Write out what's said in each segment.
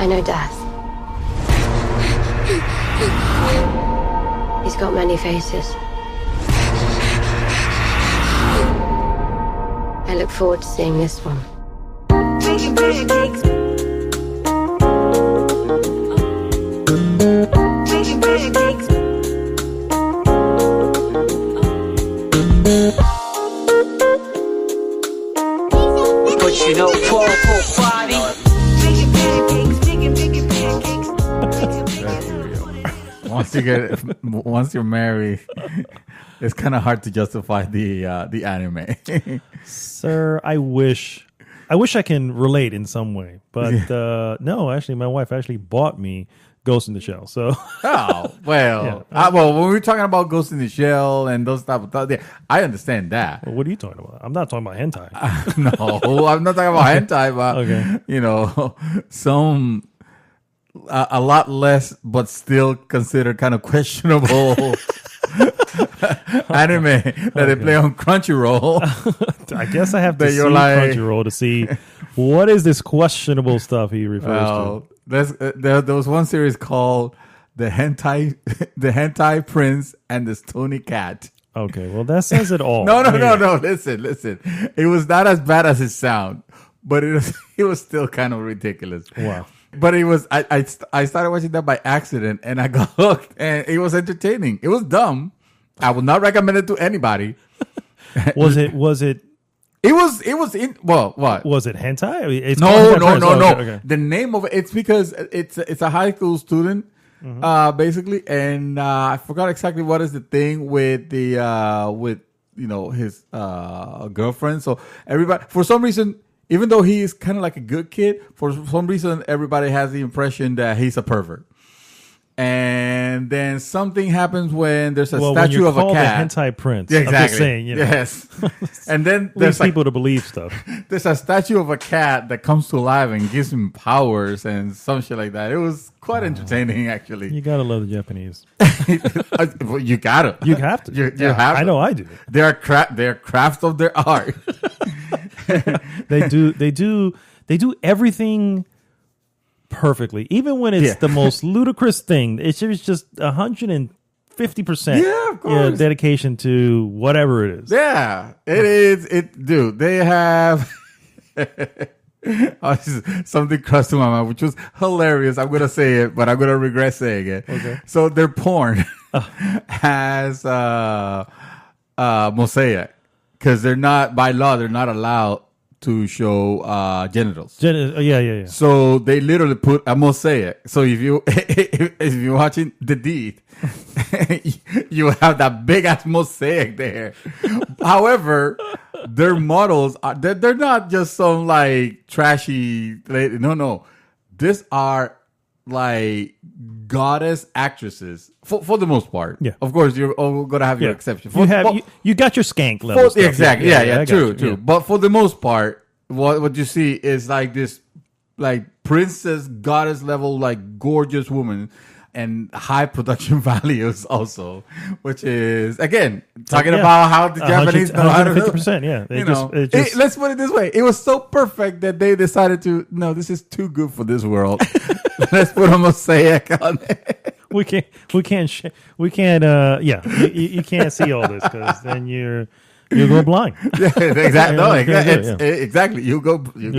I know death. He's got many faces. I look forward to seeing this one. But you know, party. Once you're married, it's kind of hard to justify the anime. Sir, I wish I can relate in some way, but no, actually, my wife actually bought me Ghost in the Shell. So, oh well, Yeah. well, when we're talking about Ghost in the Shell and those type of stuff, yeah, I understand that. Well, what are you talking about? I'm not talking about hentai. No, I'm not talking about hentai, but Okay. you know, some a lot less, but still considered kind of questionable anime that they play on Crunchyroll. I guess I have to That see you're like- Crunchyroll to see what is this questionable stuff he refers to. There was one series called the hentai Prince and the Stony Cat. Okay, well that says it all. No. Yeah. Listen. It was not as bad as it sounds, but it was still kind of ridiculous. Wow. But it was I started watching that by accident and I got hooked and it was entertaining. It was dumb. I would not recommend it to anybody. Was it? It was in what? Was it hentai? I mean, it's No. called Hentai Prince. Oh, okay. The name of it's because it's a high school student, basically, and I forgot exactly what is the thing with the with his girlfriend. So everybody, for some reason, even though he is kind of like a good kid, for some reason everybody has the impression that he's a pervert. And then something happens when there's a statue of a cat. The hentai prince. Exactly. I'm just saying, Yes. And then Leads there's people to believe stuff. there's a statue of a cat that comes to life and gives him powers and some shit like that. It was quite entertaining, actually. You gotta love the Japanese. Well, you gotta. You have to. You Yeah, have to. I know I do. They're craft of their art. They do everything perfectly, even when it's the most ludicrous thing. It's just 150%. Yeah, of course. Dedication to whatever it is. Yeah, it is. Dude, they have something crossed to my mind, which was hilarious. I'm gonna say it, but I'm gonna regret saying it. Okay. So their porn has mosaic because they're not by law. They're not allowed to show genitals. Yeah. So they literally put a mosaic. So if you're watching The Deed, you have that big ass mosaic there. However, their models they're not just some like trashy lady. No. These are like goddess actresses for the most part. Yeah. Of course, you're gonna have your exception. You got your skank level. Stuff. Exactly. Yeah. I got True. you. Yeah. But for the most part, what you see is like this, like princess goddess level, like gorgeous woman, and high production values also, which is again talking about how the Japanese know how to do. 150%. Yeah. Let's put it this way: it was so perfect that they decided to no, this is too good for this world. Let's put a mosaic on it. You can't see all this because then you go blind. Exactly. You go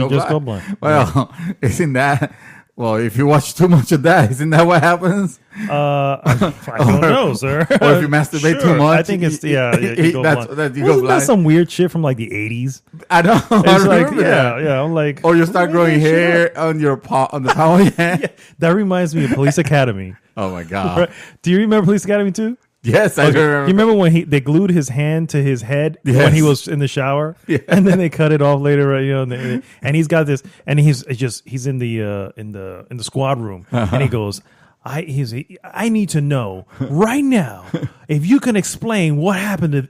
just go blind. Well, isn't that? Well, if you watch too much of that, isn't that what happens? I don't know, sir. Or if you masturbate too much, I think it's you go blind. you go Wasn't blind. that some weird shit from like the 80s? I know. It's I like remember that. I'm like, Or you start growing hair on your on the palm of your hand. Yeah, that reminds me of Police Academy. Oh my god! Right? Do you remember Police Academy too? Yes, I remember. You remember when they glued his hand to his head when he was in the shower, and then they cut it off later, right? And he's got this, and he's in the squad room, and he goes, I need to know right now if you can explain what happened to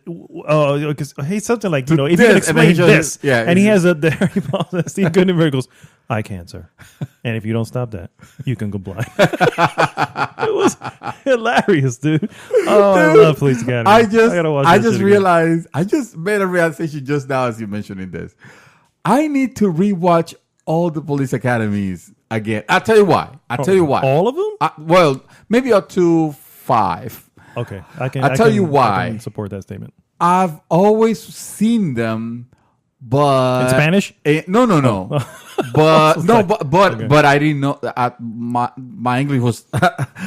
because he's something like if you can explain this, and he has the Harry Potter. Steve Gutenberg goes, I can, sir, and if you don't stop that, you can go blind. It was hilarious, dude. Oh, I love Police Academy. I just made a realization just now as you mentioning this. I need to rewatch all the police academies again. I'll tell you why. All of them? Well, maybe up to 5. Okay, I'll tell you why. I can support that statement. I've always seen them, but In Spanish? No. But no, Okay. but I didn't know. My English was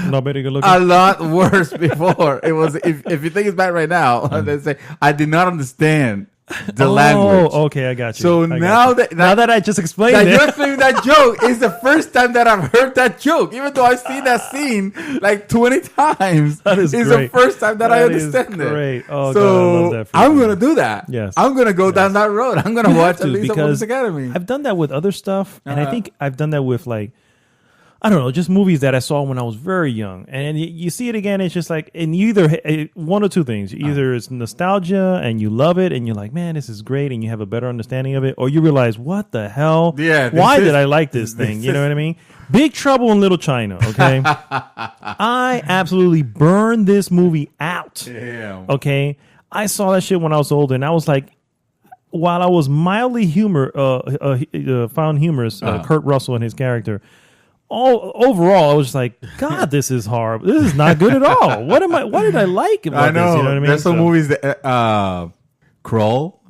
No better good a looking. lot worse before. It was if you think it's bad right now, they say I did not understand the language. Oh, okay, I got you. So I got now you. that now that I just explained that it, you're explaining that joke is the first time that I've heard that joke, even though I've seen that scene like 20 times. That is it's great. the first time that I That is understand it. great. Oh, so God, I love that for I'm you. gonna do that. Yes. I'm gonna go down that road. I'm gonna You watch have at to, least a because Police Academy. I've done that with other stuff, and I think I've done that with like, I don't know, just movies that I saw when I was very young, and you see it again. It's just like, and you either one or two things: either it's nostalgia and you love it, and you're like, man, this is great, and you have a better understanding of it, or you realize, what the hell? Yeah, why this did is- I like this thing? You know what I mean? Big Trouble in Little China. Okay, I absolutely burned this movie out. Damn. Okay, I saw that shit when I was older, and I was like, while I was mildly found humorous, Kurt Russell and his character, overall, I was just like, God, this is horrible. This is not good at all. What did I like about I know. this? You know what I mean? There's some movies that Crawl.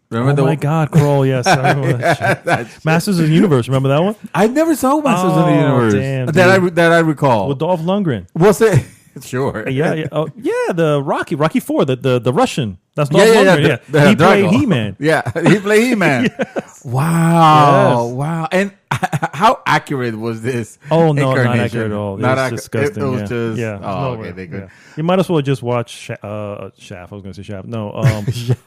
Remember Oh my God, Kroll, yes. I remember that shit. Masters of the Universe, remember that one? I never saw Masters of the Oh, Universe damn, that I recall. With Dolph Lundgren. Was it? Sure. Yeah. Oh, yeah, the Rocky 4, the Russian. That's Dolph Yeah. Lundgren. The He played Drago. He-Man. Yeah, he played He-Man. Wow, Yes. wow. And how accurate was this? Oh no, not incarnation? accurate at all. It Not was accurate. disgusting. It was yeah. just. Yeah. Oh, No okay. way. They could. Yeah. You might as well just watch Shaft. I was going to say Shaft. No.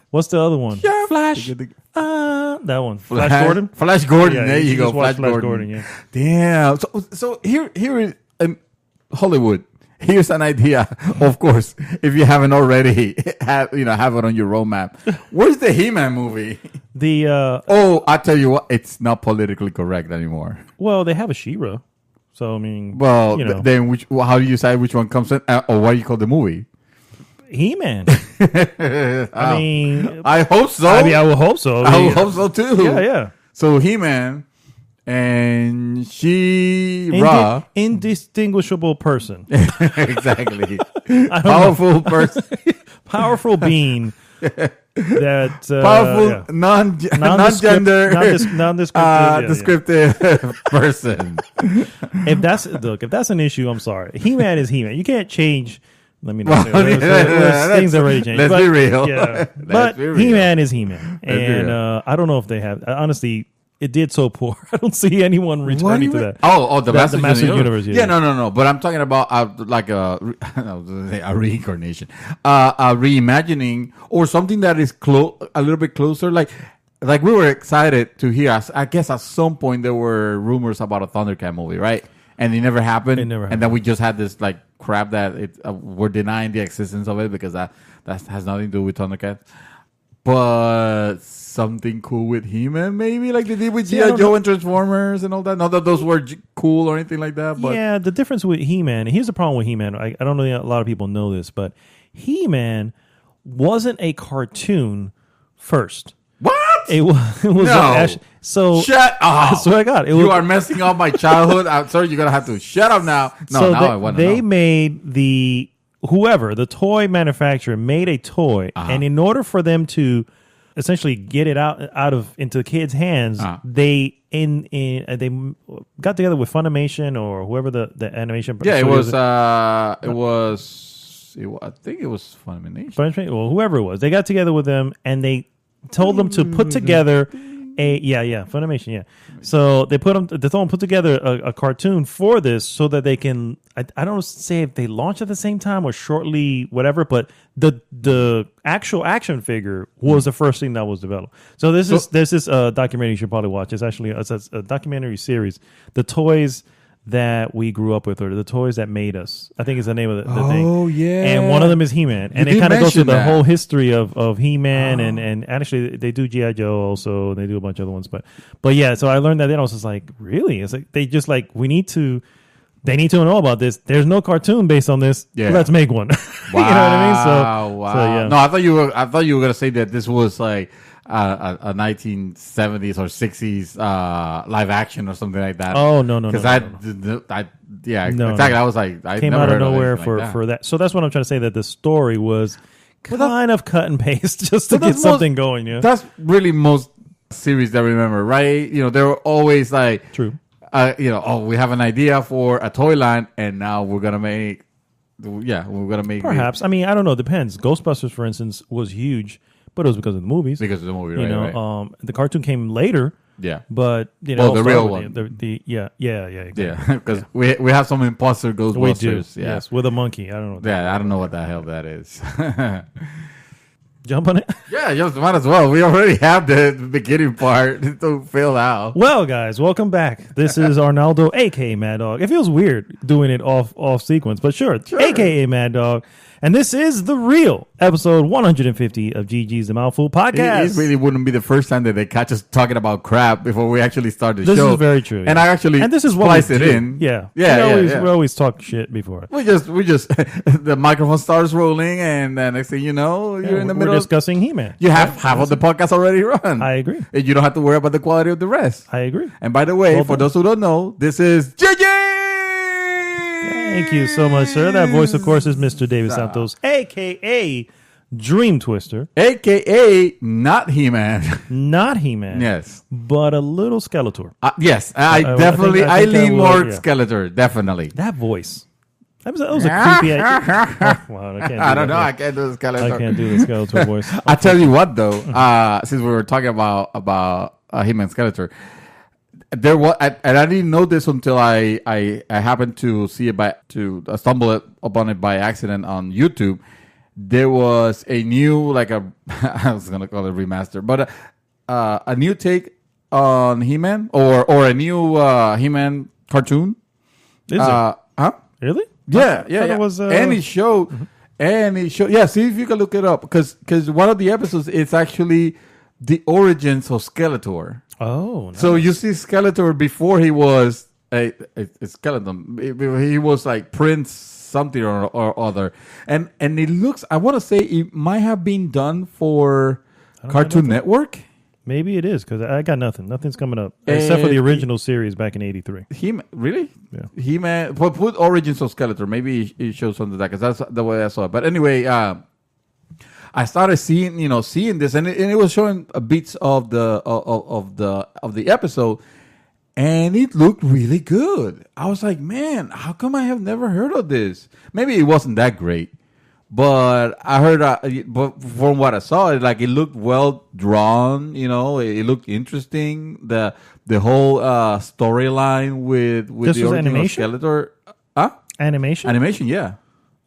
What's the other one? Flash. That one. Flash Gordon. Flash Gordon. Yeah, there you should go. just watch Flash Gordon. Yeah. Damn. So here is Hollywood. Here's an idea. Of course, if you haven't already have it on your roadmap. Where's the He-Man movie? The I tell you what, it's not politically correct anymore. well, they have a She-Ra. So I mean, Well, then then how do you decide which one comes in, or what do you call the movie? He-Man. I mean, I hope so. I would hope so. I would hope so too. Yeah. So He-Man and She-Ra, Indistinguishable person. exactly, I don't powerful person, Powerful being that powerful non-gender, nondescriptive. descriptive person. If that's an issue, I'm sorry. He-Man is He-Man. You can't change. Let me Well, know. Things already changed. Let's be real. Yeah, Let's but be real. He-Man is He-Man, be and real. I don't know if they have. Honestly, it did so poor. I don't see anyone returning to that. The Master Masters Universe, Yeah, yeah. no. But I'm talking about like a reincarnation, a reimagining, or something that is a little bit closer. Like we were excited to hear. I guess at some point there were rumors about a Thundercat movie, right? And it never happened. And then we just had this like crap that we're denying the existence of it because that has nothing to do with Thundercats. But something cool with He-Man, maybe like they did with G.I. Joe and Transformers and all that. Not that those were cool or anything like that. But Yeah, the difference with He-Man, here's the problem with He-Man. I don't know a lot of people know this, but He-Man wasn't a cartoon first. what? It was No. so Shut up! I swear to God, You are messing up my childhood. I'm sorry, you're gonna have to shut up now. No, so now I want to they know. made the toy manufacturer made a toy, and in order for them to essentially get it into the kids' hands, they got together with Funimation or whoever the animation. Yeah, it studio was. is. I think it was Funimation. Funimation, well, whoever it was, they got together with them and they told them to put together Funimation, yeah. So they told them to put together a cartoon for this so that they can. I don't say if they launch at the same time or shortly, whatever. But the actual action figure was the first thing that was developed. So there's this documentary you should probably watch. It's actually a documentary series. The toys that we grew up with, or the toys that made us, I think is the name of the thing. Oh, yeah. And one of them is He-Man, and You it did kind of goes through mention the that. whole history of He-Man, and actually they do G.I. Joe also, and they do a bunch of other ones, but yeah. So I learned that then I was just like, really? It's like they just like they need to know about this. There's no cartoon based on this. Yeah. Let's make one. Wow, You know what I mean? wow. So yeah. No, I thought you were gonna say that this was like a 1970s or 60s live action or something like that. Oh no, because yeah, No, exactly. no. I was like, I Came never out of heard nowhere anything like for that. So that's what I'm trying to say. That the story was Well, that's- kind of cut and paste just to But get that's something going. Yeah, That's really most series that I remember, right? You know, they were always like, true. you know, oh, we have an idea for a toy line, and now we're gonna make, we're gonna make Perhaps. I mean, I don't know. Depends. Ghostbusters, for instance, was huge, but it was because of the movies. because of the movie, You right? know, right. the cartoon came later, Yeah, but you know, Well, the started real with one. Exactly. yeah, because we have some imposter We do. Ghostbusters. Yeah, Yes, with a monkey. I don't know. yeah. I don't know what the hell that is. Jump on it. Yeah, just might as well. We already have the beginning part to fill out. Well, guys, welcome back. This is Arnaldo, aka Mad Dog. It feels weird doing it off sequence, but sure, aka Mad Dog. And this is the real episode 150 of GG's The Mouthful podcast. It really wouldn't be the first time that they catch us talking about crap before we actually start the This show. is very true. And I actually and this is what spliced we it do. in. Yeah, Yeah. We always talk shit before. We just the microphone starts rolling, and then next thing you know, you're in the middle. We're discussing He-Man. You have half of the podcast already run. I agree. And you don't have to worry about the quality of the rest. I agree. And by the way, Well for done. those who don't know, this is JJ. Thank you so much, sir. That voice, of course, is Mr. David Santos, a.k.a. Dream Twister. AKA not He-Man. Not He-Man. Yes. But a little Skeletor. Yes, I I definitely, think I that lean would, more yeah. Skeletor, definitely. That voice. That was a creepy... wow, I can't do I don't that. know, I can't do the Skeletor. I can't do the Skeletor voice. I tell you what, though, since we were talking about He-Man Skeletor, there was, and I didn't know this until I happened to see it stumble upon it by accident on YouTube. There was a new, like I was gonna call it remaster, but a new take on He-Man or a new He-Man cartoon. Is it? Huh? Really? Yeah, I yeah, thought yeah. it was, And it showed, yeah, see if you can look it up, because one of the episodes is actually the origins of Skeletor. Oh, nice. So you see Skeletor before he was a skeleton. He was like Prince something or other, and it looks. I want to say it might have been done for Cartoon Network. Maybe it is, because I got nothing. Nothing's coming up except for the original series back in '83. Really? Yeah. He-Man. Put Origins of Skeletor. Maybe it shows something like that, because that's the way I saw it. But anyway, I started seeing this, and it was showing bits of the episode, and it looked really good. I was like, man, how come I have never heard of this? Maybe it wasn't that great, but I heard. But from what I saw, it looked well drawn. You know, it looked interesting. The whole storyline with This the was original animation? Skeletor. Animation? Animation, yeah.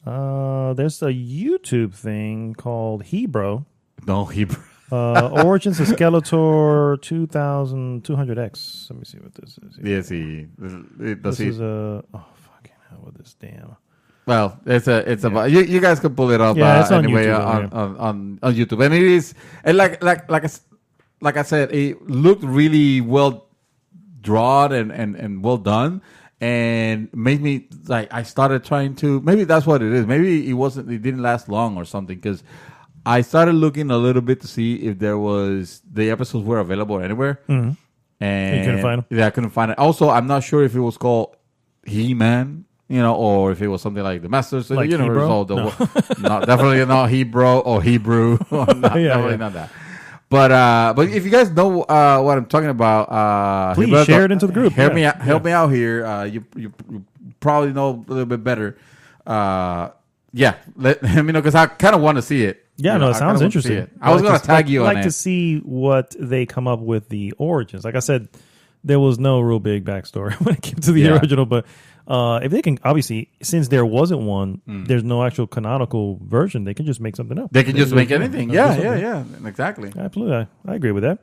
There's a YouTube thing called Hebro. No, he. Origins of Skeletor 2200X. Let me see what this is. Yes, he. This is a... Oh, fucking hell with this damn... Well, it's about you guys can pull it up. Yeah, it's on anyway YouTube, on YouTube, and it is, and like I said, it looked really well drawn and well done, and made me like I started trying to, maybe that's what it is. Maybe it didn't last long or something, because I started looking a little bit to see if the episodes were available anywhere, and you couldn't find them. Yeah, I couldn't find it. Also, I'm not sure if it was called He-Man, or if it was something like the Masters of Like the Universe. Hebro? No, definitely not Hebro or Hebrew. Definitely not that. But if you guys know what I'm talking about, Please share it into the group. Help me out here. You probably know a little bit better. Let me know, because I kind of want to see it. Yeah, no, it sounds interesting. I was going to tag you on it. I'd like to see what they come up with the origins. Like I said, there was no real big backstory when it came to the original, but if they can, obviously, since there wasn't one, there's no actual canonical version, they can just make something up. They can just make anything. Yeah, exactly. Absolutely. I agree with that.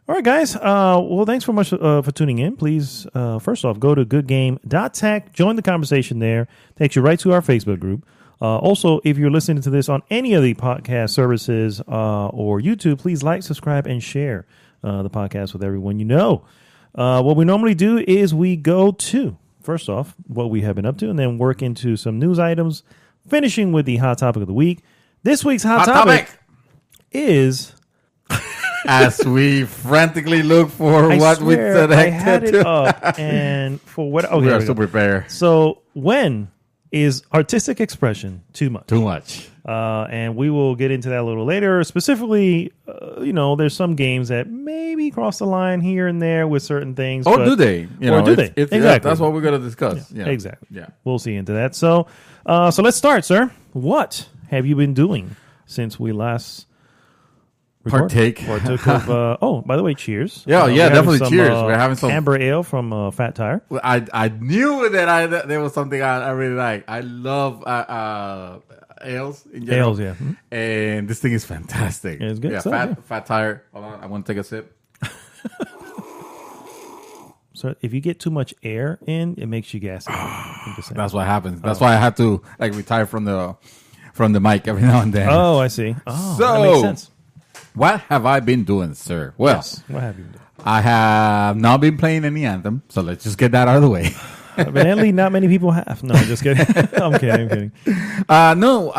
All right, guys. Well, thanks so much for tuning in. Please, first off, go to goodgame.tech. Join the conversation there. Takes you right to our Facebook group. Also, if you're listening to this on any of the podcast services or YouTube, please like, subscribe, and share the podcast with everyone you know. What we normally do is we go to, first off, what we have been up to, and then work into some news items, finishing with the hot topic of the week. This week's hot topic is as we frantically look for I what we swear, said. I had it up, and for what? Okay, We here are we so go. prepared. So when is artistic expression too much? Too much. And we will get into that a little later. Specifically, there's some games that maybe cross the line here and there with certain things. Or but- do they? Or do they? Exactly. That's what we're going to discuss. Yeah. Exactly. Yeah. We'll see into that. So let's start, sir. What have you been doing since we last Partake. partook of? By the way, cheers. Yeah, We're yeah, having definitely some, cheers. We're having some amber ale from Fat Tire. Well, I knew that there was something I really like. I love ales in general. Ales, yeah. Mhm. And this thing is fantastic. Yeah, it's good Yeah, stuff, fat tire. Hold on, I want to take a sip. So if you get too much air in, it makes you gassy. I'm just saying. That's what happens. That's why I had to retire from the mic every now and then. Oh, I see. Oh, So- that makes sense. What have I been doing, sir? Well, Yes. What have you been doing? I have not been playing any Anthem, so let's just get that out of the way. Evidently, not many people have. No, I'm just kidding. I'm kidding. No,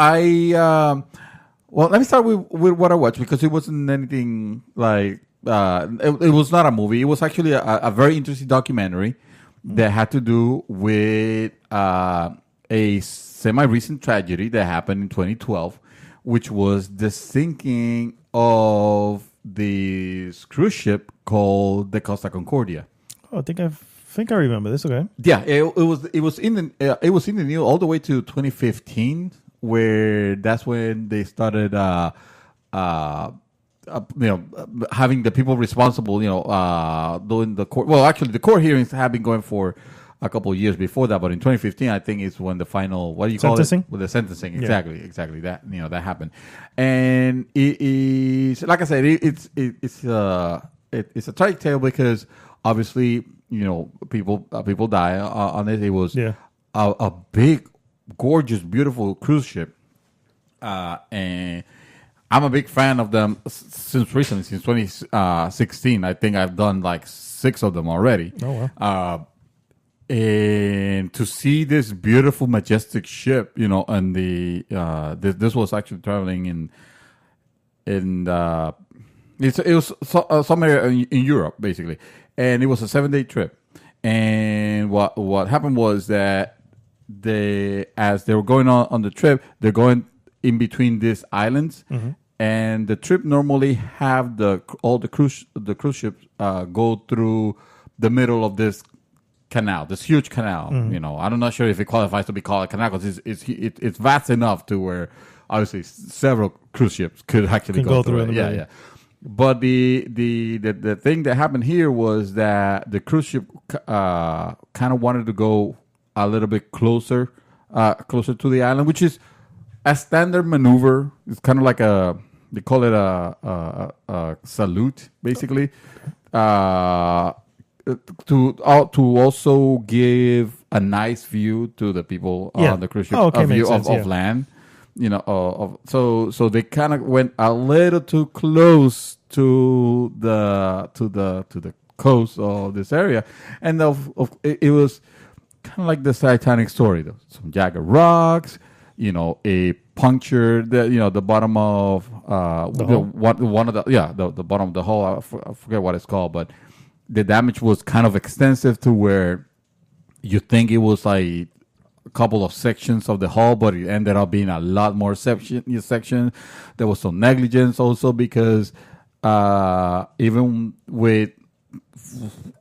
well, let me start with what I watched because it wasn't anything like, it was not a movie. It was actually a very interesting documentary that had to do with a semi-recent tragedy that happened in 2012, which was the sinking of the cruise ship called the Costa Concordia. Oh, I think I remember this. Okay. Yeah, it was in the news all the way to 2015, where that's when they started, having the people responsible, doing the court. Well, actually, the court hearings have been going for a couple of years before that, but in 2015, I think is when the final, what do you call Sentencing? it? With the sentencing, exactly that that happened, and it is like I said, it's a tragic tale because obviously people die on it. It was a big, gorgeous, beautiful cruise ship, and I'm a big fan of them since recently, since 2016. I think I've done like 6 of them already. Oh wow. And to see this beautiful, majestic ship, and this was actually traveling it was somewhere in Europe, basically, and it was a 7-day trip. And what happened was that as they were going on the trip, they're going in between these islands, and the trip normally have all the cruise ships go through the middle of this canal, this huge canal. I'm not sure if it qualifies to be called a canal because it's vast enough to where obviously several cruise ships could actually go through it. Yeah. But the thing that happened here was that the cruise ship kind of wanted to go a little bit closer to the island, which is a standard maneuver. It's kind of like they call it a salute, basically. To also give a nice view to the people on the cruise ship, a view of land, so they kind of went a little too close to the coast of this area, and it was kind of like the Titanic story, though. Some jagged rocks, a puncture, the bottom of one of the bottom of the hull. I forget what it's called, but the damage was kind of extensive to where you think it was like a couple of sections of the hull, but it ended up being a lot more section. There was some negligence also because even with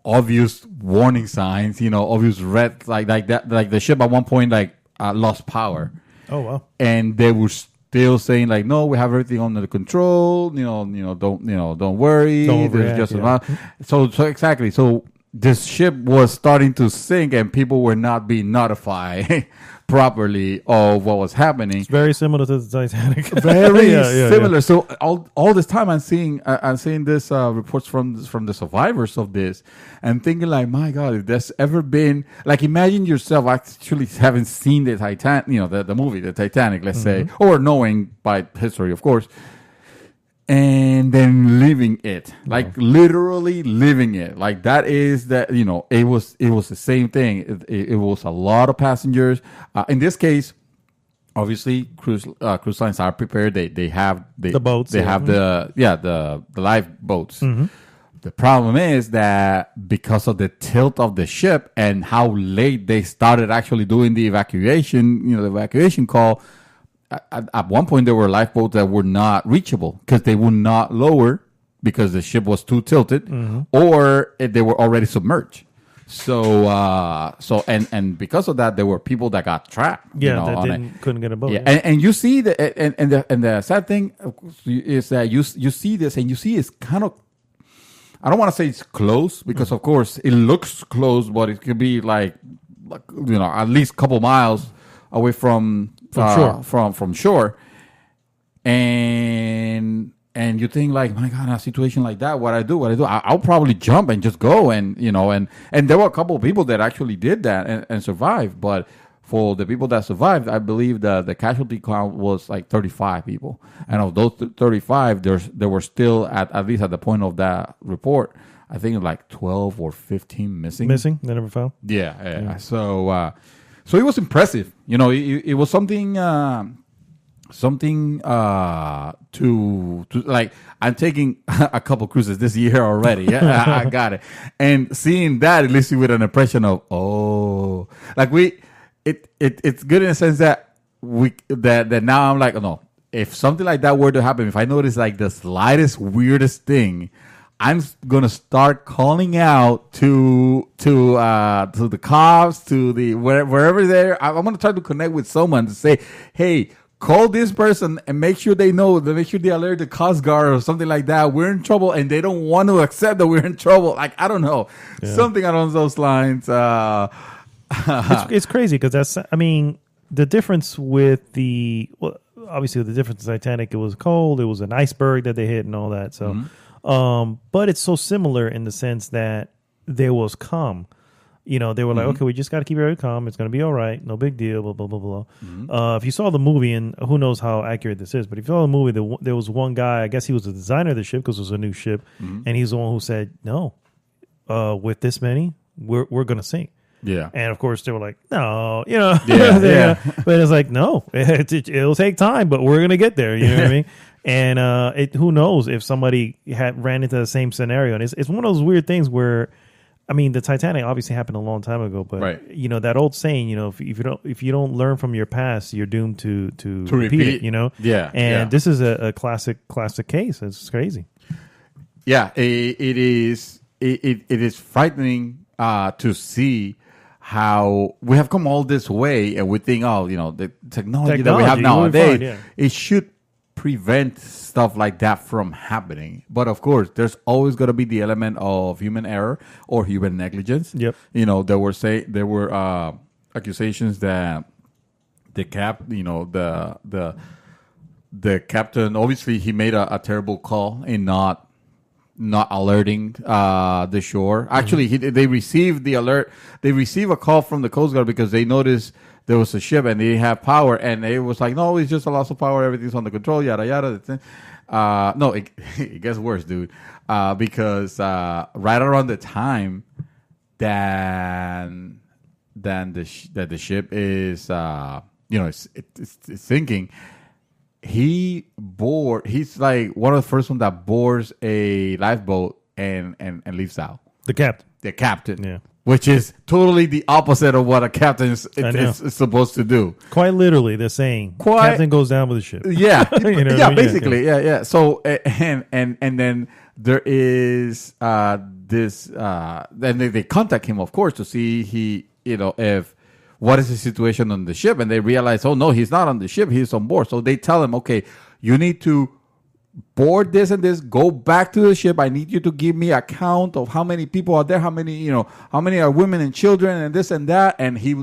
obvious warning signs, obvious red like that, like the ship at one point lost power. Oh wow! And they were still saying like, no, we have everything under control. Don't worry. Don't There's overreact, just yeah. so exactly. So this ship was starting to sink, and people were not being notified properly of what was happening. It's very similar to the Titanic. Very similar. Yeah. So all this time I'm seeing this reports from the survivors of this, and thinking like, my God, if there's ever been like, imagine yourself actually having seen the Titanic, the movie, the Titanic, let's say, or knowing by history, of course, and then living it, like literally living it, like that is that it was the same thing. It was a lot of passengers. In this case, obviously cruise lines are prepared. They have The boats, They yeah. have the lifeboats. Mm-hmm. The problem is that because of the tilt of the ship and how late they started actually doing the evacuation, the evacuation call, at one point there were lifeboats that were not reachable because they would not lower because the ship was too tilted, Mm-hmm. or they were already submerged. So and because of that, there were people that got trapped. Yeah, on that it. couldn't get a boat. Yeah, and you see the sad thing is that you see this and you see it's kind of, I don't want to say it's close because of course it looks close, but it could be like at least a couple miles away from shore. From shore, and you think like, my God, in a situation like that, what I do? I'll probably jump and just go, and there were a couple of people that actually did that and survived, but for the people that survived, I believe the casualty count was like 35 people. And of those 35, there were still, at least at the point of that report, I think like 12 or 15 missing. Missing? They never found? Yeah. So it was impressive. It was something to like, I'm taking a couple cruises this year already. Yeah, I got it. And seeing that, it leaves you with an impression of, it's good in a sense that that now I'm like, no, if something like that were to happen, if I notice like the slightest weirdest thing, I'm gonna start calling out to the cops, to the wherever they're. I'm gonna try to connect with someone to say, hey, call this person and make sure they know, make sure they alert the Coast Guard or something like that. We're in trouble, and they don't want to accept that we're in trouble. Like, I don't know, something along those lines. It's crazy because the difference with obviously the difference in Titanic, it was cold, it was an iceberg that they hit and all that. So, but it's so similar in the sense that there was calm. They were like, okay, we just got to keep very calm. It's going to be all right. No big deal. Blah, blah, blah, blah. If you saw the movie, and who knows how accurate this is, but if you saw the movie, there was one guy, I guess he was the designer of the ship because it was a new ship. And he's the one who said, no, with this many, we're going to sink. Yeah. And of course they were like, no, Yeah. but it's like, no, it'll take time, but we're going to get there. You know what I mean? And who knows if somebody ran into the same scenario. And it's one of those weird things where, the Titanic obviously happened a long time ago, but right. That old saying, if you don't learn from your past, you're doomed to repeat it, Yeah. And this is a classic case. It's crazy. Yeah. It is frightening to see how we have come all this way, and we think, the technology that we have nowadays, it should prevent stuff like that from happening. But of course, there's always going to be the element of human error or human negligence. Yep. There were accusations that the captain, obviously he made a terrible call in not alerting the shore. Actually, they received the alert. They received a call from the Coast Guard because they noticed there was a ship and they didn't have power. And it was like, no, it's just a loss of power. Everything's under control, yada, yada. No, it gets worse, dude. Because right around the time that the ship is, it's sinking, he's like one of the first ones that boards a lifeboat and leaves out. The captain. Yeah. Which is totally the opposite of what a captain is supposed to do. Quite literally, they're saying captain goes down with the ship. Yeah. Basically. Yeah. So and then there is this then they contact him, of course, to see if what is the situation on the ship, and they realize, oh no, he's not on the ship, he's on board. So they tell him, okay, you need to board this and this, go back to the ship. I need you to give me a count of how many people are there, how many are women and children, and this and that. And he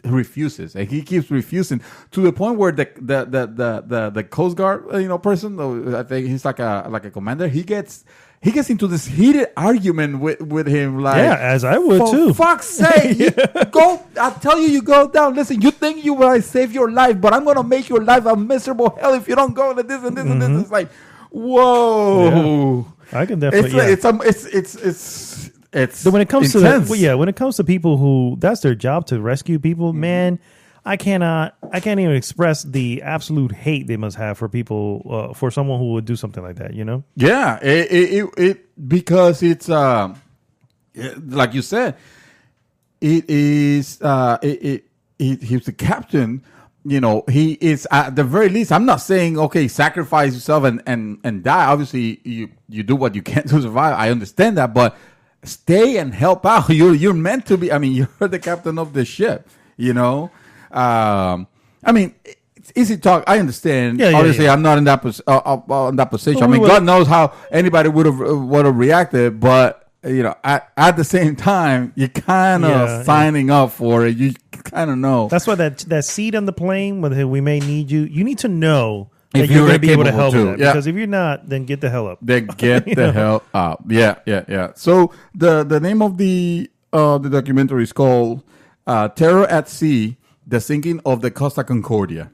refuses, and he keeps refusing to the point where the Coast Guard person, I think he's like a commander, he gets into this heated argument with him, like, yeah, as I would too. For fuck's sake, go! I tell you, you go down. Listen, you think you will save your life, but I'm gonna make your life a miserable hell if you don't go into this and this and this. It's like, whoa! Yeah. I can definitely. It's so when it comes intense. when it comes to people who that's their job to rescue people, man. I can't even express the absolute hate they must have for people, for someone who would do something like that, you know? Yeah, it because it's like you said, it is he's the captain. You know, he is at the very least. I'm not saying okay, sacrifice yourself and die. Obviously, you do what you can to survive. I understand that, but stay and help out. You're meant to be. I mean, you're the captain of the ship. You know. I mean, it's easy talk. I understand. Yeah, Obviously, yeah. I'm not in that position. Well, I mean, God knows how anybody would have reacted, but you know, at the same time, you're kind of signing up for it. You kind of know. That's why that seat on the plane, whether we may need you, you need to know that If you're you're going to be able to help capable with too. that. Because if you're not, then get the hell up. Then get the hell up. Yeah. So the name of the documentary is called "Terror at Sea: The Sinking of the Costa Concordia."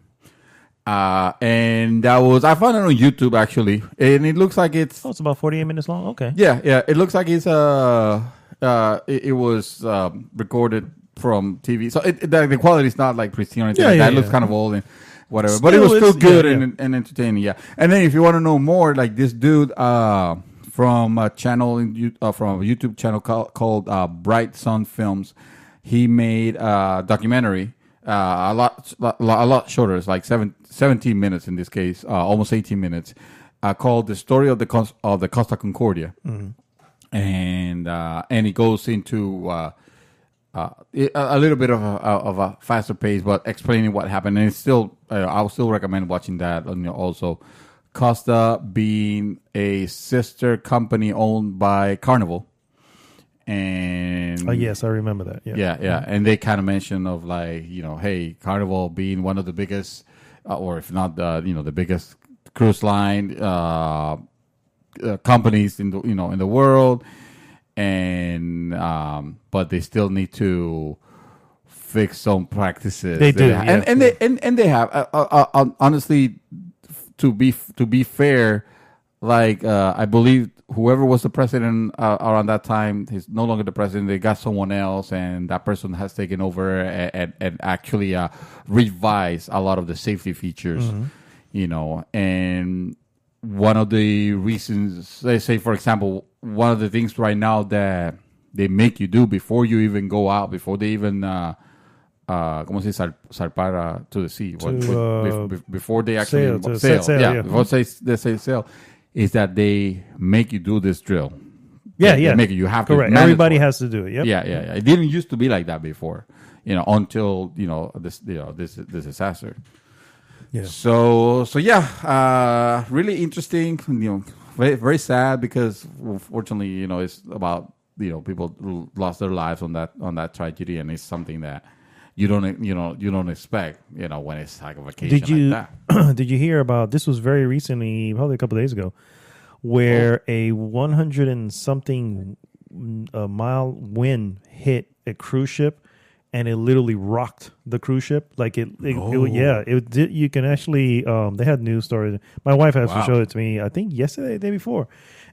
And that was, I found it on YouTube actually, and it looks like it's It's about 48 minutes long. Okay. yeah. It looks like it's it was recorded from TV, so the quality is not like pristine or anything. Like that. It looks kind of old and whatever, but it was still good and entertaining. Yeah. And then if you want to know more, like this dude from a channel from a YouTube channel called Bright Sun Films, he made a documentary. A lot shorter. It's like 17 minutes in this case, almost 18 minutes, called "The Story of the Costa Concordia," and it goes into a little bit of a faster pace, but explaining what happened. And it's still, I would still recommend watching that. Also, Costa being a sister company owned by Carnival. And yes, I remember that. Yeah. And they kind of mention of like, you know, hey, Carnival being one of the biggest, or if not the biggest cruise line companies in the world, and but they still need to fix some practices. They do, and they have honestly, to be fair, like I believe whoever was the president around that time is no longer the president. They got someone else, and that person has taken over and actually revised a lot of the safety features, you know. And one of the reasons, let's say, for example, one of the things right now that they make you do before you even go out, before they even ¿cómo se dice? Zarpar to the sea. Before they actually sail. Before they say sail, is that they make you do this drill. They make you have correct. To. Everybody has to do it. Yep. Yeah. It didn't used to be like that before, you know, until this disaster. Yeah. So yeah, really interesting. You know, very, very sad because unfortunately, you know, it's about people who lost their lives on that tragedy, and it's something that you don't expect, when it's like a vacation like that. Did you hear about, this was very recently, probably a couple of days ago, where a 100 and something mile wind hit a cruise ship, and it literally rocked the cruise ship. Like it did. You can actually, they had news stories. My wife actually showed it to me, I think yesterday, the day before.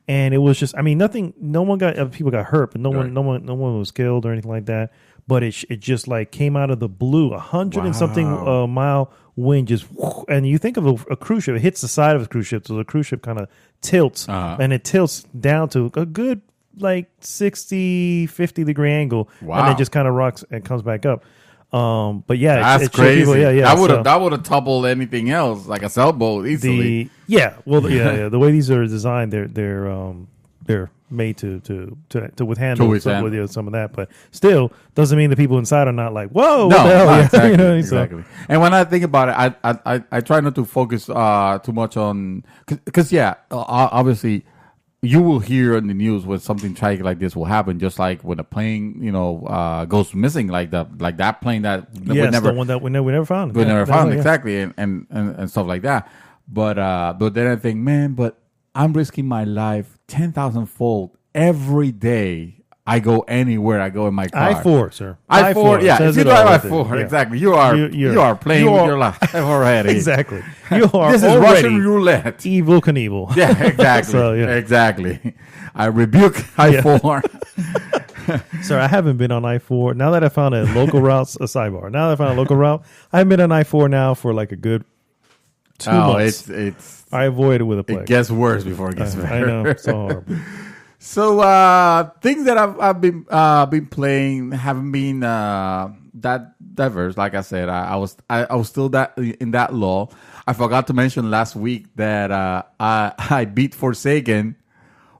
And it was just, I mean, people got hurt, but no one was killed or anything like that. But it just like came out of the blue, 100 and something mile wind, just, and you think of a cruise ship, it hits the side of a cruise ship, so the cruise ship kind of tilts, and it tilts down to a good like 50 degree angle, and it just kind of rocks and comes back up. But yeah, that's crazy. People, that would have toppled anything else, like a sailboat easily. The way these are designed, they're made to withstand some of that, but still doesn't mean the people inside are not like, whoa, what the hell? Exactly, exactly. And when I think about it, I try not to focus too much on, because obviously you will hear in the news when something tragic like this will happen, just like when a plane goes missing, like that plane that we never, the one that we never found. We never found, exactly, and stuff like that. But then I think, man, but I'm risking my life 10,000-fold every day. I go anywhere. I go in my car. I-4, sir. I-4, yeah. If you drive I-4, exactly. You are playing with your life already. Exactly. You are. This is Russian roulette. Evil Knievel. Yeah, exactly. So, exactly. I rebuke I-4. Sir, I haven't been on I-4. Now that I found a local route, a sidebar. Now that I found a local route, I haven't been on I-4 now for like a good 2 months. It's I avoid it with a plague. it gets worse before it gets better. I know. It's so horrible. So things that I've been playing haven't been that diverse. Like I said, I was still that in that lull. I forgot to mention last week that I beat Forsaken,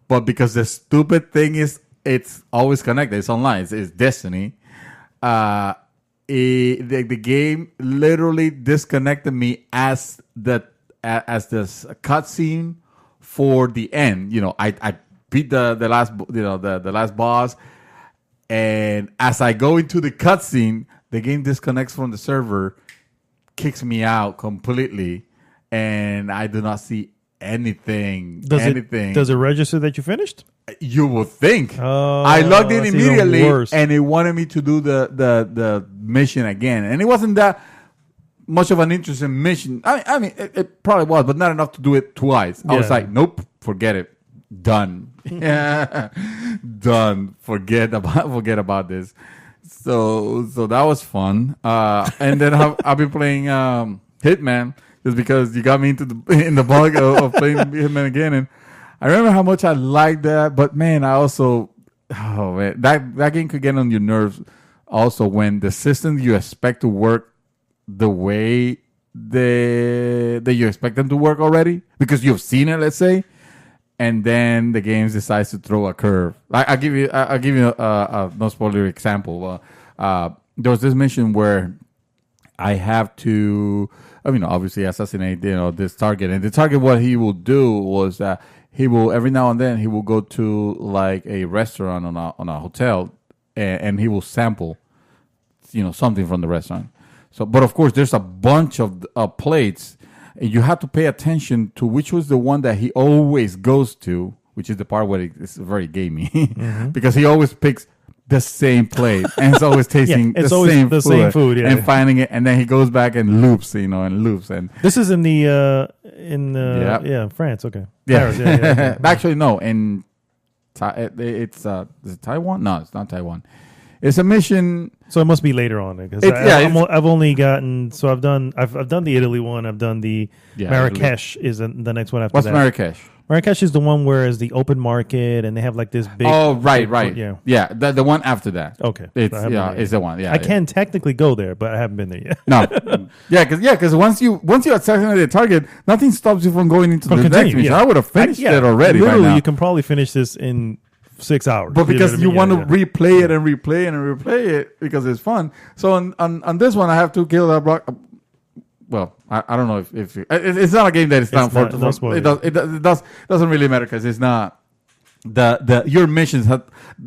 but because the stupid thing is it's always connected. It's online. It's Destiny. The game literally disconnected me as this cutscene for the end. You know, I beat the last the last boss, and as I go into the cutscene, the game disconnects from the server, kicks me out completely, and I do not see anything. Does it register that you finished? You would think. Oh, I logged in that's immediately, even worse. and it wanted me to do the mission again, and it wasn't that much of an interesting mission. I mean, it probably was, but not enough to do it twice. I was Yeah. like, nope, forget it, done, yeah, done. Forget about this. So that was fun. And then I've been playing Hitman just because you got me in the bug of playing Hitman again, and I remember how much I liked that. But man, that game could get on your nerves. Also, when the systems you expect to work the way that you expect them to work already, because you've seen it, let's say, and then the game decides to throw a curve. I'll give you a no spoiler example. There was this mission where I have to, obviously assassinate this target, and the target, what he will do was he will every now and then he will go to like a restaurant on a hotel, and he will sample something from the restaurant. So, but of course, there's a bunch of plates. You have to pay attention to which was the one that he always goes to, which is the part where it's very gamey, because he always picks the same plate and it's always tasting it's always the same food, yeah. And finding it, and then he goes back and loops, and loops. And this is in France. Okay, yeah, Paris, yeah. Actually, no, it's is it Taiwan? No, it's not Taiwan. It's a mission. So it must be later on because I've only gotten. So I've done the Italy one. I've done the Marrakesh is the next one after What's that. Marrakesh? Marrakesh is the one where it's the open market and they have like this big. Oh, right. Yeah. The one after that. Okay. It's the one. Yeah, I can technically go there, but I haven't been there yet. No. Because once you assassinate the target, nothing stops you from going into the next mission. I would have finished it already. Literally, by now. you can probably finish this in 6 hours. But because you want to replay it and replay it and replay it because it's fun. So on this one, I have to kill that block. Well, I don't know if it's not a game that is not for. It doesn't really matter because it's not your missions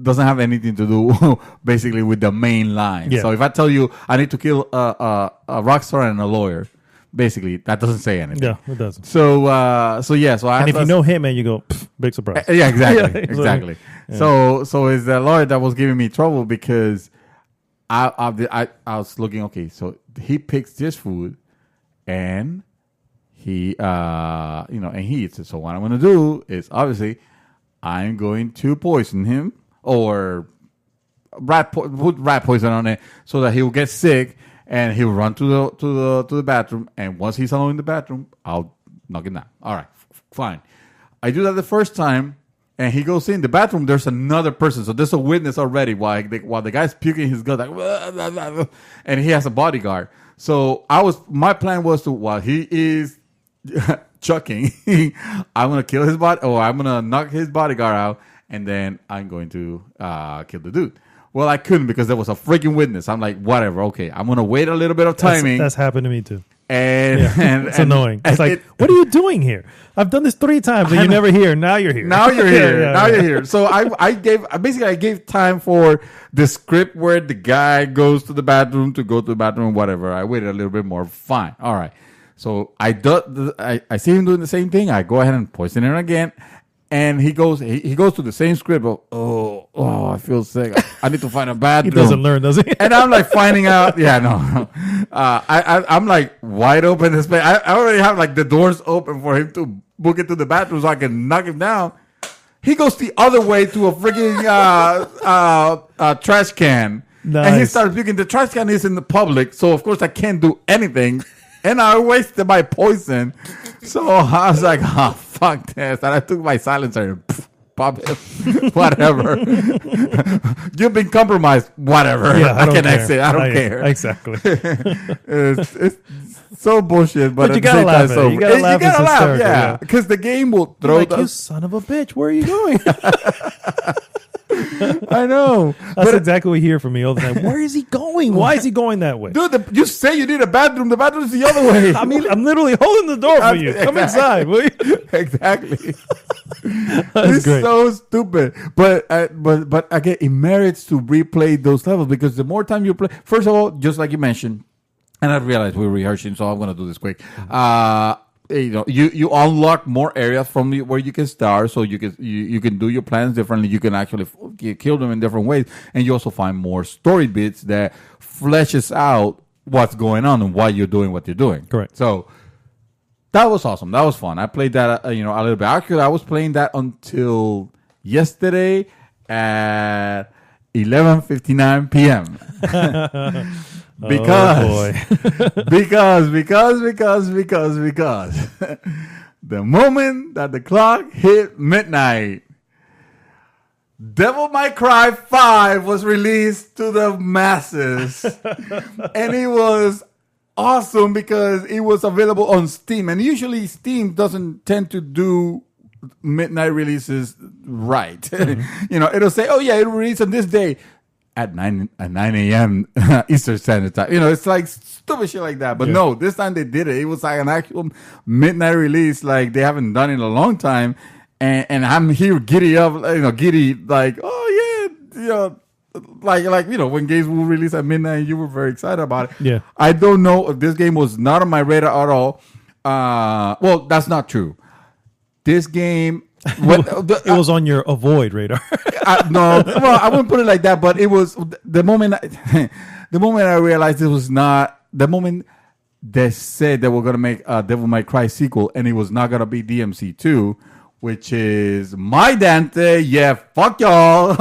doesn't have anything to do basically with the main line. Yeah. So if I tell you I need to kill a rock star and a lawyer, basically that doesn't say anything. Yeah, it doesn't. So and if you know Hitman, you go big surprise. Yeah, exactly, exactly. Yeah. So it's the lawyer that was giving me trouble because I was looking. Okay, so he picks this food. And he, and he eats it. So what I'm going to do is obviously I'm going to poison him or put rat poison on it so that he will get sick and he'll run to the bathroom. And once he's alone in the bathroom, I'll knock him down. All right, fine. I do that the first time, and he goes in the bathroom. There's another person, so there's a witness already while the guy's puking his gut, like, and he has a bodyguard. So my plan was to, while he is chucking, I'm going to kill his body, or I'm going to knock his bodyguard out, and then I'm going to kill the dude. Well, I couldn't because there was a freaking witness. I'm like, whatever, okay. I'm going to wait a little bit of timing. That's happened to me too. And it's annoying. It's like, what are you doing here? I've done this 3 times and you're never here. Now you're here. Now you're here. You're here. So I gave time for the script where the guy goes to the bathroom, whatever. I waited a little bit more. Fine. All right. So I see him doing the same thing. I go ahead and poison him again. And he goes to the same script. Oh, I feel sick. I need to find a bathroom. He doesn't learn, does he? And I'm like finding out. Yeah, no. I'm like wide open. This place. I already have like the doors open for him to book into the bathroom so I can knock him down. He goes the other way to a freaking trash can. Nice. And he starts puking. The trash can is in the public, so of course I can't do anything. And I wasted my poison. So I was like, oh, fuck this. And I took my silencer and pop it. Whatever. You've been compromised. Whatever. Yeah, I can exit. I don't care. Exactly. It's so bullshit, but you at the gotta same laugh time, at it. You gotta laugh. It's hysterical, yeah. Because the game will throw Like, you son of a bitch, where are you going? I know. That's exactly what we hear from me all the time. Where is he going? Why is he going that way? Dude, you say you need a bathroom. The bathroom's the other way. I mean, I'm literally holding the door for you. Come inside, will you? Exactly. That's It's great. so stupid. But again, it merits to replay those levels because the more time you play, first of all, just like you mentioned, and I realized we're rehearsing, so I'm going to do this quick. You unlock more areas from where you can start, so you can do your plans differently. You can actually kill them in different ways, and you also find more story bits that fleshes out what's going on and why you're doing what you're doing. Correct. So that was awesome. That was fun. I played that a little bit. Actually, I was playing that until yesterday at 11:59 p.m. Because the moment that the clock hit midnight, Devil May Cry 5 was released to the masses. And it was awesome because it was available on Steam. And usually Steam doesn't tend to do midnight releases right. Mm-hmm. It'll say, oh yeah, it'll release on this day. At 9 a.m. Eastern Standard Time. It's like stupid shit like that. But no, this time they did it. It was like an actual midnight release like they haven't done in a long time. And I'm here giddy up, like, oh yeah, like when games will release at midnight, you were very excited about it. Yeah. I don't know if this game was not on my radar at all. Well, that's not true. This game... it was on your avoid radar. No, well, I wouldn't put it like that, but it was the moment I realized it was not the moment they said they were going to make a Devil May Cry sequel, and it was not going to be DMC 2, which is my Dante. Yeah, fuck y'all.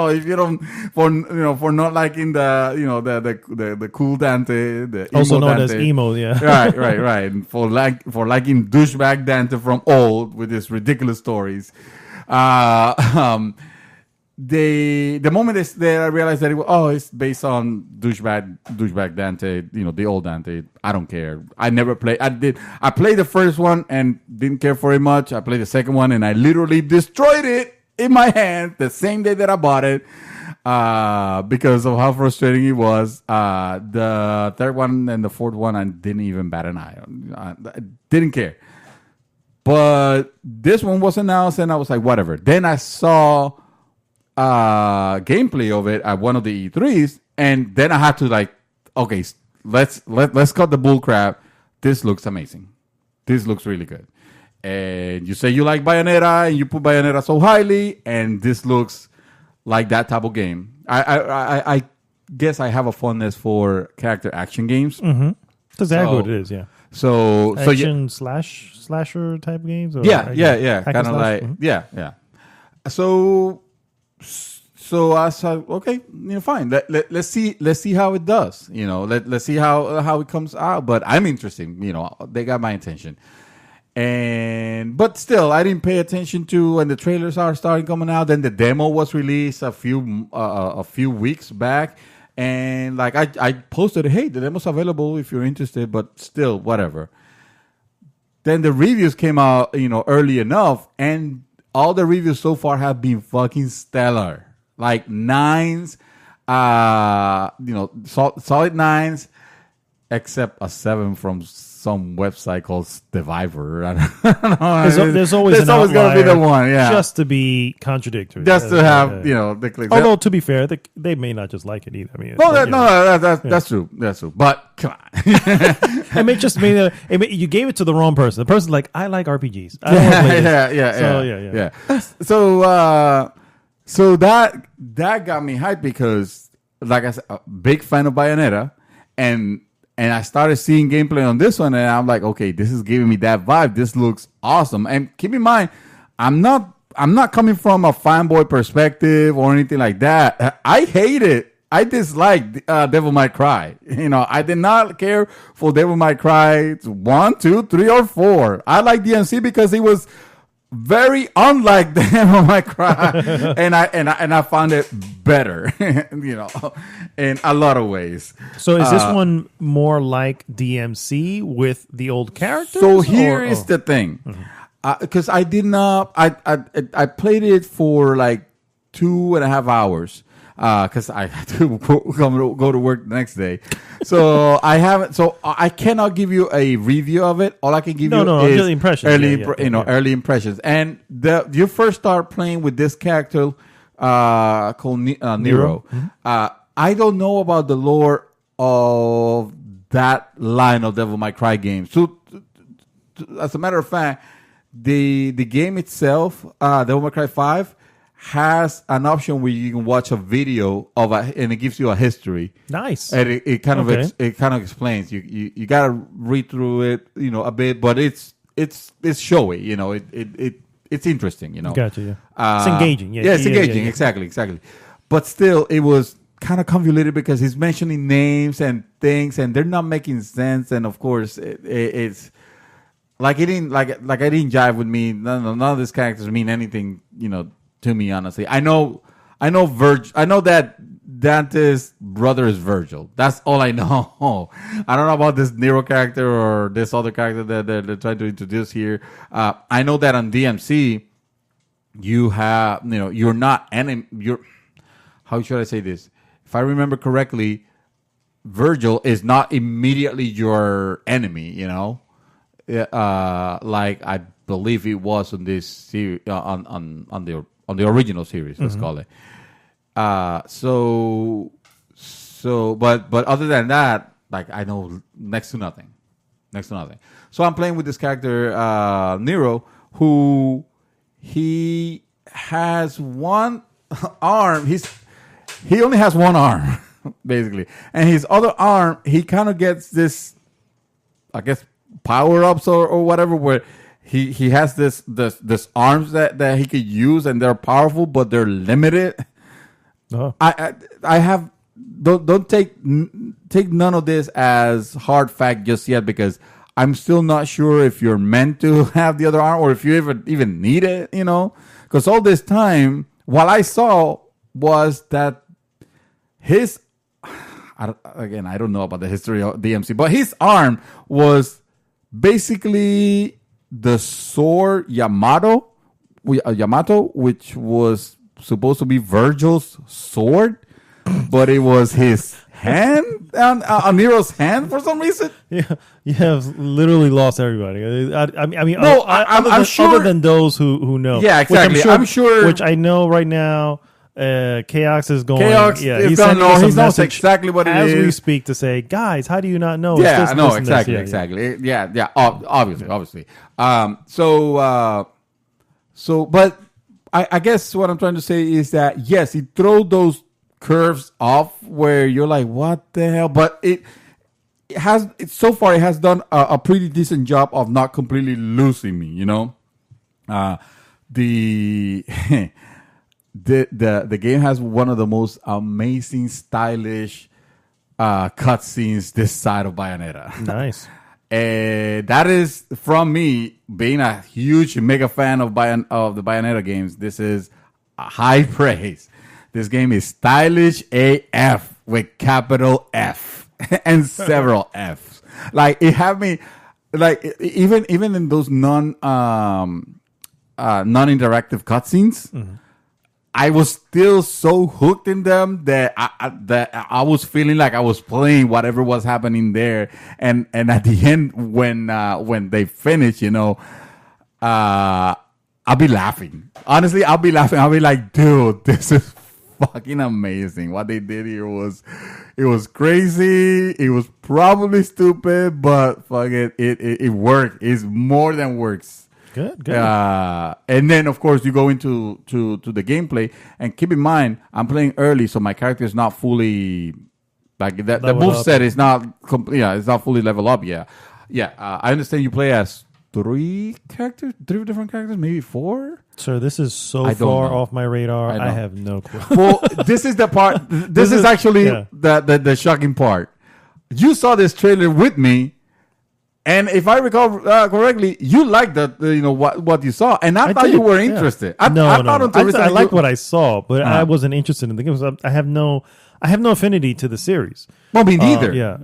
If you don't for not liking the cool Dante, the emo Also known Dante. as emo, yeah. Right. And for liking douchebag Dante from old with his ridiculous stories. The moment I realized that it's based on douchebag Dante, the old Dante. I don't care. I never played. I played the first one and didn't care for it much. I played the second one and I literally destroyed it in my hand the same day that I bought it because of how frustrating it was. The third one and the fourth one, I didn't even bat an eye on. I didn't care. But this one was announced and I was like, whatever. Then I saw gameplay of it at one of the E3s, and then I had to okay, let's cut the bull crap. This looks amazing. This looks really good. And you say you like Bayonetta, and you put Bayonetta so highly, and this looks like that type of game. I guess I have a fondness for character action games. Mm-hmm. That's exactly what it is, yeah. So action slasher type games? Or yeah. hack Kind and of slash? like, yeah. So I said, okay, fine. Let's see how it does. Let's see how it comes out. But I'm interested. They got my attention. But still, I didn't pay attention to when the trailers are starting coming out. Then the demo was released a few weeks back, and I posted, hey, the demo's available if you're interested. But still, whatever. Then the reviews came out, early enough, and all the reviews so far have been fucking stellar. Like 9s, solid 9s, except a 7 from some website called Survivor. I don't know. There's always going to be the one, yeah. Just to be contradictory. Just to have, the clicks. Although, to be fair, they may not just like it either. I mean, that's true. That's true. But come on. It may just mean you gave it to the wrong person. The person's like, I like RPGs. I don't want to play this. Yeah. So that got me hyped because, like I said, a big fan of Bayonetta, and I started seeing gameplay on this one, and I'm like, okay, this is giving me that vibe. This looks awesome. And keep in mind, I'm not I'm not coming from a fanboy perspective or anything like that. I hate it. I dislike Devil May Cry. I did not care for Devil May Cry 1, 2, 3, or 4. I like DMC because it was very unlike Devil May Cry, and I found it better, in a lot of ways. So is this one more like DMC with the old characters? So here is the thing, because I did not. I played it for like 2.5 hours. Because I had to go to work the next day, so I haven't. So I cannot give you a review of it. All I can give you is impressions. Early impressions. And you first start playing with this character called Nero. I don't know about the lore of that line of Devil May Cry games. So, as a matter of fact, the game itself, Devil May Cry 5. Has an option where you can watch a video and it gives you a history. Nice. And it kind of explains. You gotta read through it, a bit, but it's showy. It's interesting. Gotcha. Yeah. It's engaging. Yeah, it's engaging. Yeah. Exactly. But still, it was kind of convoluted because he's mentioning names and things, and they're not making sense. And of course, it's like it didn't I didn't jive with me. None of these characters mean anything. To me, honestly, I know that Dante's brother is Virgil. That's all I know. I don't know about this Nero character or this other character that they're trying to introduce here. I know that on DMC, you have, you're not enemy. How should I say this? If I remember correctly, Virgil is not immediately your enemy. Like I believe it was on this series, on the original series, let's call it. But other than that, like I know next to nothing. So I'm playing with this character, Nero, who he has one arm. He only has one arm, basically, and his other arm, he kind of gets this, I guess, power ups or whatever, where he has this arms that he could use, and they're powerful, but they're limited. Oh. I have don't take none of this as hard fact just yet, because I'm still not sure if you're meant to have the other arm or if you even need it. Because all this time, what I saw was that I don't know about the history of DMC, but his arm was basically the sword Yamato, which was supposed to be Virgil's sword, but it was his hand on Nero's hand for some reason. Yeah, you have literally lost everybody. I'm sure, other than those who know. Yeah, exactly. I'm sure. Which I know right now. Chaos is going. He's going to know. He knows exactly what it is as we speak, to say, guys, how do you not know? Yeah, I know exactly. Yeah. Obviously. But I guess what I'm trying to say is that yes, he throws those curves off where you're like, what the hell? But it so far it has done a pretty decent job of not completely losing me. The game has one of the most amazing, stylish cutscenes this side of Bayonetta. Nice. That is from me being a huge mega fan of the Bayonetta games. This is high praise. This game is stylish AF with capital F and several Fs. Like it had me, like even in those non-interactive cutscenes. Mm-hmm. I was still so hooked in them that I was feeling like I was playing whatever was happening there, and at the end when they finish, I'll be laughing. Honestly, I'll be laughing. I'll be like, dude, this is fucking amazing. What they did here was crazy. It was probably stupid, but fuck it, it worked. It's more than works. Good. And then, of course, you go into the gameplay, and keep in mind, I'm playing early, so my character is not fully like that. The moveset is not it's not fully leveled up. Yeah. I understand you play as three different characters, maybe four. Sir, this is so I don't far know. off my radar. I know. I have no clue. Well, this is the part. This is actually yeah. the shocking part. You saw this trailer with me, and if I recall correctly, you liked what you saw, and I thought did, you were yeah. interested. I like liked what I saw, but I wasn't interested in the game. I have no affinity to the series. Well, me neither.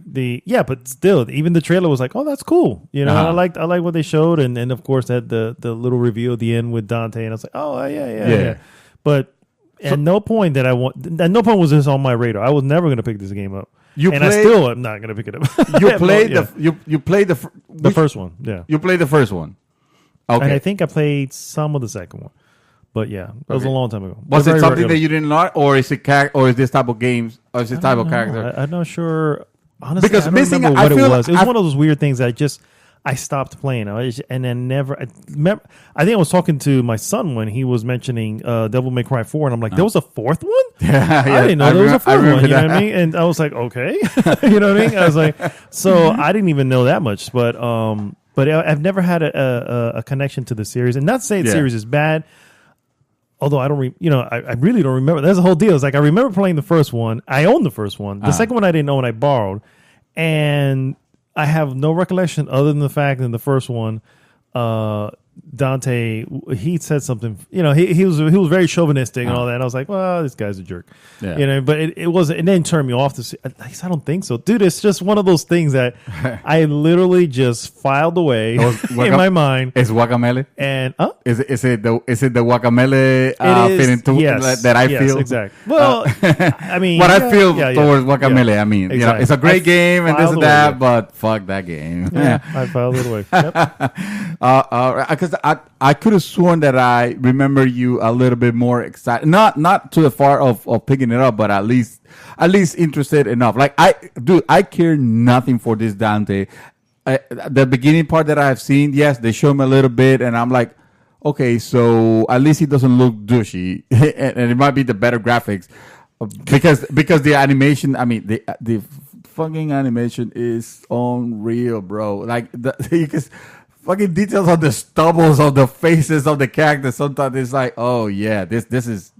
But still, even the trailer was like, "Oh, that's cool." You know, Uh-huh. I like what they showed, and of course had the little reveal at the end with Dante, and I was like, "Oh, yeah." But at no point was this on my radar. I was never going to pick this game up, I still am not going to pick it up. You played you played the first one, yeah. You played the first one. Okay. And I think I played some of the second one. But yeah, it was a long time ago. Was it something that you didn't like, or is it or is this type of games, or is this type of character? I'm not sure. Honestly, Because I don't missing, remember I what feel it was. It was I- one of those weird things that I stopped playing. And then never. I think I was talking to my son when he was mentioning Devil May Cry 4, and I'm like, there was a fourth one? Yeah, I didn't know there was a fourth one. You know that. what I mean? And I was like, okay. You know what I mean? I was like, so I didn't even know that much. But I've never had a connection to the series. And not to say the series is bad. Although I don't, I really don't remember. That's the whole deal. It's like I remember playing the first one. I own the first one. The second one I didn't own. I borrowed, and I have no recollection other than the fact that in the first one, Dante, he said something. He was very chauvinistic and all that. And I was like, well, this guy's a jerk. Yeah. But it wasn't. It didn't turn me off. I don't think so, dude. It's just one of those things that I literally just filed away in my mind. Is guacamole? And Is it the guacamole feeling too, yes, that I yes, feel? Exactly. Well, I mean, what I feel yeah, towards guacamole. yeah, I mean, exactly. it's a great game and this and filed away, that, yeah. but fuck that game. Yeah, I filed it away. Yep. Because I could have sworn that I remember you a little bit more excited, not to the far of picking it up, but at least interested enough. Like I care nothing for this Dante. The beginning part that I have seen, yes, they show him a little bit, and I'm like, okay, so at least he doesn't look douchey, and it might be the better graphics, because the animation, I mean, the fucking animation is unreal, bro. Like you can. Fucking details on the stubbles of the faces of the characters. Sometimes it's like, oh yeah, this is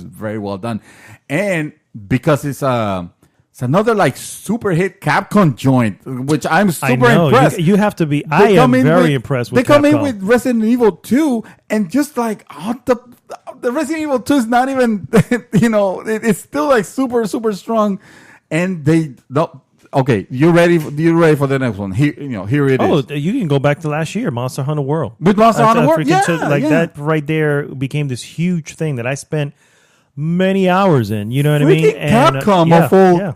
very well done, and because it's another like super hit Capcom joint, which I'm super impressed. You have to be. I am very impressed with. They come in Capcom. with Resident Evil 2, and just like the Resident Evil 2 is not even, it's still like super super strong, and they don't. Okay, you ready for the next one? Here it is. Oh, you can go back to last year, Monster Hunter World. With Monster Hunter World, that right there became this huge thing that I spent many hours in. You know what I mean? And Capcom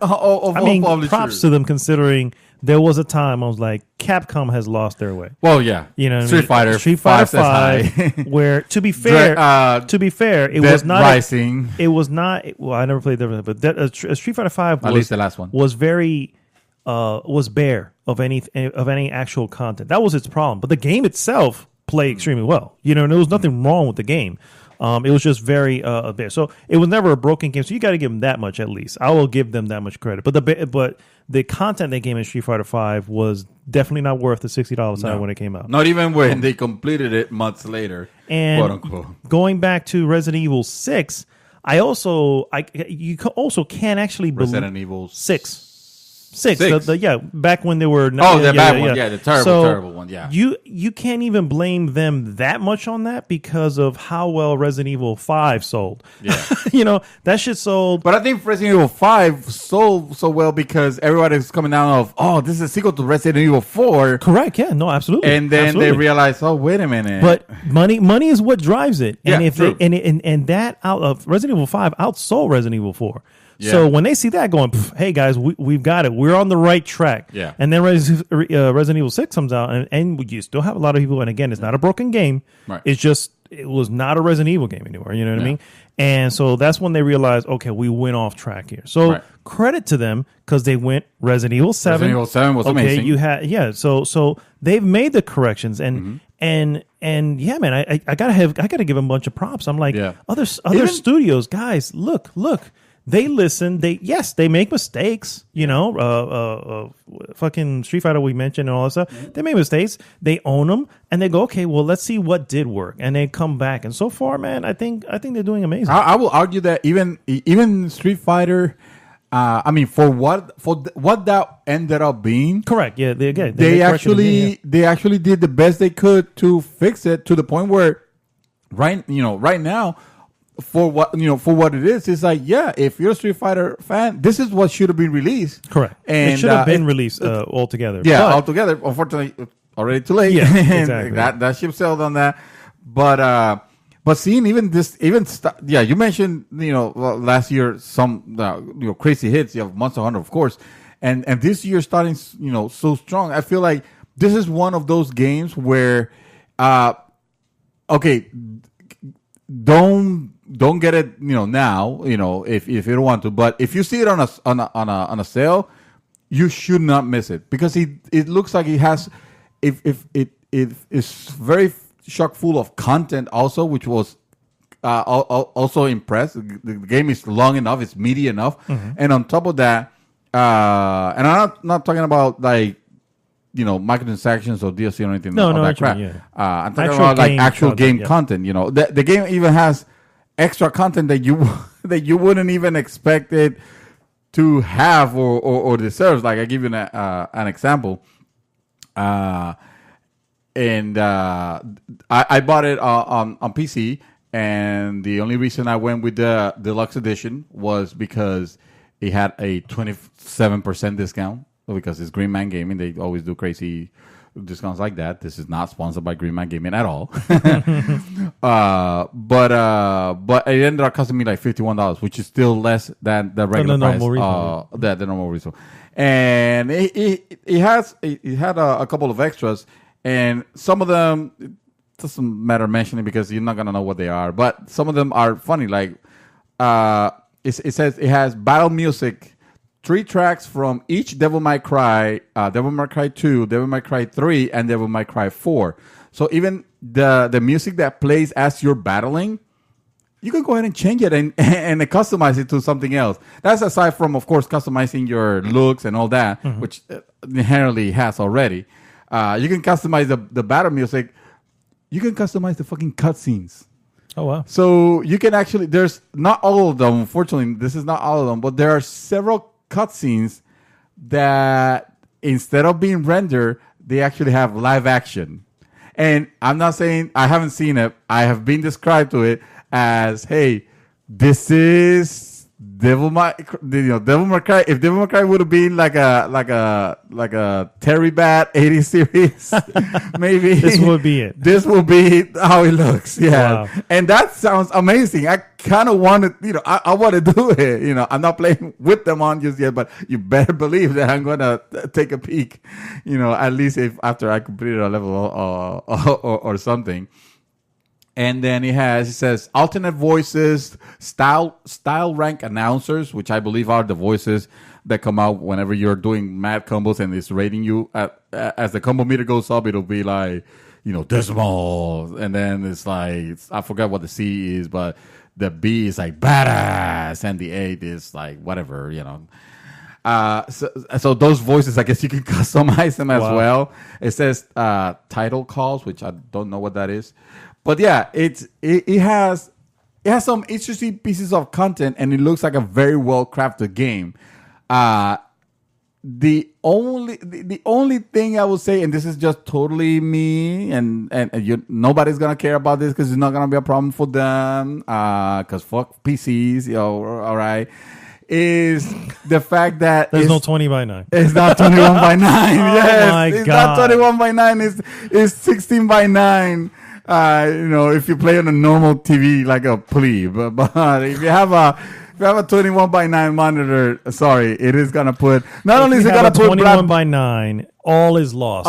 of I mean, publishers. props to them considering there was a time I was like, Capcom has lost their way. Well, yeah, You know, what Street Fighter 5, where to be fair, it was not Rising. It was not. Well, I never played that, but Street Fighter 5 At least the last one was very was bare of any actual content. That was its problem. But the game itself played extremely well. And there was nothing wrong with the game. It was just very bare. So it was never a broken game. So you got to give them that much at least. I will give them that much credit. But the content they gave in Street Fighter 5 was definitely not worth the $60 when it came out. Not even when they completed it months later, and quote unquote. Going back to Resident Evil 6, you also can't actually Resident Evil 6. Back when they were the bad one, the terrible one, yeah. You can't even blame them that much on that because of how well Resident Evil 5 sold. Yeah. That shit sold. But I think Resident Evil 5 sold so well because everybody's coming down of, this is a sequel to Resident Evil 4. Correct, yeah, no, absolutely. And then they realize, wait a minute. But money is what drives it. And if true. that out of Resident Evil 5 outsold Resident Evil 4. Yeah. So when they see that going, hey guys, we've got it. We're on the right track. Yeah. And then Resident Evil 6 comes out, and you still have a lot of people. And again, it's not a broken game. Right. It's just it was not a Resident Evil game anymore. You know what I mean? And so that's when they realized, okay, we went off track here. So credit to them because they went Resident Evil 7. Resident Evil 7 was amazing. You had So they've made the corrections and. And yeah, man, I gotta give them a bunch of props. I'm like, other studios, guys, look, They listen. They make mistakes. Fucking Street Fighter we mentioned and all that stuff. They make mistakes. They own them and they go, okay, well, let's see what did work, and they come back. And so far, man, I think they're doing amazing. I will argue that even Street Fighter. For what that ended up being, correct. Yeah, they actually did the best they could to fix it to the point where, right now, for what it is, it's like, yeah, if you're a Street Fighter fan, this is what should have been released. Correct. And it should have been released altogether. Yeah, altogether. Unfortunately, already too late. Yeah, exactly. that ship sailed on that, But seeing even this, you mentioned, last year some crazy hits. You have Monster Hunter, of course, and this year starting, so strong. I feel like this is one of those games where, okay, don't get it, now, if you don't want to, but if you see it on a sale, you should not miss it, because it looks like it has, if it is very chock full of content also, which was also impressed. The game is long enough, it's meaty enough, and on top of that, and I'm not talking about like microtransactions or DLC or anything. No, that crap. I'm talking about like actual game content. The game even has extra content that you wouldn't even expect it to have or deserves. Like, I give you an example. And I bought it on PC, and the only reason I went with the deluxe edition was because it had a 27% discount, because it's Green Man Gaming. They always do crazy discounts like that. This is not sponsored by Green Man Gaming at all. But it ended up costing me like $51, which is still less than the regular price. The normal retail. And it had a couple of extras. And some of them, it doesn't matter mentioning because you're not going to know what they are. But some of them are funny. Like, it says it has battle music, 3 tracks from each Devil May Cry, Devil May Cry 2, Devil May Cry 3, and Devil May Cry 4. So even the music that plays as you're battling, you can go ahead and change it and customize it to something else. That's aside from, of course, customizing your looks and all that, which inherently has already. You can customize the battle music. You can customize the fucking cutscenes. Oh, wow. So you can actually, there's not all of them. Unfortunately, this is not all of them, but there are several cutscenes that instead of being rendered, they actually have live action. And I'm not saying, I haven't seen it. I have been described to it as, hey, this is Devil May Cry. If Devil May Cry would have been like a Terry Bat 80 series, maybe this would be it. This will be how it looks. Yeah, wow. And that sounds amazing. I kind of wanted, I want to do it. I'm not playing with them on just yet, but you better believe that I'm gonna take a peek. At least if after I completed a level or something. And then it says alternate voices, style rank announcers, which I believe are the voices that come out whenever you're doing mad combos and it's rating you. As the combo meter goes up, it'll be like, decimal. And then it's like, I forgot what the C is, but the B is like badass. And the 8 is like whatever, So those voices, I guess you can customize them as well. It says title calls, which I don't know what that is. But yeah, it has some interesting pieces of content, and it looks like a very well crafted game. The only thing I will say, and this is just totally me, and nobody's gonna care about this because it's not gonna be a problem for them, because fuck PCs, all right. Is the fact that there's no 20 by 9. It's not 21 by 9. Yes, my it's God. not 21 by 9. It's 16 by 9. If you play on a normal TV like a plebe, but if you have a 21 by 9 monitor, sorry, it is gonna put. Not only is it gonna put 21 by 9, all is lost.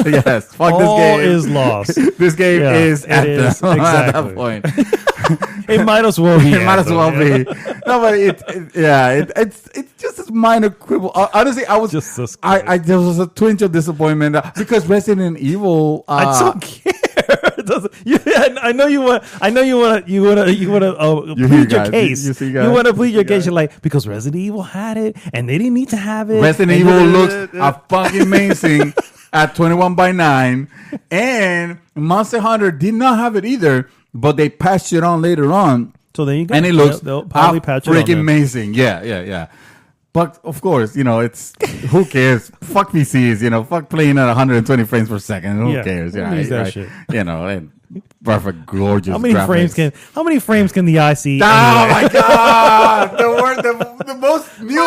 Yes, fuck all this game. All is lost. This game is exactly. at that point. It might as well be. It might as well be. No, but it's just this minor quibble. Honestly, I was just so there was a twinge of disappointment because Resident Evil. I don't care. I know you want to You plead guys, your case. you see You guys, want to plead your you case. guys. You're like, because Resident Evil had it and they didn't need to have it. Resident And Evil looks fucking amazing at 21:9, and Monster Hunter did not have it either, but they patched it on later on. So there you go. And it looks They'll probably patch it on freaking there. amazing. Yeah. But of course, it's who cares? Fuck PCs, fuck playing at 120 frames per second. Who Yeah, cares? who Yeah, needs that right. shit? And perfect, gorgeous. How many graphics. frames can the eye see? Oh anyway? my god! The most new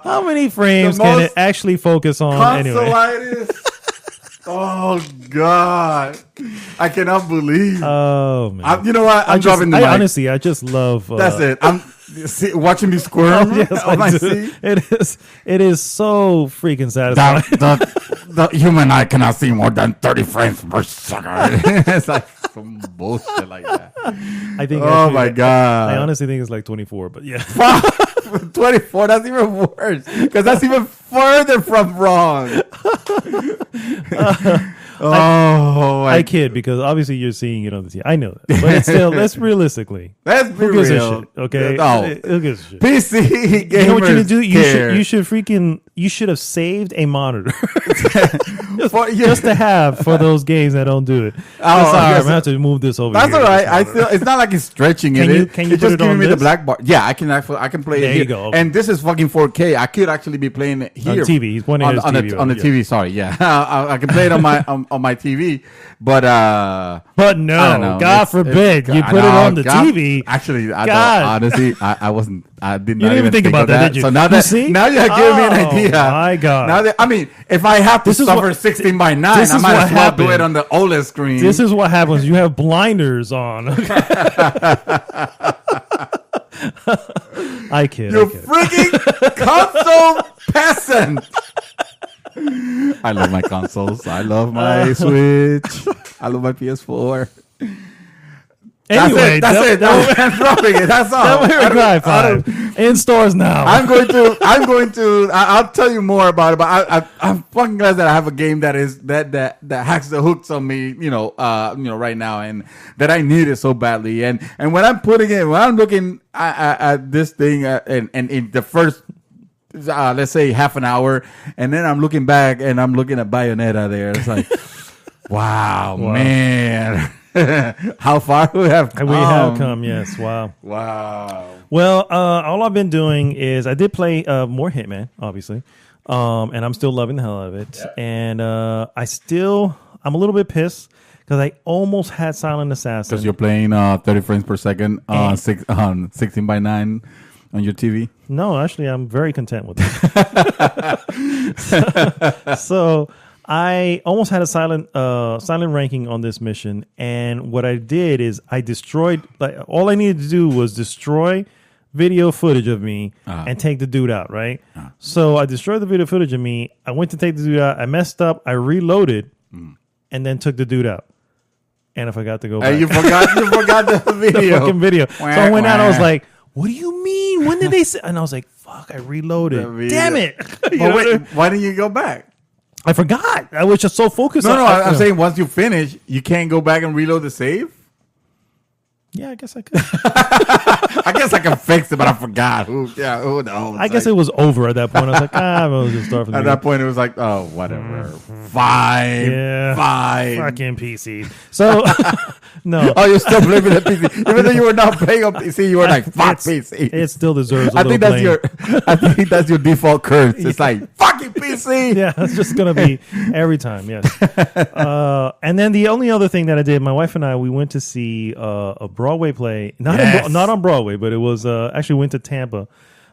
How many frames The can most it actually focus on anyway? tonsillitis. Oh god! I cannot believe. Oh man! You know what? I'm dropping the mic. Honestly, I just love. That's it. I'm watching me squirm. Yes, on my I do. seat. It is so freaking satisfying. The human eye cannot see more than 30 frames per second. It's like some bullshit like that. I think. Oh my god! I honestly think it's like 24, but yeah. 24. That's even worse because that's even further from wrong. I kid because obviously you're seeing it on the TV. I know that, but it's still let's realistically. Let's be Who gives real. a shit? Okay, No. who gives a shit? PC gamers You know what you need to do? care. You should have saved a monitor Yeah. just to have for those games that don't do it. Oh, Sorry, yes. I'm gonna have to move this over. That's here. all right. I feel it's not like it's stretching Can it. you- can you it's put just it giving on me the this? black bar. Yeah, I can play There it you here. go, okay. And this is fucking 4K. I could actually be playing it here On TV. He's pointing at his on TV the, on the yeah. TV. Sorry, yeah, I can play it on my on my TV, but But no, I don't know. God It's- forbid you I put it know, on the God- TV. Actually, I God. don't, honestly, I wasn't. I did You not didn't even think of about that, did you? So now You that see? now you're giving me an Oh, idea. my God. Now that I mean, if I have to This is suffer what- 16:9, this I is might what as well do happened. it on the OLED screen. This is what happens. You have blinders on. I kid. You I kid. freaking console peasant. I love my consoles. I love my Switch. I love my PS4. Anyway, That's it. I'm dropping it. That's all. Devil May Cry 5 in stores now. I'm going to. I'll tell you more about it. But I'm fucking glad that I have a game that hacks the hooks on me. Right now, and that I need it so badly. And when I'm looking at this thing, and in the first, let's say half an hour, and then I'm looking back and I'm looking at Bayonetta there. It's like, wow, man. How far we have come. We have come, yes. Wow. Wow. Well, all I've been doing is I did play more Hitman, obviously, and I'm still loving the hell out of it. Yeah. And I'm a little bit pissed because I almost had Silent Assassin. Because you're playing 30 frames per second on 16:9 on your TV. No, actually, I'm very content with it. So I almost had a silent ranking on this mission, and what I did is I destroyed. Like all I needed to do was destroy video footage of me and take the dude out. Right. So I destroyed the video footage of me. I went to take the dude out. I messed up. I reloaded, and then took the dude out. And I forgot to go back. You forgot the video. The fucking video. So I went out. I was like, "What do you mean? When did they say?" And I was like, "Fuck! I reloaded. Damn it!" But wait, why didn't you go back? I forgot. I was just so focused. No, I'm saying once you finish, you can't go back and reload the save. Yeah, I guess I could. I guess I can fix it, but I forgot. Who knows? I guess it was over at that point. I was like, we'll just start from the At that point, it was like, oh, whatever. Fine. Yeah. Fine. fucking PC. So, no. Oh, you're still blaming the PC. Even though you were not playing on PC, you were like, fuck PC. It still deserves a I little think that's blame. I think that's your default curse. It's like, fucking PC. Yeah, it's just going to be every time, yes. And then the only other thing that I did, my wife and I, we went to see a Broadway play. Not on Broadway, but it was actually went to Tampa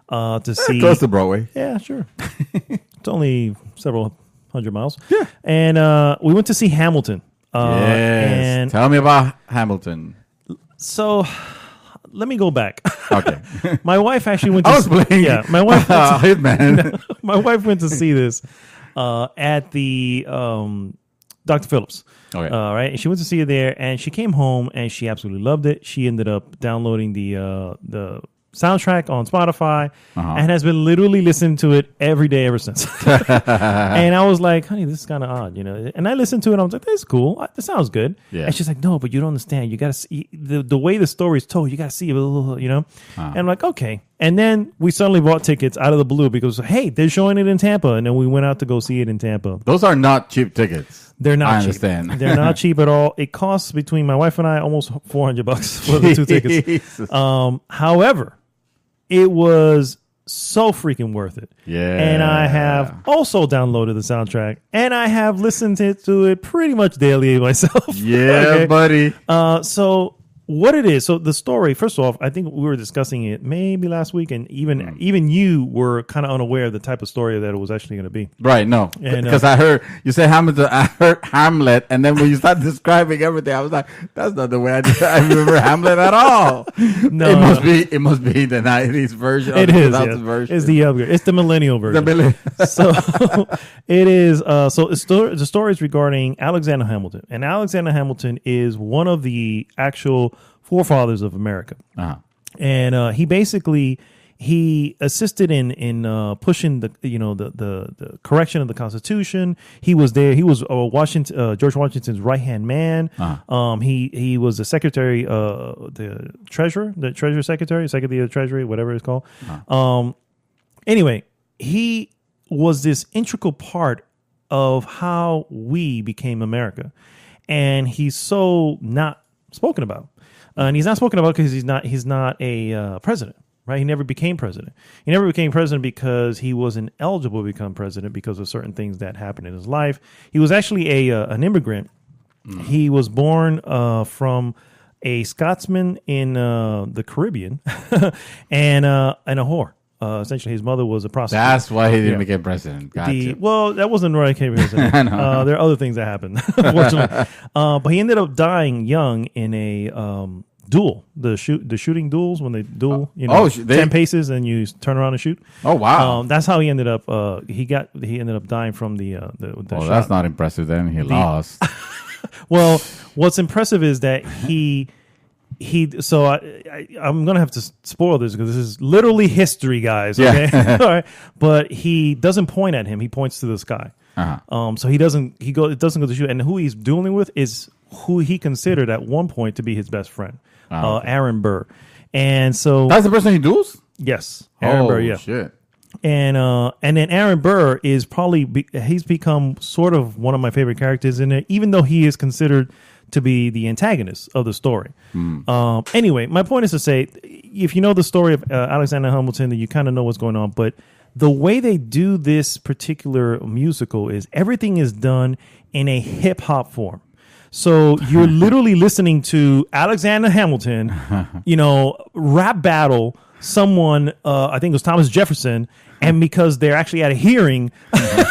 to see. Close to Broadway. Yeah, sure. It's only several hundred miles. Yeah. And we went to see Hamilton. Yes. Tell me about Hamilton. So let me go back. Okay. My wife actually went to I was playing. Yeah, my wife went to, Hitman. my wife went to see this at the Dr. Phillips. Okay. Right, and she went to see it there, and she came home and she absolutely loved it. She ended up downloading the soundtrack on Spotify and has been literally listening to it every day ever since. And I was like, honey, this is kind of odd, you know. And I listened to it and I was like, this is cool. This sounds good. Yeah. And she's like, no, but you don't understand. You got to see the way the story is told. You got to see it, you know. And I'm like, okay. And then we suddenly bought tickets out of the blue because, hey, they're showing it in Tampa. And then we went out to go see it in Tampa. Those are not cheap tickets. They're not I cheap. understand. They're not cheap at all. It costs between my wife and I almost $400 for the 2 tickets. However, it was so freaking worth it. Yeah. And I have also downloaded the soundtrack and I have listened to it pretty much daily myself. Yeah, buddy. So what it is, so the story, first off, I think we were discussing it maybe last week, and even you were kind of unaware of the type of story that it was actually going to be. Right, no. Because I heard, you said Hamilton, I heard Hamlet, and then when you start describing everything, I was like, that's not the way I remember Hamlet at all. No, it must be the 90s version. It is, yeah. Version. It's the upgrade. It's the millennial version. So it is, so the story is regarding Alexander Hamilton, and Alexander Hamilton is one of the actual forefathers of America. And he basically assisted in pushing the correction of the Constitution. He was there. He was George Washington's right hand man. He was the secretary, the treasurer secretary of the Treasury, whatever it's called. Anyway, he was this integral part of how we became America, and he's so not spoken about. And he's not spoken about because he's not a president, right? He never became president. He never became president because he wasn't eligible to become president because of certain things that happened in his life. He was actually an immigrant. He was born from a Scotsman in the Caribbean and a whore. Essentially, his mother was a prostitute. That's why he didn't become president. Gotcha. Well, that wasn't where I came president. I know. There are other things that happened, unfortunately. But he ended up dying young in a duel. The shooting duels when they duel. 10 paces and you turn around and shoot. Oh wow! That's how he ended up. He ended up dying from the well, shot. That's not impressive. Then he lost. Well, what's impressive is that so I'm gonna have to spoil this because this is literally history, guys. Okay, all right. But he doesn't point at him; he points to the sky. So it doesn't go to shoot. And who he's dueling with is who he considered at one point to be his best friend, Aaron Burr. And so that's the person he duels. Yes, Aaron Burr. Yeah. Shit. And then Aaron Burr is he's become sort of one of my favorite characters in it, even though he is considered to be the antagonist of the story. Anyway, my point is to say, if you know the story of Alexander Hamilton, then you kind of know what's going on. But the way they do this particular musical is everything is done in a hip hop form. So you're literally listening to Alexander Hamilton, rap battle someone, I think it was Thomas Jefferson, and because they're actually at a hearing,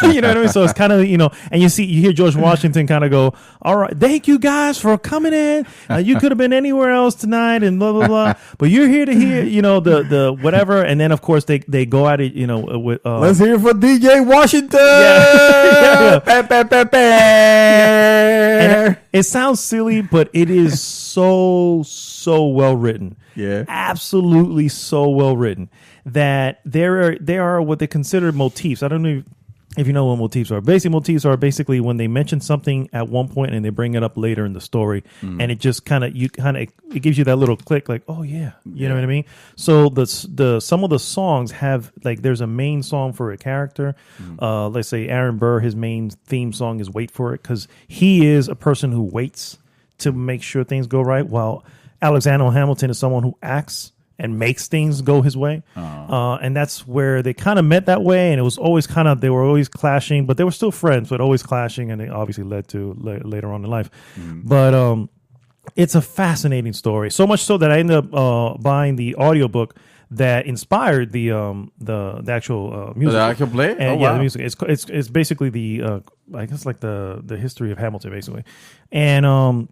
you know what I mean? So it's kind of, and you hear George Washington kind of go, all right, thank you guys for coming in. You could have been anywhere else tonight and blah, blah, blah. But you're here to hear, the whatever. And then, of course, they go at it, with. Let's hear it for DJ Washington. And it sounds silly, but it is so well written. Yeah. Absolutely so well written that there are what they consider motifs. I don't know if you know what motifs are. Basic motifs are basically when they mention something at one point and they bring it up later in the story, and it just it gives you that little click, like, oh yeah, you know what I mean. So the some of the songs have, like, there's a main song for a character. Let's say Aaron Burr, his main theme song is "Wait for It" because he is a person who waits to make sure things go right, while Alexander Hamilton is someone who acts and makes things go his way. And that's where they kind of met that way. And it was always they were always clashing, but they were still friends, but always clashing. And it obviously led to later on in life. But it's a fascinating story. So much so that I ended up buying the audiobook that inspired the actual music. The actual play? And, wow. The music. It's basically the, I guess, like the history of Hamilton, basically. And,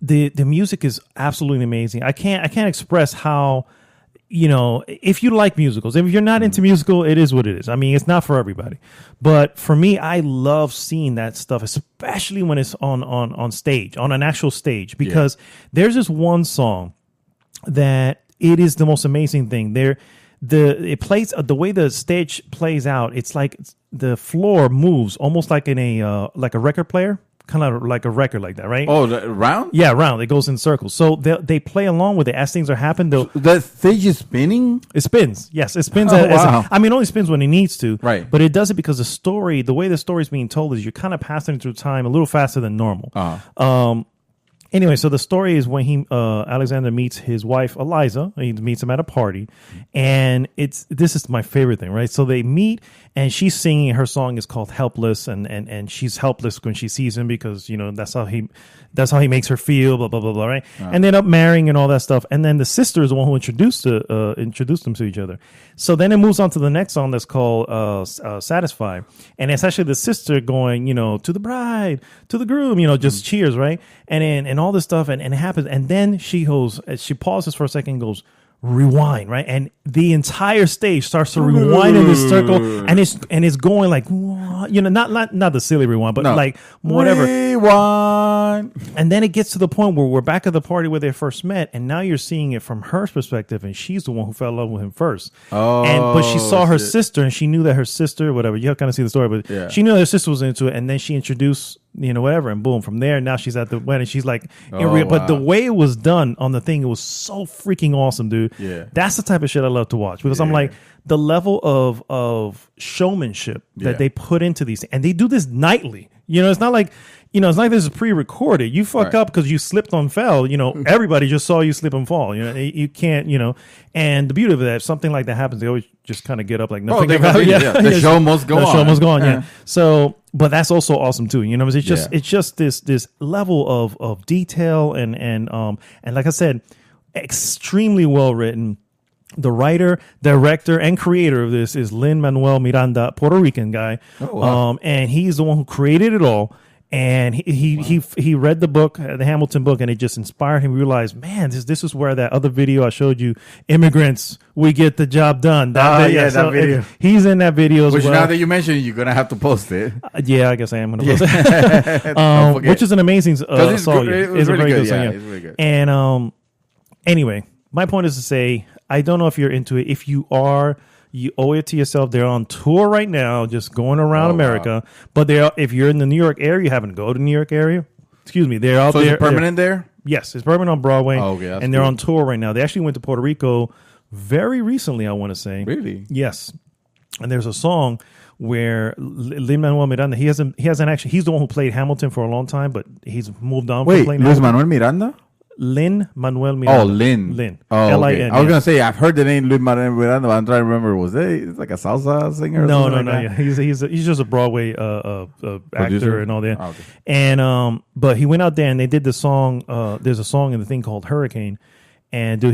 the music is absolutely amazing. I can't express how, if you like musicals, if you're not into musical, it is what it is. I mean, it's not for everybody, but for me, I love seeing that stuff, especially when it's on stage, on an actual stage, because there's this one song that it is the most amazing thing. It plays the way the stage plays out. It's like the floor moves almost like in a record player, kind of like a record like that, right? Oh, round? Yeah, round. It goes in circles. So they play along with it as things are happening. The stage is spinning? It spins. Yes, it spins. Wow. It only spins when it needs to. Right. But it does it because the way the story is being told is you're kind of passing through time a little faster than normal. Anyway, so the story is when Alexander meets his wife Eliza. He meets him at a party, and this is my favorite thing, right? So they meet, and she's singing. Her song is called "Helpless," and she's helpless when she sees him because that's how he makes her feel. Blah blah blah blah. Right? And they end up marrying and all that stuff. And then the sister is the one who introduced them to each other. So then it moves on to the next song that's called "Satisfy," and it's actually the sister going, to the bride, to the groom, just cheers, right? And all this stuff, and it happens, and then she pauses for a second and goes, rewind, right? And the entire stage starts to rewind in this circle, and it's going like, not the silly rewind, but like whatever. Rewind. And then it gets to the point where we're back at the party where they first met, and now you're seeing it from her perspective, and she's the one who fell in love with him first. But she saw her sister, and she knew that her sister, whatever, you kind of see the story, but she knew her sister was into it, and then she introduced whatever, and boom, from there, now she's at the wedding. She's like, but the way it was done on the thing, it was so freaking awesome, dude. Yeah. That's the type of shit I love to watch because I'm like, the level of showmanship that they put into these, and they do this nightly. It's not like, it's like this is pre-recorded. You fuck up because you slipped and fell. Everybody just saw you slip and fall. You can't, and the beauty of that, if something like that happens, they always just kind of get up like nothing. The show must go on. The show must go on, yeah. So, but that's also awesome too. It's just this level of detail and like I said, extremely well written. The writer, director, and creator of this is Lin-Manuel Miranda, Puerto Rican guy. Oh, wow. And he's the one who created it all. And he read the book, the Hamilton book, and it just inspired him to realize, man, this is where that other video I showed you, Immigrants, We Get the Job Done. That video. He's in that video as well. Now that you mentioned it, you're going to have to post it. Yeah, I guess I am going to post it. Which is an amazing song. It's a very good song. It's really good. And anyway, my point is to say, I don't know if you're into it. If you are, you owe it to yourself. They're on tour right now, just going around America. Wow. But if you're in the New York area, you happen to go to the New York area. Excuse me, they're out there. So it's permanent there? Yes, it's permanent on Broadway. Oh, okay, and they're on tour right now. They actually went to Puerto Rico very recently, I want to say. Really? Yes. And there's a song where Lin-Manuel Miranda, he hasn't actually, he's the one who played Hamilton for a long time, but he's moved on from playing Hamilton. Luis-Manuel Miranda? Lin-Manuel Miranda. Oh, Lin. Oh, L-I-N. Okay. I was going to say, I've heard the name Lin-Manuel Miranda, but I'm trying to remember, was it like a salsa singer? No. Yeah. He's just a Broadway actor and all that. Oh, okay. And but he went out there and they did the song. There's a song in the thing called Hurricane. And dude,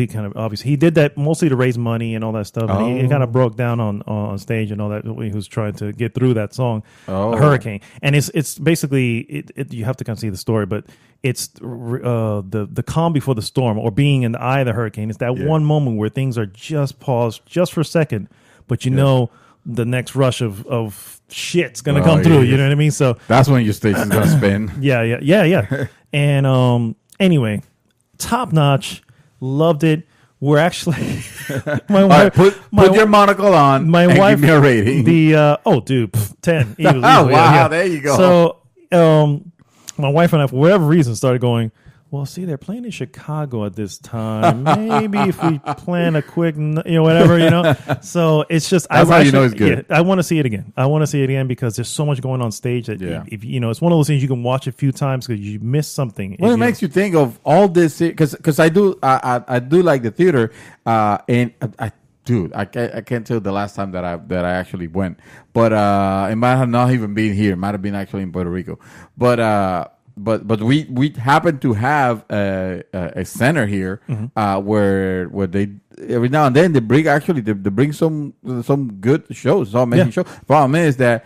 he did that mostly to raise money and all that stuff. And he kind of broke down on stage and all that. He was trying to get through that song, Hurricane. And it's basically you have to kind of see the story, but it's the calm before the storm, or being in the eye of the hurricane. It's that one moment where things are just paused just for a second, but know the next rush of shit's gonna come through. You know what I mean? So that's when your station's gonna spin. Yeah. And anyway, top notch. Loved it. We're actually my wife. Put your monocle on. My wife. Give me a rating. 10. Easily, wow, there you go. So, my wife and I, for whatever reason, started going, well, see, they're playing in Chicago at this time. Maybe if we plan a quick, whatever. So it's just that's how you know it's good. Yeah, I want to see it again. Because there's so much going on stage that if it's one of those things you can watch a few times because you miss something. Well, it makes you think of all this because I do like the theater and I can't tell the last time that I actually went, but it might have not even been here. It might have been actually in Puerto Rico, But we happen to have a center here where they every now and then they bring some good shows, some amazing shows. Problem is that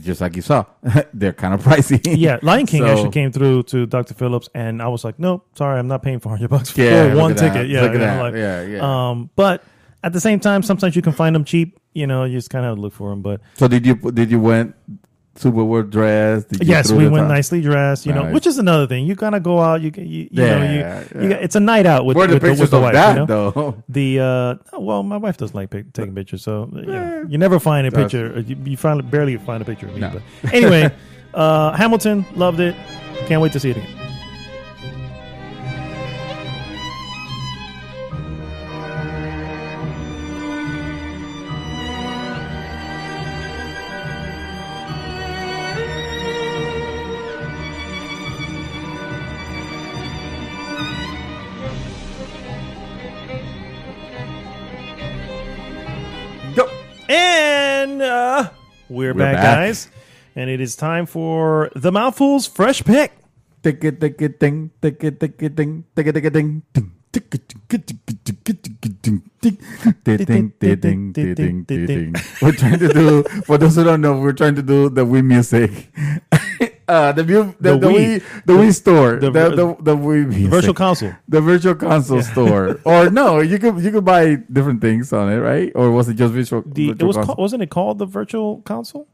just like you saw, they're kind of pricey. Yeah, Lion King actually came through to Dr. Phillips, and I was like, nope, sorry, I'm not paying $400 for one ticket. Yeah, but at the same time, sometimes you can find them cheap. You just kind of look for them. But so did you went super well dressed? Did you Yes, throw we the went time? nicely dressed. You know, Nice. which is another thing. You gotta go out. You Yeah. it's a night out with, Where are the with pictures the of wife. that, you know? though? Well, my wife doesn't like taking pictures, so you never find a picture. You barely find a picture of me. No. But anyway, Hamilton loved it. Can't wait to see it again. Go. And we're back, back. guys. And it is time for the Mouthful's Fresh Pick. Tick it, tick it, ding, tick it, tick it, ding, tick it, tick it, ding, ding, tick it, tick it, tick it, tick it, tick it, ding, ding, ding, ding, ding, ding, ding. We're trying to do, for those who don't know, we're trying to do the Wii music. The Wii store, the Wii music. Virtual console. The virtual console store, or no, you could buy different things on it, right? Or was it just virtual? Wasn't it called the Virtual Console?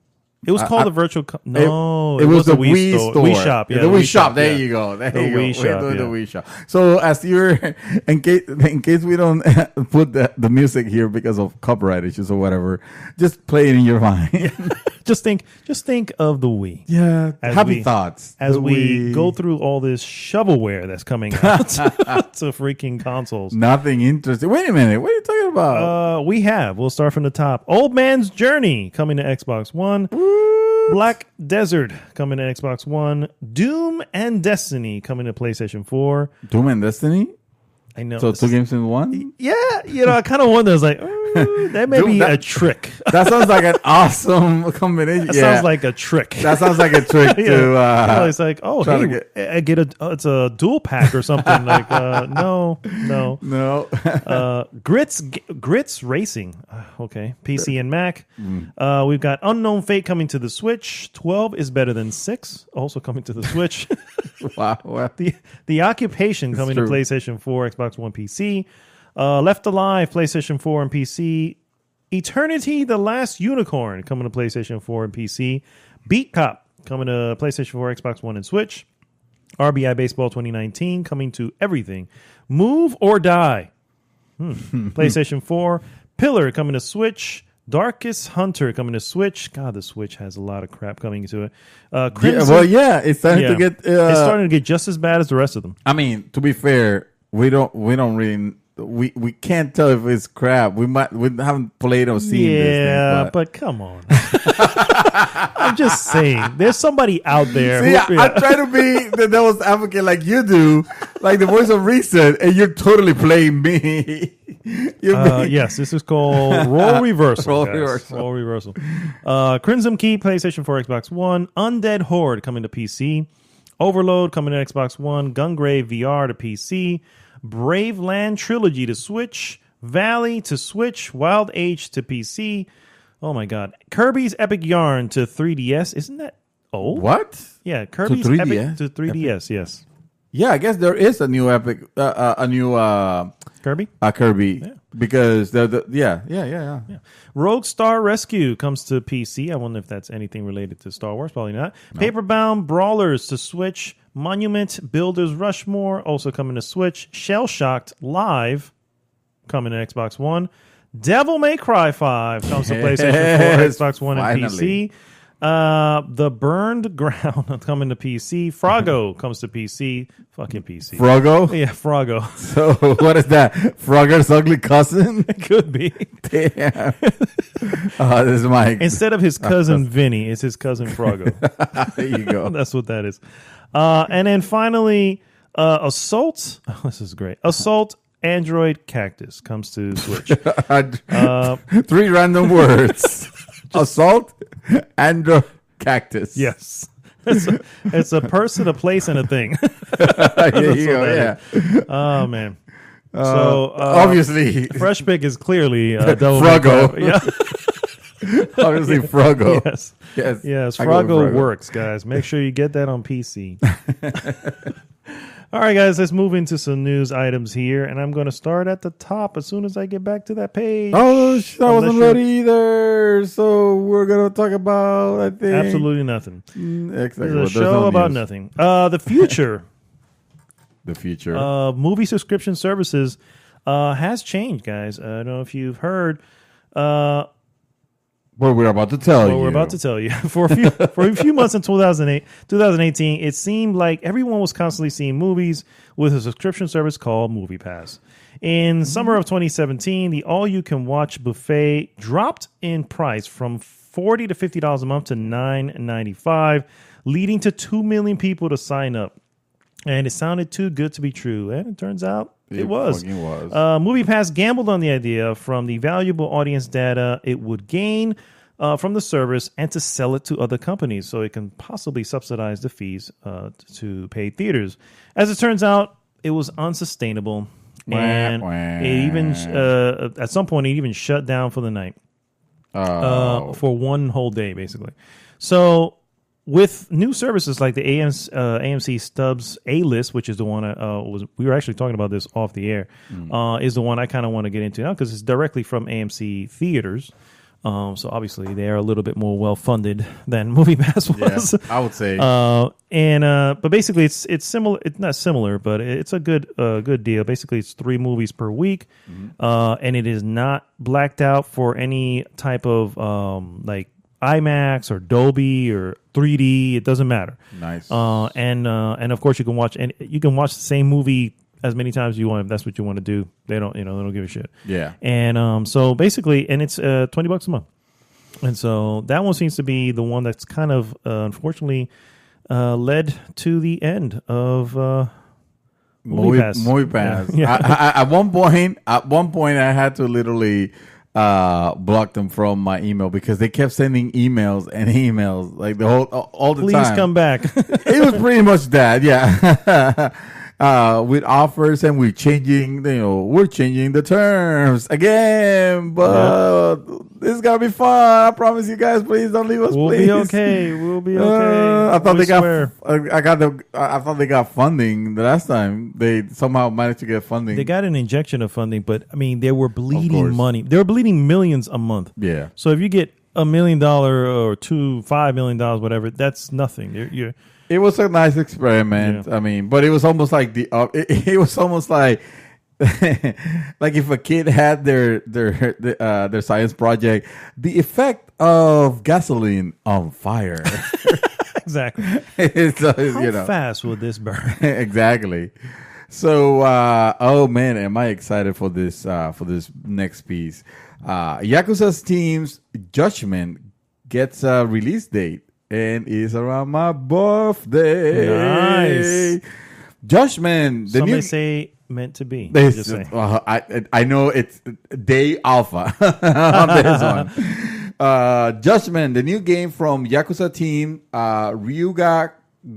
It was called the Virtual. No, it was the Wii store. Wii Shop. Yeah, the Wii Shop. There yeah. you go. There The you Wii go. Shop, We're doing yeah. the Wii Shop. So as you're, in case we don't put the music here because of copyright issues or whatever, just play it in your mind. Just think of the Wii. Yeah. Happy thoughts. As The we Wii. go through all this shovelware that's coming out to freaking consoles. Nothing interesting. Wait a minute. What are you talking about? We'll start from the top. Old Man's Journey coming to Xbox One. Black Desert coming to Xbox One. Doom and Destiny coming to PlayStation 4. Doom and Destiny? I know. So 2 games in one? Yeah, I kind of wonder. I was like, that may be a trick. That sounds like an awesome combination. That sounds like a trick. That sounds like a trick to. It's like, oh, try hey, to I get it's a dual pack or something. Like, no. No. Grits Racing. Okay, PC and Mac. We've got Unknown Fate coming to the Switch. 12 is better than 6, also coming to the Switch. Wow. The Occupation coming to true. PlayStation 4, Xbox One, PC. Left Alive, PlayStation 4 and PC. Eternity: The Last Unicorn coming to PlayStation 4 and PC. Beat Cop coming to PlayStation 4, Xbox One, and Switch. RBI Baseball 2019 coming to everything. Move or Die. PlayStation 4. Pillar coming to Switch. Darkest Hunter coming to Switch. God, the Switch has a lot of crap coming to it. Crimson, It's starting to get. it's starting to get just as bad as the rest of them. I mean, to be fair, we don't really. We can't tell if it's crap. We haven't played or seen this thing, but come on. I'm just saying, there's somebody out there. See, I try to be the devil's advocate like you do, like the voice of reason, and you're totally playing me. Yes, this is called Role Reversal. Role guys. Reversal. Role Reversal. Crimson Key, PlayStation 4, Xbox One. Undead Horde coming to PC. Overload coming to Xbox One. Gungrave VR to PC. Brave Land Trilogy to Switch. Valley to Switch. Wild Age to PC. Oh my God. Kirby's Epic Yarn to 3DS. Isn't that old? What? Yeah, Kirby's 3DS? Epic to 3DS, yes. Yeah, I guess there is a new epic, a new Kirby? Kirby because yeah. Rogue Star Rescue comes to PC. I wonder if that's anything related to Star Wars. Probably not. No. Paperbound Brawlers to Switch. Monument Builders Rushmore also coming to Switch. Shell Shocked Live coming to Xbox One. Devil May Cry 5 comes to PlayStation 4, Xbox One, and PC. The Burned Ground coming to PC. Froggo comes to PC. Fucking PC. Froggo? Yeah, Froggo. So what is that? Frogger's ugly cousin? It could be. Damn. This is my... Instead of his cousin Vinny, it's his cousin Froggo. There you go. That's what that is. And then finally, Assault. Oh, this is great. Assault Android Cactus comes to Switch. 3 random words. Assault Android Cactus. Yes. It's a person, a place, and a thing. There you go, yeah. Oh, man. So obviously, Fresh Pick is clearly Froggo. Yeah. Obviously, Froggo. Yes, Froggo works, guys. Make sure you get that on PC. All right, guys, let's move into some news items here, and I'm going to start at the top as soon as I get back to that page. Oh, I wasn't Unless ready either. So we're gonna talk about, I think, Absolutely nothing. Exactly. It's Well, a there's show no about news. nothing. The future The future. of movie subscription services has changed, guys. I don't know if you've heard. What we're about to tell you. Well, we're about to tell you. For a few months in 2018, it seemed like everyone was constantly seeing movies with a subscription service called MoviePass. In summer of 2017, the all-you-can-watch buffet dropped in price from $40 to $50 a month to $9.95, leading to 2 million people to sign up. And it sounded too good to be true, and it turns out it was. fucking was. MoviePass gambled on the idea from the valuable audience data it would gain from the service and to sell it to other companies so it can possibly subsidize the fees to paid theaters. As it turns out, it was unsustainable, and it even at some point it even shut down for the night for one whole day, basically. So with new services like the AMC Stubbs A-List, which is the one we were actually talking about this off the air, is the one I kind of want to get into now because it's directly from AMC theaters. So obviously they are a little bit more well funded than MoviePass was. Yeah, I would say. But basically it's similar. It's not similar, but it's a good deal. Basically, it's 3 movies per week, and it is not blacked out for any type of like IMAX or Dolby or 3D. It doesn't matter. Nice. And of course you can watch the same movie as many times as you want if that's what you want to do. They don't give a shit. Yeah. And so basically, and it's $20 a month. And so that one seems to be the one that's kind of unfortunately led to the end of MoviePass. MoviePass. Yeah. At one point, I had to literally block them from my email because they kept sending emails and emails like all the time. Please come back. It was pretty much that, yeah. With offers and we're changing the terms again, but this is gonna be fun. I promise you guys. Please don't leave us. We'll please. be okay. We'll be okay. I thought We they swear. I thought they got funding the last time. They somehow managed to get funding. They got an injection of funding, but I mean, they were bleeding course. money. They were bleeding millions a month. Yeah. So if you get $1 million or $5 million, whatever, that's nothing. You're It was a nice experiment. Yeah. I mean, but it was almost like it was almost like like if a kid had their science project, the effect of gasoline on fire. exactly. How fast will this burn? Exactly. So, oh man, am I excited for this next piece? Yakuza's team's Judgment gets a release date. And it's around my birthday. Nice. Judgment. Some may say meant to be. I know it's day alpha on this one. Judgment, the new game from Yakuza team Ryuga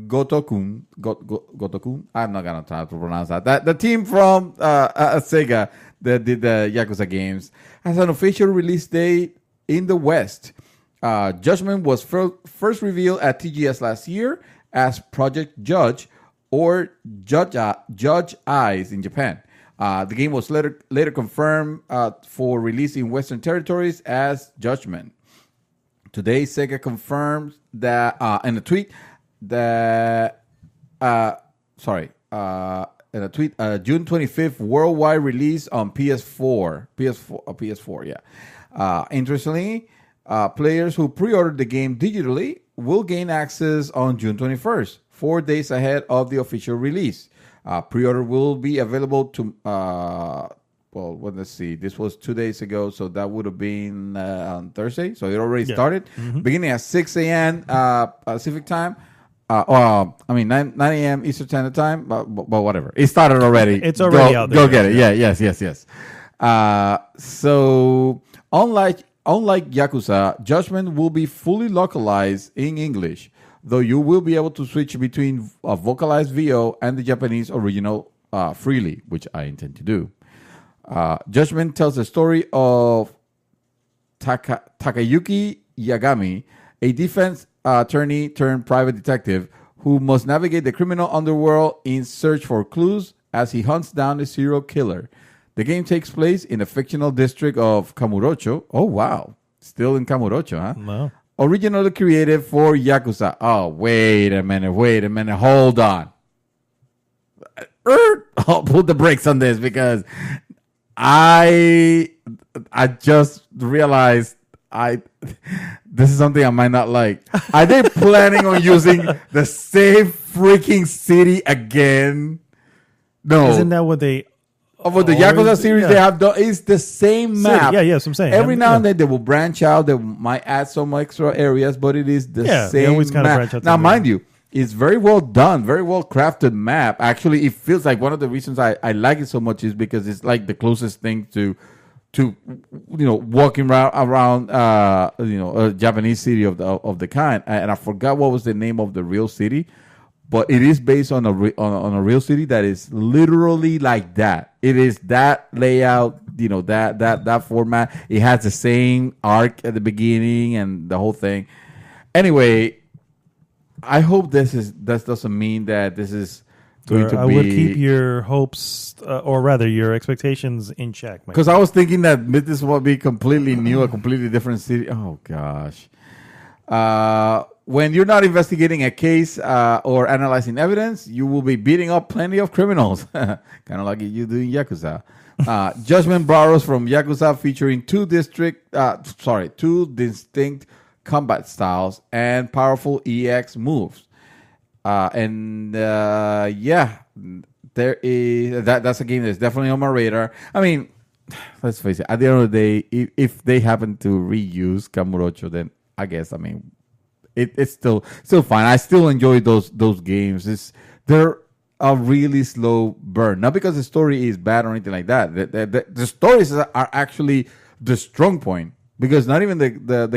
Gotokun. Gotokun? I'm not going to try to pronounce that. The team from Sega that did the Yakuza games has an official release date in the West. Judgment was first revealed at TGS last year as Project Judge or Judge Eyes in Japan. The game was later confirmed for release in Western territories as Judgment. Today, Sega confirms that in a tweet that June 25th worldwide release on PS4. Yeah. Interestingly. Players who pre-ordered the game digitally will gain access on June 21st, 4 days ahead of the official release. Pre-order will be available to, let's see. This was 2 days ago, so that would have been on Thursday. So it already started. Beginning at 6 a.m. Pacific time. 9 a.m. Eastern Standard Time, but whatever. It started already. It's already out there. Go get it. Yeah, yes. So Unlike Yakuza, Judgment will be fully localized in English, though you will be able to switch between a vocalized VO and the Japanese original freely, which I intend to do. Judgment tells the story of Takayuki Yagami, a defense attorney turned private detective who must navigate the criminal underworld in search for clues as he hunts down a serial killer. The game takes place in a fictional district of Kamurocho. Oh, wow. Still in Kamurocho, huh? No. Originally created for Yakuza. Oh, wait a minute. Hold on. I'll put the brakes on this because I just realized this is something I might not like. Are they planning on using the same freaking city again? No. Isn't that what they... With the Yakuza series, they have done, it's the same map. Yeah, yes, I'm saying. Every now and then they will branch out. They might add some extra areas, but it is the they same always kind of map. branch out. Now, mind you, it's very well done, very well crafted map. Actually, it feels like one of the reasons I like it so much is because it's like the closest thing to walking around a Japanese city of the kind. And I forgot what was the name of the real city. But it is based on a real city that is literally like that. It is that layout, that format. It has the same arc at the beginning and the whole thing. Anyway, I hope this doesn't mean that this is going to be. I would keep your hopes, or rather your expectations, in check. Because I was thinking that this will be completely new, a completely different city. Oh gosh. When you're not investigating a case or analyzing evidence, you will be beating up plenty of criminals, kind of like you do in Yakuza. Judgment borrows from Yakuza, featuring two distinct combat styles and powerful EX moves. There is that's a game that's definitely on my radar. I mean, let's face it. At the end of the day, if they happen to reuse Kamurocho, then I guess it's still fine. I still enjoy those games. They're a really slow burn, not because the story is bad or anything like that. The stories are actually the strong point, because not even the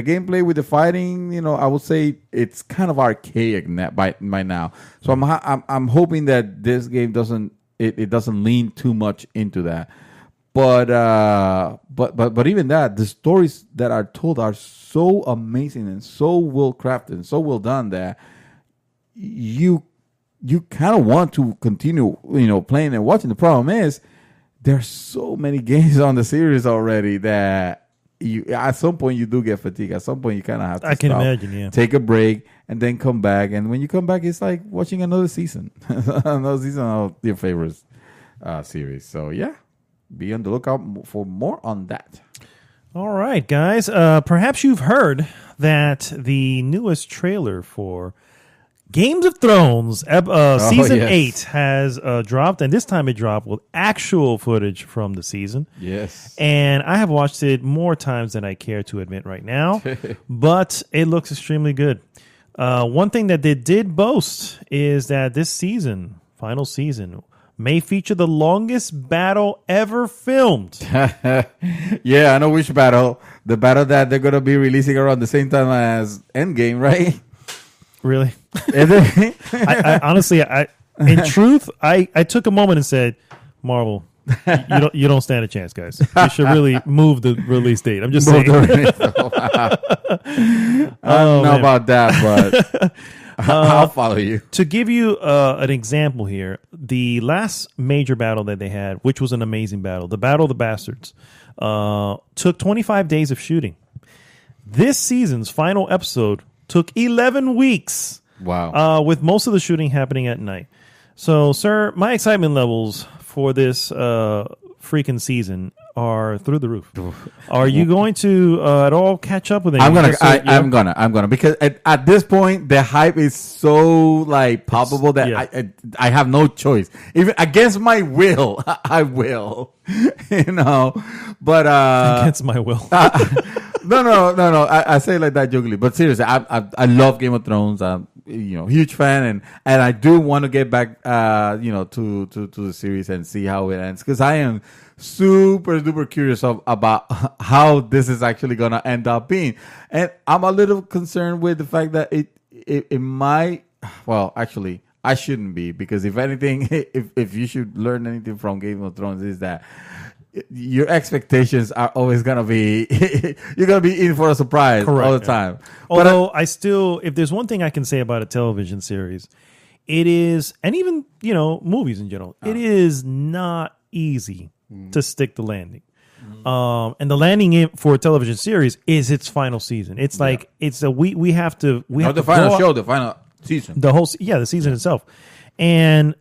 gameplay with the fighting. I would say it's kind of archaic by now. So I'm hoping that this game doesn't lean too much into that. But even that, the stories that are told are so amazing and so well crafted and so well done that you kind of want to continue, playing and watching. The problem is there's so many games on the series already that at some point you do get fatigued. At some point you kind of have to I can imagine, yeah. Take a break and then come back. And when you come back, it's like watching another season, another season of your favorite series. So yeah. Be on the lookout for more on that. All right, guys. Perhaps you've heard that the newest trailer for Games of Thrones Season 8 has dropped, and this time it dropped with actual footage from the season. Yes. And I have watched it more times than I care to admit right now, but it looks extremely good. One thing that they did boast is that this season, final season, may feature the longest battle ever filmed. Yeah, I know which battle. The battle that they're going to be releasing around the same time as Endgame, right? Really? I honestly, in truth, I took a moment and said, Marvel, you don't stand a chance, guys. You should really move the release date. I'm just saying. I don't know about that, but I'll follow you. To give you an example here, the last major battle that they had, which was an amazing battle, the Battle of the Bastards, took 25 days of shooting. This season's final episode took 11 weeks. Wow. With most of the shooting happening at night. So, sir, my excitement levels for this freaking season are through the roof. Are you going to at all catch up with it? I'm gonna because at this point the hype is so palpable that I have no choice. Even against my will, I will. But against my will. No. I say it like that jokingly, but seriously, I love Game of Thrones. I'm huge fan, and I do want to get back to the series and see how it ends, because I am super duper curious about how this is actually gonna end up being, and I'm a little concerned with the fact that it might. Well, actually, I shouldn't be, because if anything, if you should learn anything from Game of Thrones, is that your expectations are always gonna be you're gonna be in for a surprise. Correct, all the time. Although if there's one thing I can say about a television series, it is, and even, movies in general, it is not easy to stick the landing. And the landing for a television series is its final season. It's like we have to the final show, the final season, the season itself, and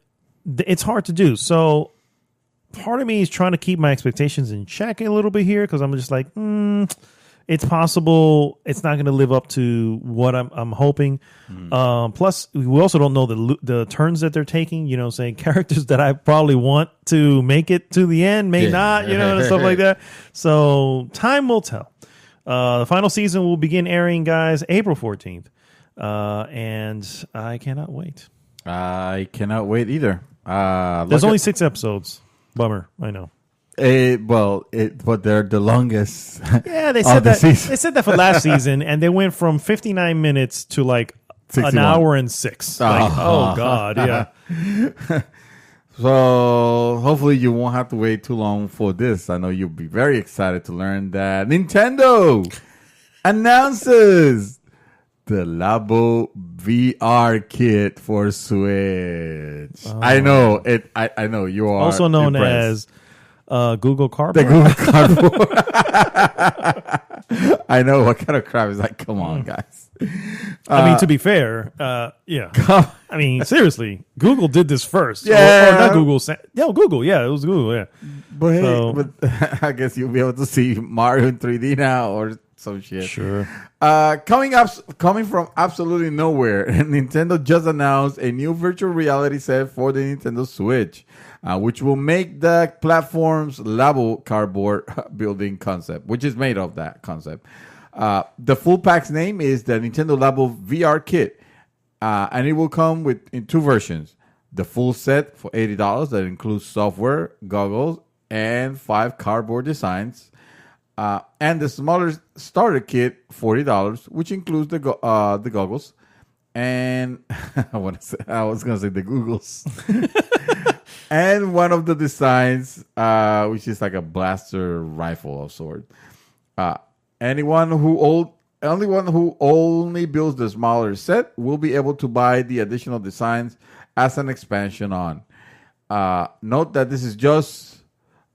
it's hard to do. So part of me is trying to keep my expectations in check a little bit here because I'm just like, it's possible it's not going to live up to what I'm hoping. Plus, we also don't know the turns that they're taking. Saying characters that I probably want to make it to the end may not. And stuff like that. So time will tell. The final season will begin airing, guys, April 14th, and I cannot wait. I cannot wait either. There's only 6 episodes. Bummer, I know. But they're the longest. Yeah, they said that. They said that for last season, and they went from 59 minutes to like 61. An hour and 6. Like, oh God, yeah. So hopefully you won't have to wait too long for this. I know you'll be very excited to learn that Nintendo announces the Labo VR kit for Switch. I know it. I know you are also known impressed. as Google Cardboard. The Google Cardboard. I know what kind of crap is like. Come on, guys. I mean, to be fair, yeah. I mean, seriously, Google did this first. Yeah. Or not Google. Google. Yeah, it was Google. Yeah. But I guess you'll be able to see Mario in 3D now or some shit. Sure. Coming from absolutely nowhere, Nintendo just announced a new virtual reality set for the Nintendo Switch, which will make the platform's Labo cardboard building concept, which is made of that concept. The full pack's name is the Nintendo Labo VR Kit, and it will come in 2 versions. The full set for $80 that includes software, goggles, and 5 cardboard designs. And the smaller starter kit, $40, which includes the goggles, and I was gonna say the Googles, and one of the designs, which is like a blaster rifle of sort. Anyone who only builds the smaller set will be able to buy the additional designs as an expansion on. Note that this is just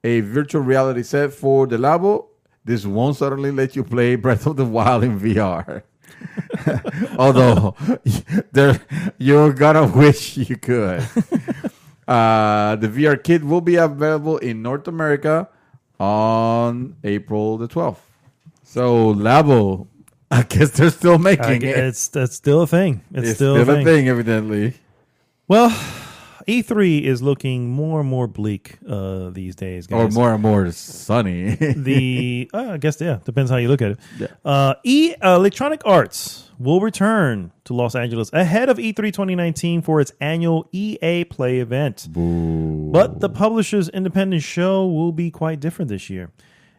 a virtual reality set for the Labo. This won't certainly let you play Breath of the Wild in VR. Although, you're gonna wish you could. The VR kit will be available in North America on April the 12th. So, Labo, I guess they're still making it. That's still a thing. It's still a thing, evidently. Well, E3 is looking more and more bleak these days, guys. Or more and more sunny. I guess, yeah, depends how you look at it. Yeah. Electronic Arts will return to Los Angeles ahead of E3 2019 for its annual EA Play event. Boo. But the publisher's independent show will be quite different this year.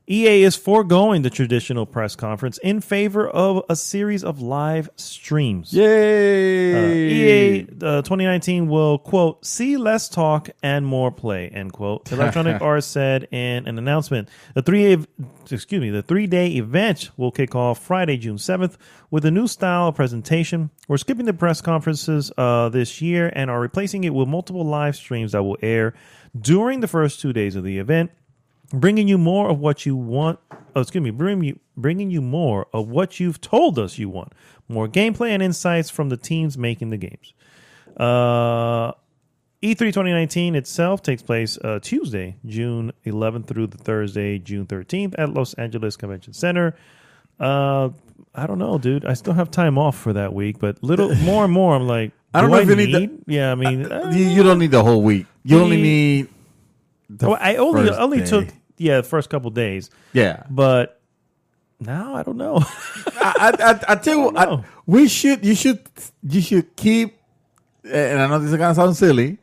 EA is foregoing the traditional press conference in favor of a series of live streams. Yay! EA 2019 will, quote, see less talk and more play, end quote. Electronic Arts said in an announcement. The 3-day event will kick off Friday, June 7th with a new style of presentation. We're skipping the press conferences this year and are replacing it with multiple live streams that will air during the first 2 days of the event. Bringing you more of what you want. Bringing you more of what you've told us you want. More gameplay and insights from the teams making the games. E3 2019 itself takes place Tuesday, June 11th through the Thursday, June 13th at Los Angeles Convention Center. I don't know, dude. I still have time off for that week, but more and more, I'm like, I don't know if you need. Yeah, I mean, you don't need the whole week. You only need. I only took. Yeah, the first couple days. Yeah, but now I don't know. I tell you what, you should keep. And I know this is gonna sound silly.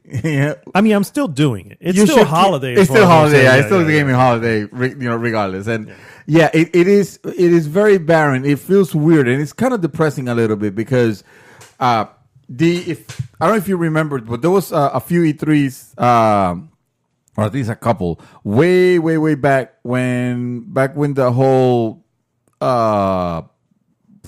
I mean, I'm still doing it. It's still a holiday. It's still holiday. Yeah, it's still the gaming holiday. Regardless, and it is very barren. It feels weird, and it's kind of depressing a little bit because I don't know if you remember, but there was a few E3s. Or at least a couple, way back when the whole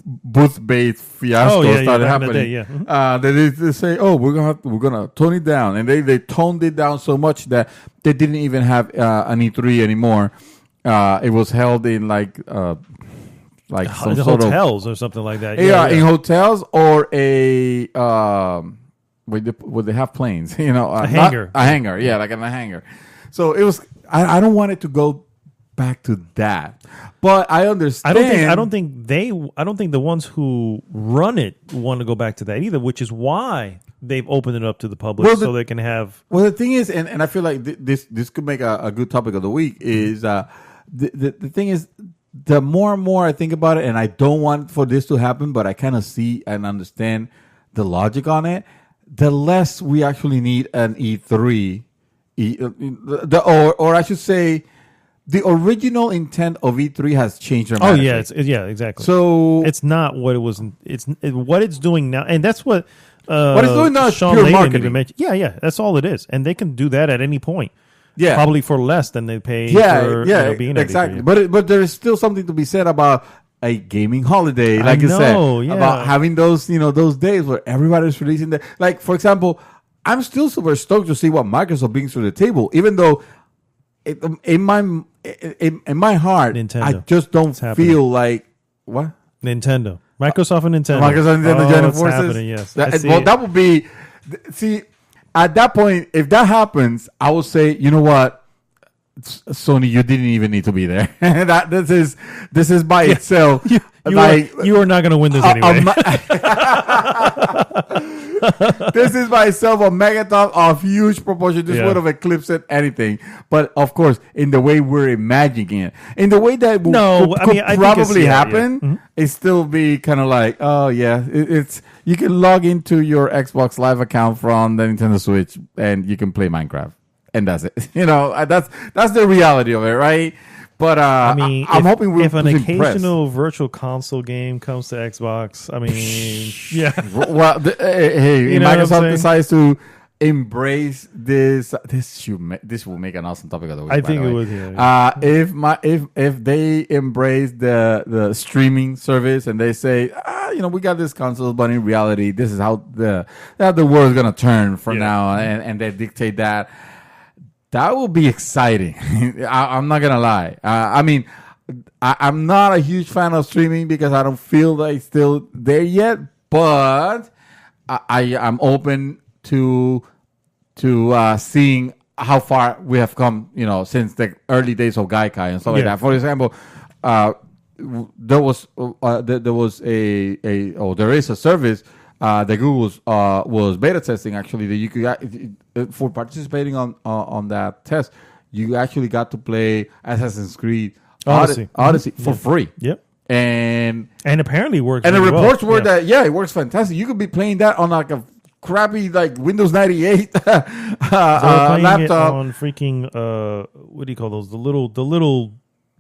booth-based fiasco started back in the happening. day, yeah. Mhm. They say, "Oh, we're gonna tone it down," and they toned it down so much that they didn't even have an E3 anymore. It was held in like some In sort hotels or something like that. of in hotels or a would they have planes? You know, A hangar. a hangar, yeah, like in a hangar. So it was. I don't want it to go back to that, but I understand. I don't think the ones who run it want to go back to that either, which is why they've opened it up to the public so they can have. Well, the thing is, and I feel like this could make a good topic of the week is the thing is, the more and more I think about it, and I don't want for this to happen, but I kind of see and understand the logic on it. The less we actually need an E3, or I should say, the original intent of E3 has changed dramatically. Oh yeah, exactly. So it's not what it was. What it's doing now, and that's what it's doing now is Sean pure Layden marketing. even mentioned. Yeah, that's all it is, and they can do that at any point. Yeah, probably for less than they pay. For, being exactly. at E3. But there is still something to be said about a gaming holiday, like you said, about having those those days where everybody's releasing that. Like for example, I'm still super stoked to see what Microsoft brings to the table, even though in my heart, Nintendo. I just don't feel like what Nintendo, Microsoft and Nintendo, Joining forces. Happening, yes, That would be at that point. If that happens, I will say, you know what, Sony, you didn't even need to be there. This is by itself. You are not going to win this anyway. This is by itself a megaton of huge proportion. This would have eclipsed anything. But of course, in the way we're imagining it, in the way that could probably happen, it still be kind of like, oh yeah, it's you can log into your Xbox Live account from the Nintendo Switch and you can play Minecraft, and that's it. That's the reality of it, right? But I'm hoping if an occasional virtual console game comes to Xbox, I mean, yeah. Well, hey, Microsoft decides to embrace this. This will make an awesome topic of the week. I think it would. Yeah. If they embrace the streaming service and they say, we got this console, but in reality, this is how the world's gonna turn from now, and they dictate that. That will be exciting. I'm not going to lie. I mean, I'm not a huge fan of streaming because I don't feel like it's still there yet, but I'm open to seeing how far we have come, since the early days of Gaikai and stuff like that. For example, there is a service that Google was beta testing, actually, that you could for participating on that test, you actually got to play Assassin's Creed Odyssey for free. Yep. And apparently it works. And the reports were that it works fantastic. You could be playing that on like a crappy like Windows 98 laptop it on freaking what do you call those? The little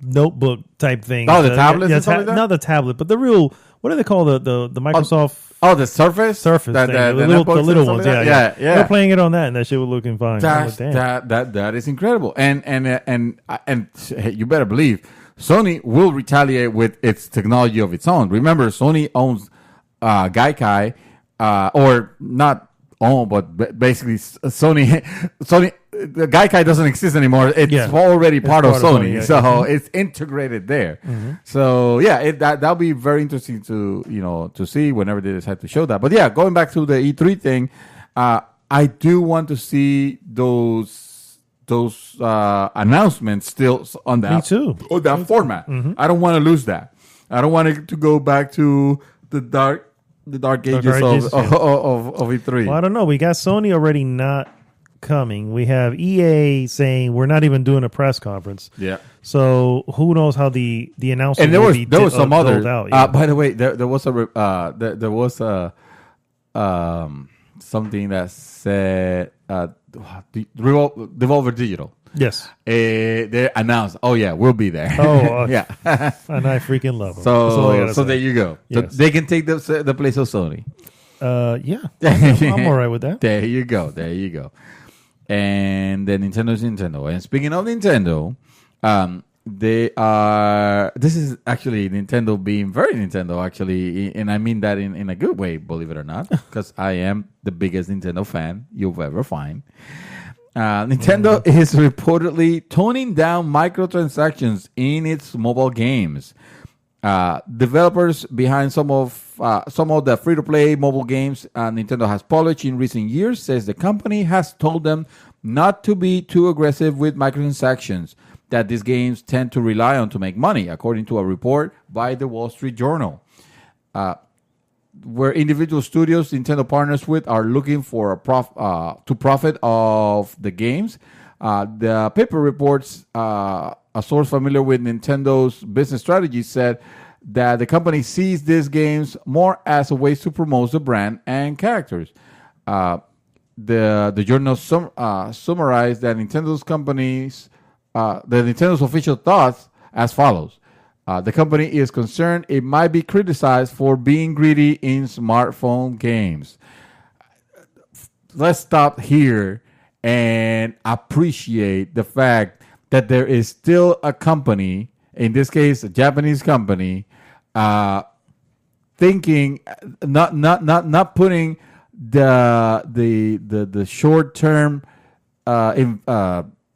notebook type thing. Oh, the tablets and stuff like that? Not the tablet, but the real. What do they call the Microsoft? The Surface. The little ones. Yeah. They're playing it on that, and that shit was looking fine. That is incredible. And hey, you better believe Sony will retaliate with its technology of its own. Remember, Sony owns Gaikai, or not own, but basically Sony. The Gaikai doesn't exist anymore. It's already part of Sony, so it's integrated there. Mm-hmm. So that'll be very interesting to see whenever they decide to show that. But going back to the E3 thing, I do want to see those announcements still on that. Me too. On that format. Mm-hmm. I don't want to lose that. I don't want it to go back to the dark ages of E3. Well, I don't know. We got Sony already not coming. We have EA saying we're not even doing a press conference. Yeah. So who knows how the announcement and will be there was some other out. By the way, there was something that said Devolver Digital. Yes. They announced, we'll be there. Oh, yeah. And I freaking love them. So there you go. Yes. So they can take the place of Sony. Yeah. I'm all right with that. There you go. And then Nintendo's Nintendo. And speaking of Nintendo, They are. This is actually Nintendo being very Nintendo, actually, and I mean that in a good way, believe it or not, because I am the biggest Nintendo fan you'll ever find. Nintendo is reportedly toning down microtransactions in its mobile games. Developers behind some of the free-to-play mobile games Nintendo has published in recent years says the company has told them not to be too aggressive with microtransactions that these games tend to rely on to make money, according to a report by the Wall Street Journal. Where individual studios Nintendo partners with are looking for to profit of the games. The paper reports a source familiar with Nintendo's business strategy said that the company sees these games more as a way to promote the brand and characters. The journal summarized that Nintendo's official thoughts as follows. The company is concerned it might be criticized for being greedy in smartphone games. Let's stop here and appreciate the fact that there is still a company, in this case, a Japanese company, thinking, not putting the short term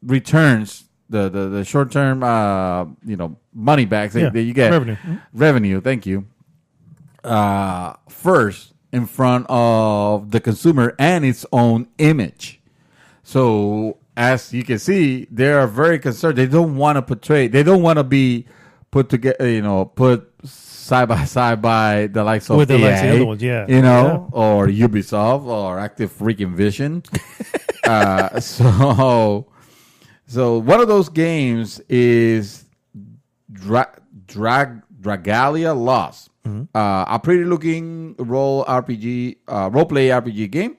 returns, the short term money backs that you get revenue. Thank you. First in front of the consumer and its own image. So as you can see, they are very concerned. They don't want to portray. They don't want to be put together. Put side by side by the likes of with the EA, likes of the other ones, or Ubisoft or Active Freaking Vision. So one of those games is Dragalia Lost, a pretty looking role play RPG game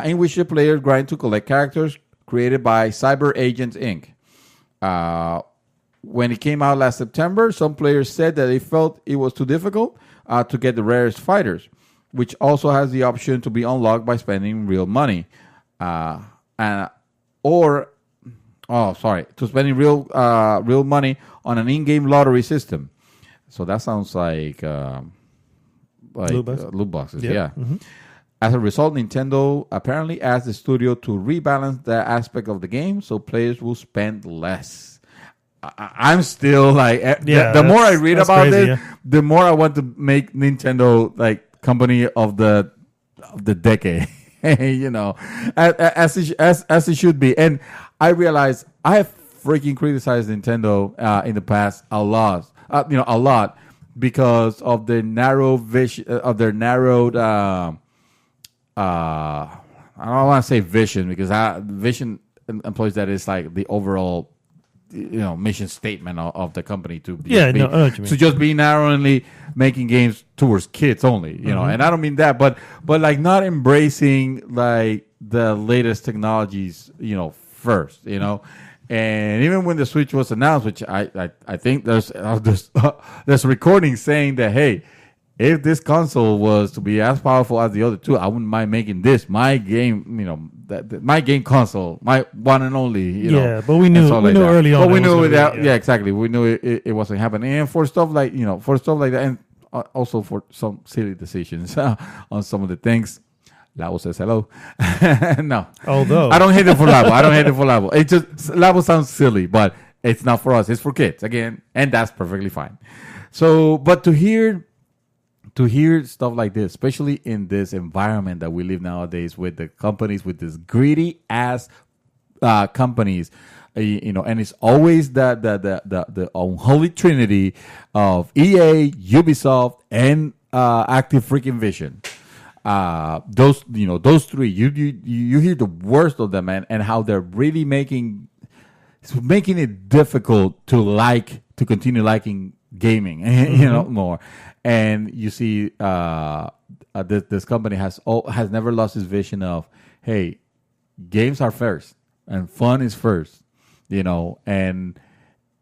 in which the players grind to collect characters created by Cyber Agents Inc. When it came out last September, some players said that they felt it was too difficult to get the rarest fighters, which also has the option to be unlocked by spending real money, to spending real money on an in-game lottery system. So that sounds like loot boxes. Yeah. Mm-hmm. As a result, Nintendo apparently asked the studio to rebalance that aspect of the game so players will spend less. I'm still like, the more I read about it, the more I want to make Nintendo like company of the decade. As it should be. And I realize I have freaking criticized Nintendo in the past a lot, because of their narrow vision, of their narrowed. I don't want to say vision because vision employs that is like the overall, mission statement of the company to be, I know what you mean. To just be narrowly making games towards kids only, and I don't mean that, but like not embracing like the latest technologies, first, and even when the Switch was announced, which I think there's recordings saying that, hey, if this console was to be as powerful as the other two, I wouldn't mind making this my game, my game console, my one and only. Yeah, but we knew early on. But we knew that. Yeah, exactly. We knew it wasn't happening, and for stuff like that, and also for some silly decisions on some of the things. Labo says hello. No, although I don't hate it for Labo. It just Labo sounds silly, but it's not for us. It's for kids again, and that's perfectly fine. So, but to hear stuff like this, especially in this environment that we live nowadays with the companies, with this greedy ass companies, and it's always the unholy trinity of EA, Ubisoft, and Active Freaking Vision. Those three, you hear the worst of them, and how they're really making it difficult to continue liking gaming, more. And you see, this company has never lost its vision of, hey, games are first and fun is first, and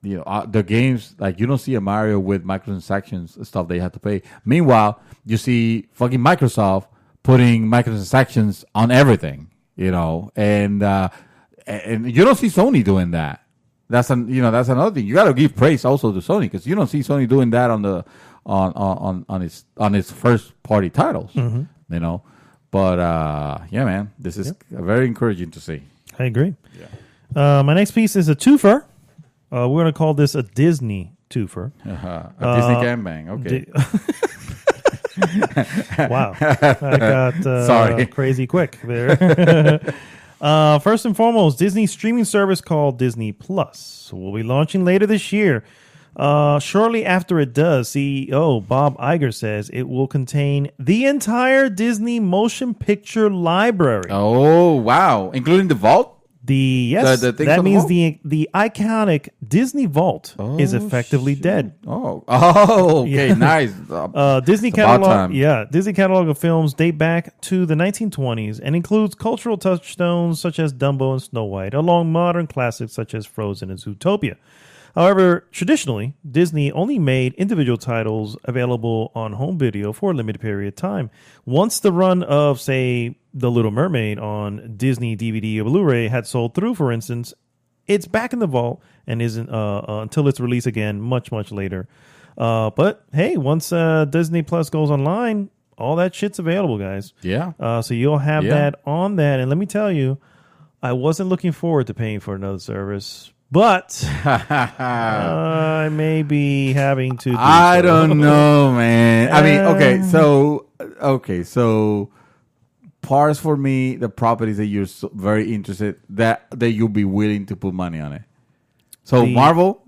the games, like, you don't see a Mario with microtransactions stuff they have to pay. Meanwhile, you see fucking Microsoft putting microtransactions on everything, and you don't see Sony doing that. that's another thing. You got to give praise also to Sony, because you don't see Sony doing that on its first party titles. You know, but yeah, man, this is very encouraging to see. I agree. Yeah. My next piece is a twofer. We're going to call this a Disney twofer. A Disney gangbang. Okay. Wow. I got Sorry. crazy quick there. First and foremost, Disney's streaming service called Disney Plus will be launching later this year. Shortly after it does, CEO Bob Iger says it will contain the entire Disney motion picture library. Oh, wow. Including the vault? That means the iconic Disney Vault is effectively dead. Okay, nice. Disney catalog of films date back to the 1920s and includes cultural touchstones such as Dumbo and Snow White, along modern classics such as Frozen and Zootopia. However, traditionally, Disney only made individual titles available on home video for a limited period of time. Once the run of, say, The Little Mermaid on Disney DVD or Blu-ray had sold through, for instance, it's back in the vault and isn't until its release again much, much later. But hey, once Disney Plus goes online, all that shit's available, guys. Yeah. So you'll have that on that. And let me tell you, I wasn't looking forward to paying for another service. But I may be having to. I don't know, man. I mean, okay, so parts for me, the properties that you're very interested that you'll be willing to put money on it. So Marvel,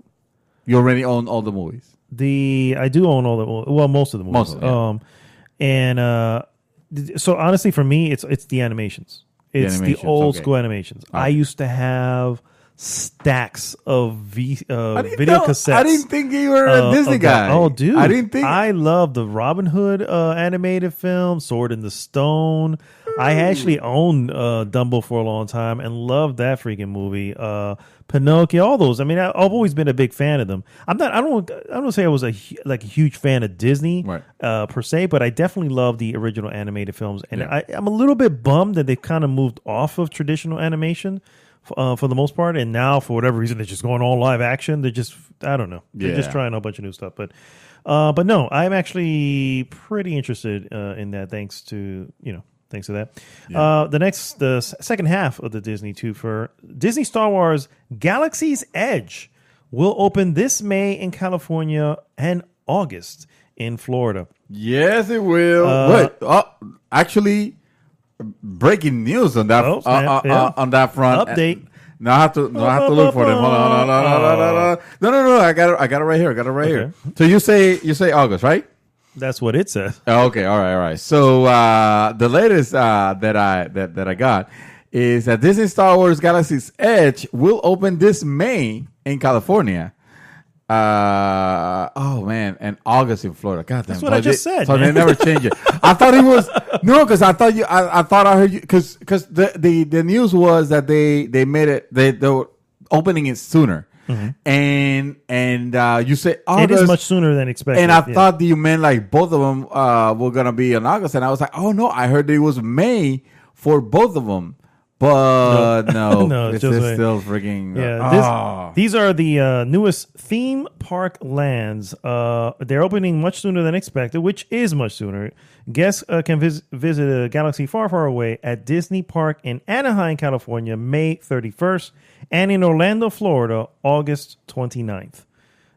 you already own all the movies. I do own most of the movies. So honestly, for me, it's the animations. It's the old school animations. Okay. I used to have stacks of video cassettes. I didn't think you were a Disney guy. Oh, dude. I didn't think. I love the Robin Hood animated film, Sword in the Stone. I actually owned Dumbo for a long time and loved that freaking movie. Pinocchio, all those. I mean, I've always been a big fan of them. I don't say I was a huge fan of Disney per se, but I definitely love the original animated films. And I'm a little bit bummed that they've kind of moved off of traditional animation. For the most part, and now for whatever reason they're just going all live action. They're just, I don't know, they're just trying a bunch of new stuff. But no, I'm actually pretty interested in that. Thanks to that. Yeah. The second half of the Disney twofer, Disney Star Wars Galaxy's Edge will open this May in California and August in Florida. Yes, it will. Actually. Breaking news on that on that front. Update. Now I have to look for them. Hold on. No. I got it right here. So you say August, right? That's what it says. Okay, all right. So the latest that I got is that Disney Star Wars Galaxy's Edge will open this May in California. And August in Florida. God damn. That's what I just said. So they never change it. I thought it was because I thought I heard you because the news was that they made it they were opening it sooner. And you say August. It is much sooner than expected. And I thought that you meant like both of them were gonna be in August, and I was like, oh no, I heard it was May for both of them. But no, it's still freaking. Yeah, these are the newest theme park lands. They're opening much sooner than expected, which is much sooner. Guests can visit a galaxy far, far away at Disney Park in Anaheim, California, May 31st, and in Orlando, Florida, August 29th.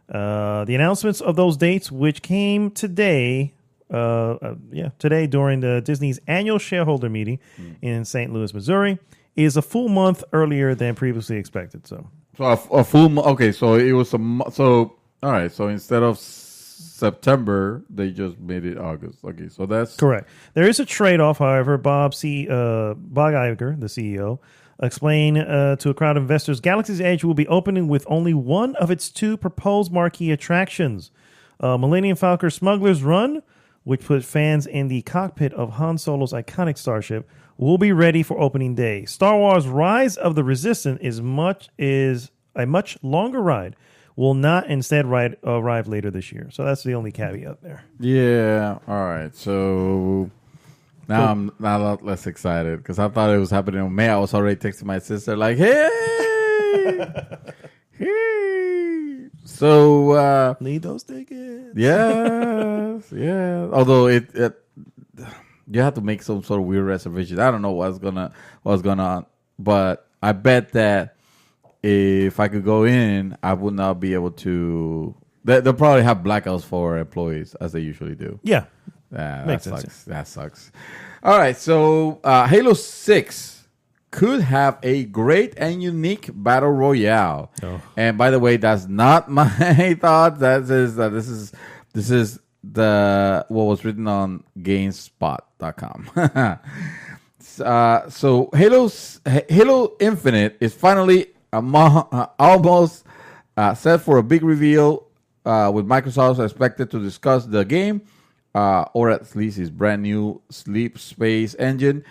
The announcements of those dates, which came today. Today during the Disney's annual shareholder meeting in St. Louis, Missouri, is a full month earlier than previously expected. So a full month. Okay, so it was all right. So instead of September, they just made it August. Okay, so that's correct. There is a trade-off, however. Bob Iger, the CEO, explained to a crowd of investors, Galaxy's Edge will be opening with only one of its two proposed marquee attractions, Millennium Falcon Smuggler's Run, which put fans in the cockpit of Han Solo's iconic starship, will be ready for opening day. Star Wars Rise of the Resistance is a much longer ride, will not instead arrive later this year. So that's the only caveat there. Yeah, all right. So now I'm not a lot less excited because I thought it was happening in May. I was already texting my sister like, hey, So Need those tickets. yes, yeah. Although it you have to make some sort of weird reservation. I don't know what's going on, but I bet that if I could go in, I would not be able to. They'll probably have blackouts for employees as they usually do. Yeah. That Makes sucks. sense. That sucks. All right, so Halo 6 could have a great and unique battle royale. Oh. And by the way, that's not my thought. This is the what was written on GameSpot.com. So Halo Infinite is finally almost set for a big reveal, with Microsoft expected to discuss the game, or at least its brand new Sleep Space engine,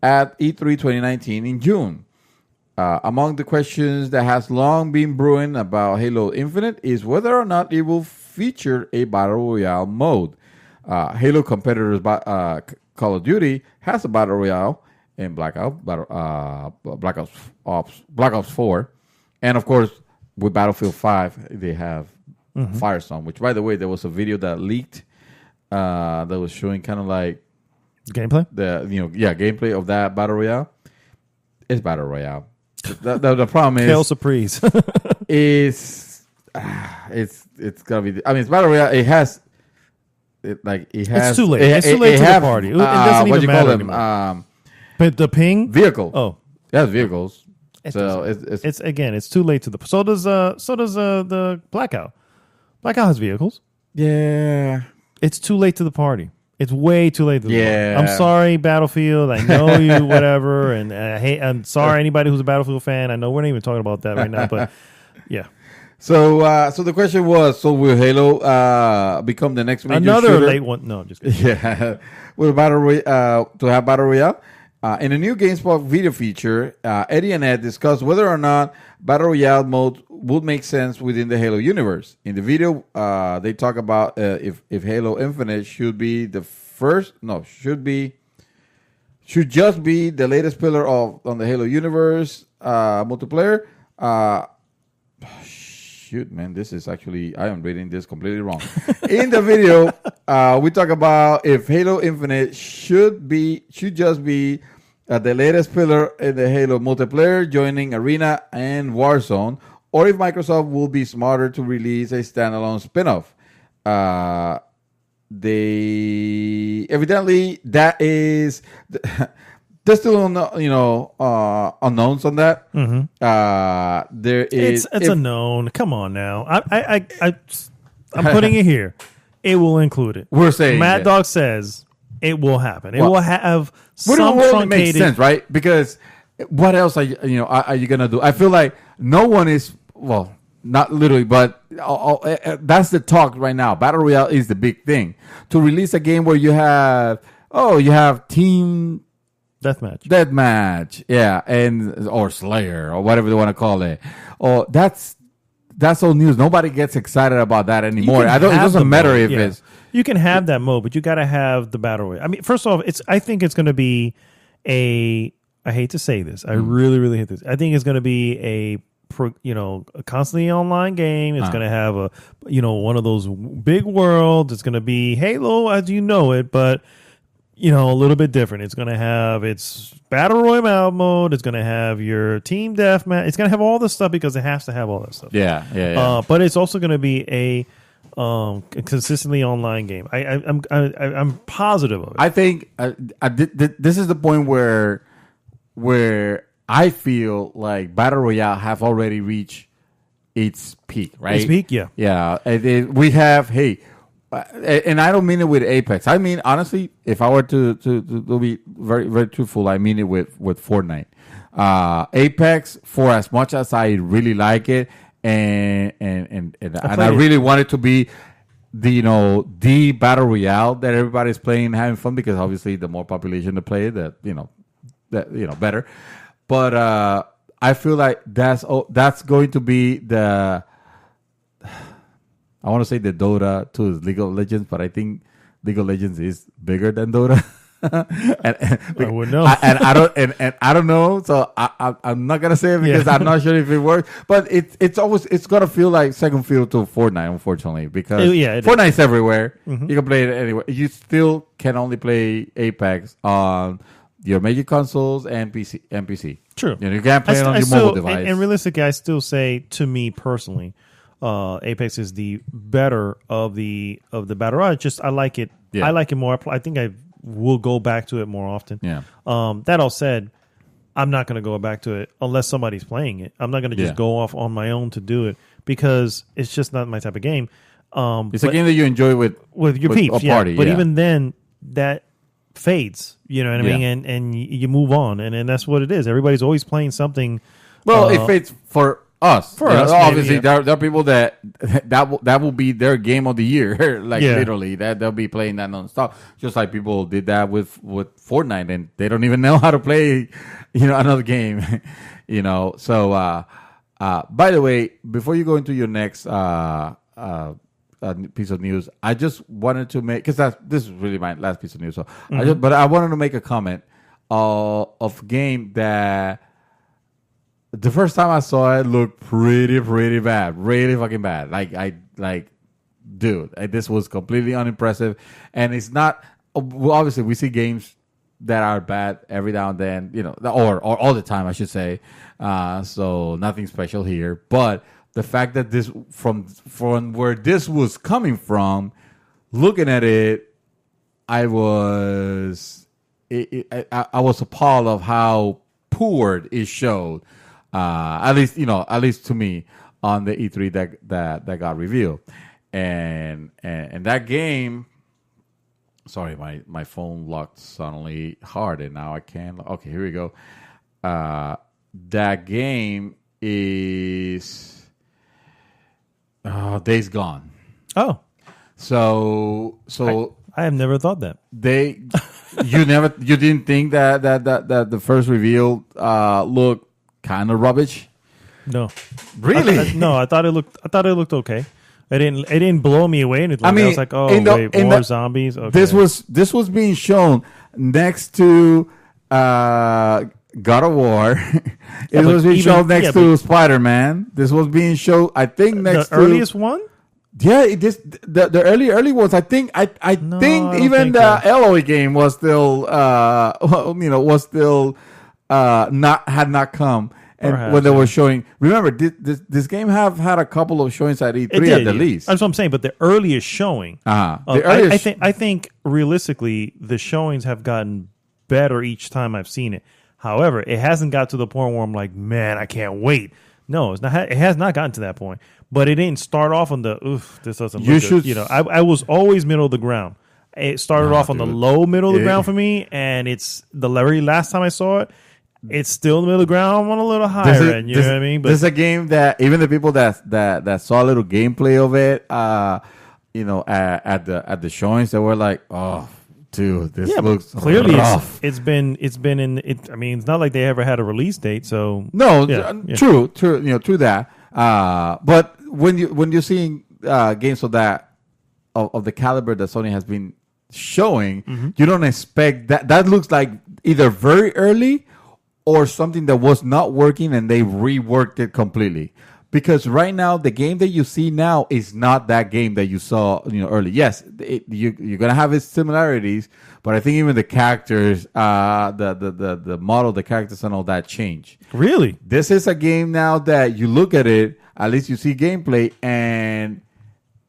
at E3 2019 in June. Among the questions that has long been brewing about Halo Infinite is whether or not it will feature a Battle Royale mode. Halo competitors Call of Duty has a Battle Royale in Black Ops 4. And of course, with Battlefield 5, they have Firestorm, which, by the way, there was a video that leaked that was showing kind of like Gameplay? Gameplay of that Battle Royale. It's Battle Royale. The problem is Kale Surprise. it's gonna be. I mean, it's Battle Royale. It has. It's too late. It's too late to the party. It doesn't even matter anymore. But the ping vehicle. Oh, it has vehicles. So it's too late to the. So does the Blackout. Blackout has vehicles. Yeah. It's too late to the party. It's way too late to the party. Yeah. I'm sorry, Battlefield. I know you, whatever, and I'm sorry anybody who's a Battlefield fan. I know we're not even talking about that right now, but yeah. So the question was: so will Halo become the next major Another shooter? late one? No, I'm just kidding. Yeah, with to have Battle Royale. In a new GameSpot video feature, Eddie and Ed discussed whether or not Battle Royale mode would make sense within the Halo universe. In the video, they talk about if Halo Infinite should be the first. No, should just be the latest pillar on the Halo universe multiplayer. Shoot, man, this is actually, I am reading this completely wrong. In the video, we talk about if Halo Infinite should just be the latest pillar in the Halo multiplayer, joining Arena and Warzone, or if Microsoft will be smarter to release a standalone spin-off. They evidently that is. There's still unknowns on that. Mm-hmm. There is it's a known. Come on now, I'm putting it here. It will include it. We're saying Mad Dog says it will happen. It will have some truncated. makes sense, right? Because what else are you gonna do? I feel like no one is not literally, but that's the talk right now. Battle Royale is the big thing. To release a game where you have team. Deathmatch, yeah, or Slayer or whatever they want to call it. Oh, that's old news. Nobody gets excited about that anymore. It doesn't matter if it's. You can have that mode, but you got to have the battle royale. I mean, first off, I think it's going to be I hate to say this. I really, really hate this. I think it's going to be a constantly online game. It's going to have one of those big worlds. It's going to be Halo as you know it, but. A little bit different. It's going to have its battle royale mode. It's going to have your team deathmatch. It's going to have all this stuff because it has to have all that stuff. Yeah. But it's also going to be a consistently online game. I'm positive of it. I think this is the point where I feel like battle royale have already reached its peak. Right? Its peak, yeah. Yeah. We have and I don't mean it with Apex. I mean, honestly, if I were to be very, very truthful, I mean it with Fortnite. Apex, for as much as I really like it, and I really want it to be the battle royale that everybody's playing, and having fun, because obviously the more population to play, that better. But I feel like that's going to be the. I want to say the Dota to League of Legends, but I think League of Legends is bigger than Dota. I wouldn't know. I don't know. So I'm not gonna say it because I'm not sure if it works. But it's gonna feel like second field to Fortnite, unfortunately, because Fortnite's everywhere. You can play it anywhere. You still can only play Apex on your major consoles and PC. True. You can't play it on your mobile device. And realistically, I still say, to me personally, Apex is the better of the battle royale. I like it. I like it more. I think I will go back to it more often. Yeah. That all said, I'm not going to go back to it unless somebody's playing it. I'm not going to just go off on my own to do it because it's just not my type of game. It's a game that you enjoy with your peeps. A party, But even then, that fades. You know what I mean? And you move on, and that's what it is. Everybody's always playing something. Well, it fades for us. For us, obviously, there are people that will be their game of the year. Literally, that they'll be playing that nonstop. Just like people did that with Fortnite, and they don't even know how to play, another game. So, by the way, before you go into your next piece of news, I just wanted to make, because this is really my last piece of news. So, but I wanted to make a comment of a game that. The first time I saw it looked pretty bad, really fucking bad. Dude, this was completely unimpressive, and it's not. Well, obviously, we see games that are bad every now and then, or all the time, I should say. So nothing special here, but the fact that this from where this was coming from, looking at it, I was appalled of how poor it showed. At least to me on the E3 that got revealed, and that game. Sorry, my phone locked suddenly hard, and now I can't. Okay, here we go. That game is Days Gone. Oh, so I have never thought that. You didn't think that the first reveal looked kind of rubbish? No, really? I thought it looked okay. It didn't blow me away. I was like, more zombies. Okay. This was being shown next to God of War. It was being shown next to Spider-Man. This was being shown, I think, next the earliest one. Yeah, the early ones. I think even the Eloy game was still had not come. And perhaps, when they were showing, remember this game have had a couple of showings at E3 at the least. That's what I'm saying. But the earliest showing, I think realistically the showings have gotten better each time I've seen it. However, it hasn't got to the point where I'm like, man, I can't wait. No, it's not. It has not gotten to that point. But it didn't start off on the this doesn't look good. I was always middle of the ground. It started off on the low middle of the ground for me, and it's the very last time I saw it. It's still in the middle of the ground. I'm on a little higher end. You know what I mean? But this is a game that even the people that saw a little gameplay of it, at the showings, they were like, "Oh, dude, this looks clearly rough." It's been in it. I mean, it's not like they ever had a release date. So no, true, true that. But when you're seeing games of that of the caliber that Sony has been showing, you don't expect that. That looks like either very early or something that was not working and they reworked it completely. Because right now, the game that you see now is not that game that you saw, early. Yes, you're gonna have its similarities, but I think even the characters, the model, the characters, and all that change. Really, this is a game now that you look at it. At least you see gameplay, and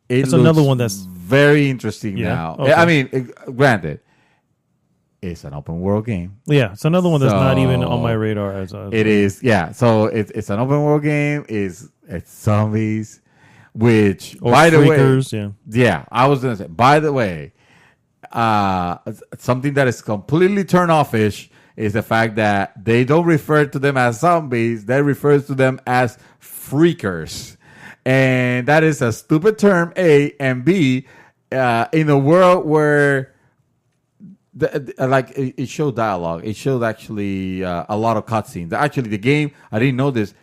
it's another one that's very interesting now. Okay. I mean, granted. It's an open world game. Yeah, it's another one that's not even on my radar. As it is, yeah. So it's an open world game. It's zombies, which by the way, yeah. I was gonna say, by the way, something that is completely turn off-ish is the fact that they don't refer to them as zombies. They refer to them as freakers, and that is a stupid term. A and B, in a world where. It showed dialogue. It showed actually a lot of cutscenes. Actually, the game, I didn't know this,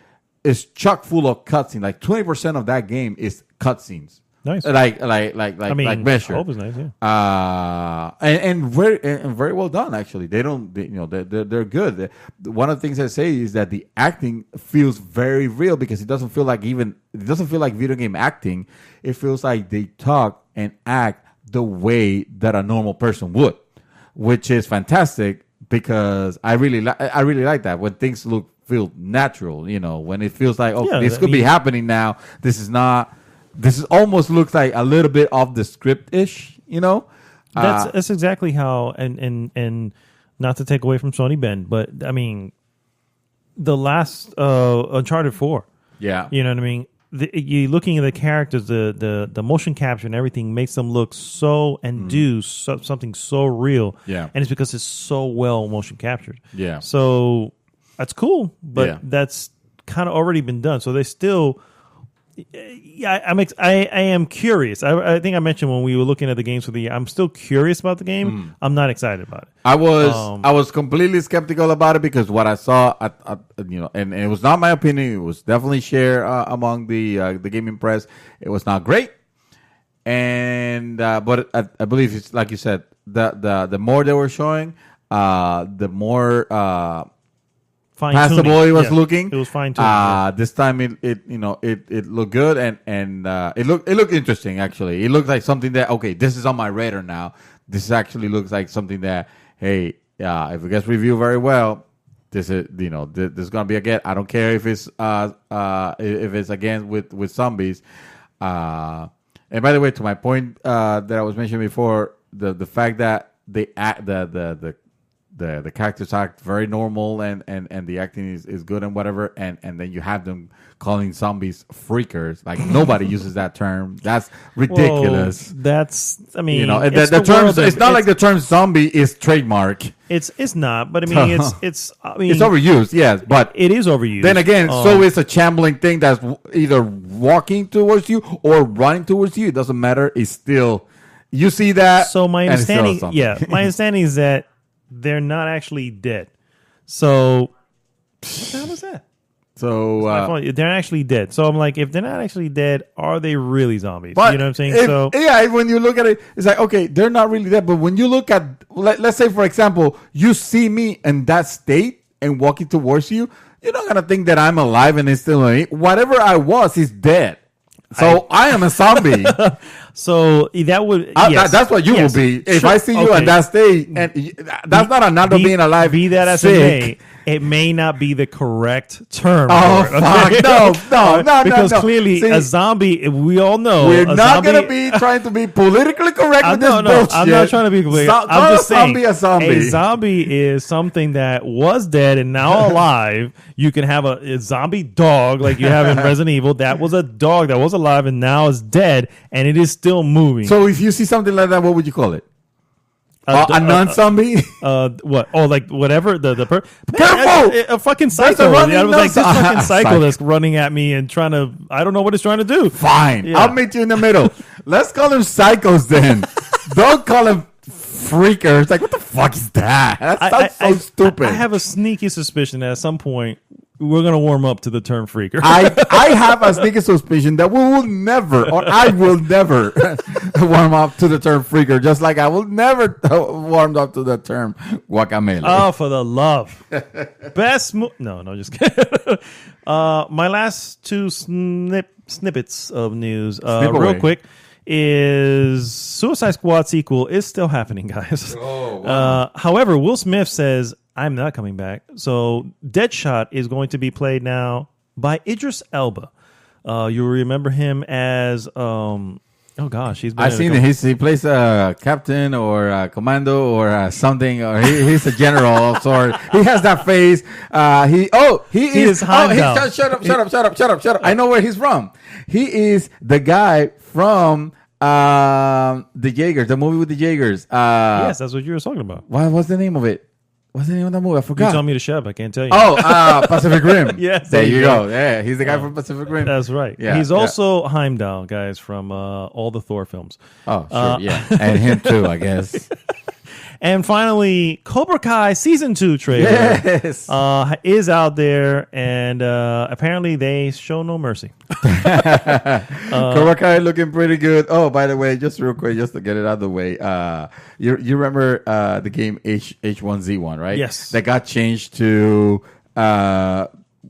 is chock full of cutscenes. Like 20% of that game is cutscenes. Nice. like measure. I hope it's nice. Yeah. And very well done. Actually, they're good. One of the things I say is that the acting feels very real because it doesn't feel like video game acting. It feels like they talk and act the way that a normal person would, which is fantastic because I really like that when things feel natural. When it feels like this could be happening now. This almost looks like a little bit off the script-ish, That's exactly how, and not to take away from Sony Bend, but I mean, the last Uncharted 4. Yeah. You know what I mean? You looking at the characters, the motion capture and everything makes them look do something so real. Yeah. And it's because it's so well motion captured. Yeah. So that's cool, but that's kind of already been done. So they still... Yeah, I am curious. I think I mentioned when we were looking at the games for the year, I'm still curious about the game. I'm not excited about it. I was completely skeptical about it because what I saw, and it was not my opinion. It was definitely shared among the gaming press. It was not great, and but I believe it's like you said. The more they were showing, the more. Passable it was looking. It was fine tuned. This time it looked good and it looked interesting actually. It looked like something that this is on my radar now. This actually looks like something that if it gets reviewed very well, this is this is gonna be a get. I don't care if it's again with zombies. And by the way, to my point that I was mentioning before, the fact that they act the characters act very normal and the acting is good and whatever and then you have them calling zombies freakers. Like nobody uses that term. That's ridiculous. Well, that's the term. It's not like the term zombie is trademark. It's not, but I mean it's overused. Yes, but it is overused. Then again, so is a shambling thing that's either walking towards you or running towards you. It doesn't matter. It's still you see that. So my understanding, my understanding is that they're not actually dead. So, what the hell is that? So they're not actually dead. So I'm like, if they're not actually dead, are they really zombies? But you know what I'm saying? When you look at it, it's like they're not really dead. But when you look at, let's say for example, you see me in that state and walking towards you, you're not gonna think that I'm alive and it's still me. Whatever I was is dead. So I am a zombie. So that would that's what you will be if I see you in that state, and that's not another being alive. Be that as it may, it may not be the correct term. Oh fuck! No! Because clearly a zombie, we all know we're not gonna be trying to be politically correct with this bullshit. I'm not trying to be politically. I'm just saying a zombie is something that was dead and now alive. You can have a zombie dog like you have in Resident Evil. That was a dog that was alive and now is dead, and it is still moving. So if you see something like that, what would you call it? A non-zombie? What? Oh, like whatever. Careful! A fucking psycho. I was like, this fucking psycho that's running at me and trying to. I don't know what it's trying to do. Fine, I'll meet you in the middle. Let's call them psychos then. Don't call them freakers. Like, what the fuck is that? That sounds so stupid. I have a sneaky suspicion that at some point we're gonna warm up to the term freaker. I have a sneaky suspicion that I will never warm up to the term freaker, just like I will never warm up to the term guacamole. Oh, for the love. Best No, just kidding. My last two snippets of news, real quick, is Suicide Squad sequel is still happening, guys. Oh, wow. However, Will Smith says, I'm not coming back. So Deadshot is going to be played now by Idris Elba. You'll remember him as oh gosh, I've seen it. He plays a captain or a commando or something, or he's a general of sort. He has that face. He is Heimdall. Shut up. I know where he's from. He is the guy from the Jaegers, the movie with the Jaegers. Yes, that's what you were talking about. What's the name of it? What's the name of that movie? I forgot. You told me to shut up. I can't tell you. Oh, Pacific Rim. Yes. There you go. Yeah, he's the guy from Pacific Rim. That's right. Yeah, he's also Heimdall, guys, from all the Thor films. Oh, sure. Yeah. And him too, I guess. And finally, Cobra Kai Season 2 trailer Yes. is out there, and apparently they show no mercy. Cobra Kai looking pretty good. Oh, by the way, just real quick, just to get it out of the way, you remember the game H1Z1, right? Yes. That got changed to well,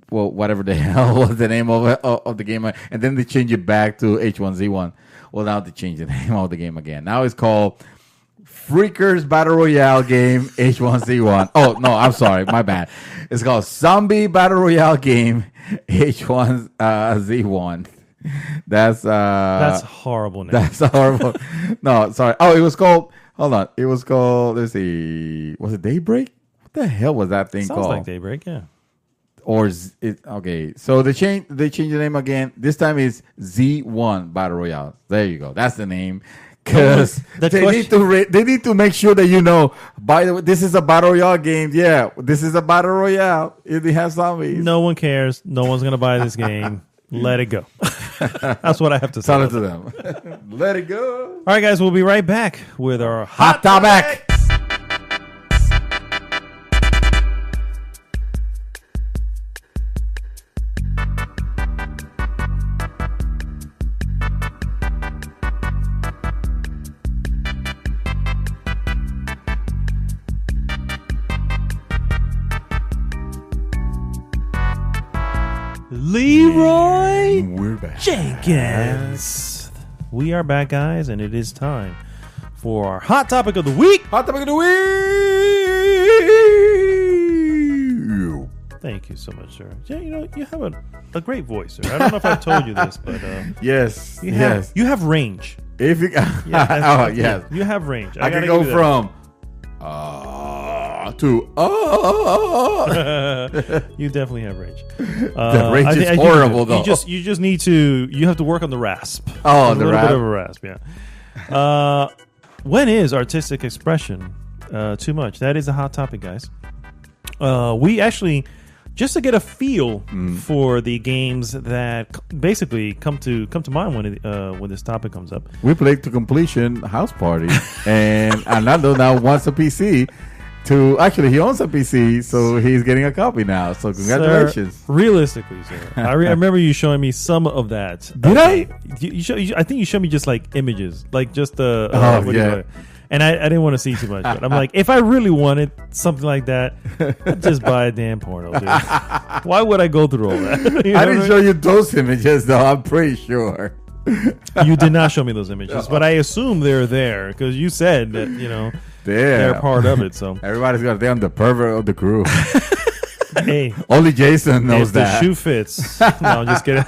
whatever the hell was the name of the game, and then they changed it back to H1Z1. Well, now they changed the name of the game again. Now it's called Freakers Battle Royale Game H1Z1. Oh, no, I'm sorry. My bad. It's called Zombie Battle Royale Game H1Z1. That's horrible name. That's horrible. No, sorry. Oh, it was called, hold on. It was called, let's see. Was it Daybreak? What the hell was that thing Sounds called? like Daybreak, yeah. Or okay, so they changed the name again. This time it's Z1 Battle Royale. There you go. That's the name. Because they need to make sure that you know. By the way, this is a battle royale game. Yeah, this is a battle royale. They have zombies. No one cares. No one's gonna buy this game. Let it go. That's what I have to say. Tell it to them. Let it go. All right, guys. We'll be right back with our Hot Topic. Leroy We're back. Jenkins. We are back, guys, and it is time for our hot topic of the week. Hot Topic of the week. Thank you so much, sir. Yeah, you know, you have a great voice, sir. I don't know if I've told you this, but Yes. you have range. If you, Yeah, yes. You have range. I can gotta go give you from to You definitely have range. The range is horrible, though. You just need to. You have to work on the rasp. Oh, There's the a little rasp. bit of a rasp. Yeah. When is artistic expression too much? That is a hot topic, guys. We actually, just to get a feel for the games that basically come to mind when this topic comes up. We played to completion House Party, and Arnaldo now wants a PC. He owns a PC, so he's getting a copy now. So congratulations. Sir, realistically, sir, I remember you showing me some of that. Did I? I think you showed me just like images, like just the. Yeah. And I didn't want to see too much, but I'm like, if I really wanted something like that, I'd just buy a damn porno, dude. Why would I go through all that? I didn't show you those images, though. I'm pretty sure. You did not show me those images, but I assume they're there because you said that they're part of it. So everybody's got them the pervert of the crew. Hey, only Jason knows if that. The shoe fits. No, I'm just kidding.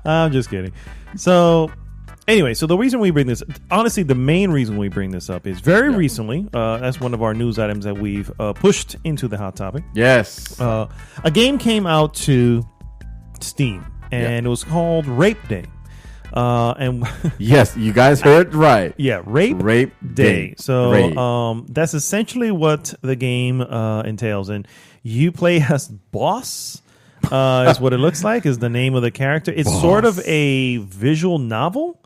I'm just kidding. So. Anyway, so the reason we bring this, honestly, the main reason we bring this up is very recently, that's one of our news items that we've pushed into the hot topic. Yes. A game came out to Steam, and it was called Rape Day. And yes, you guys heard right. Yeah, Rape Day. So Rape. That's essentially what the game entails. And you play as Boss. Is what it looks like, is the name of the character. It's sort of a visual novel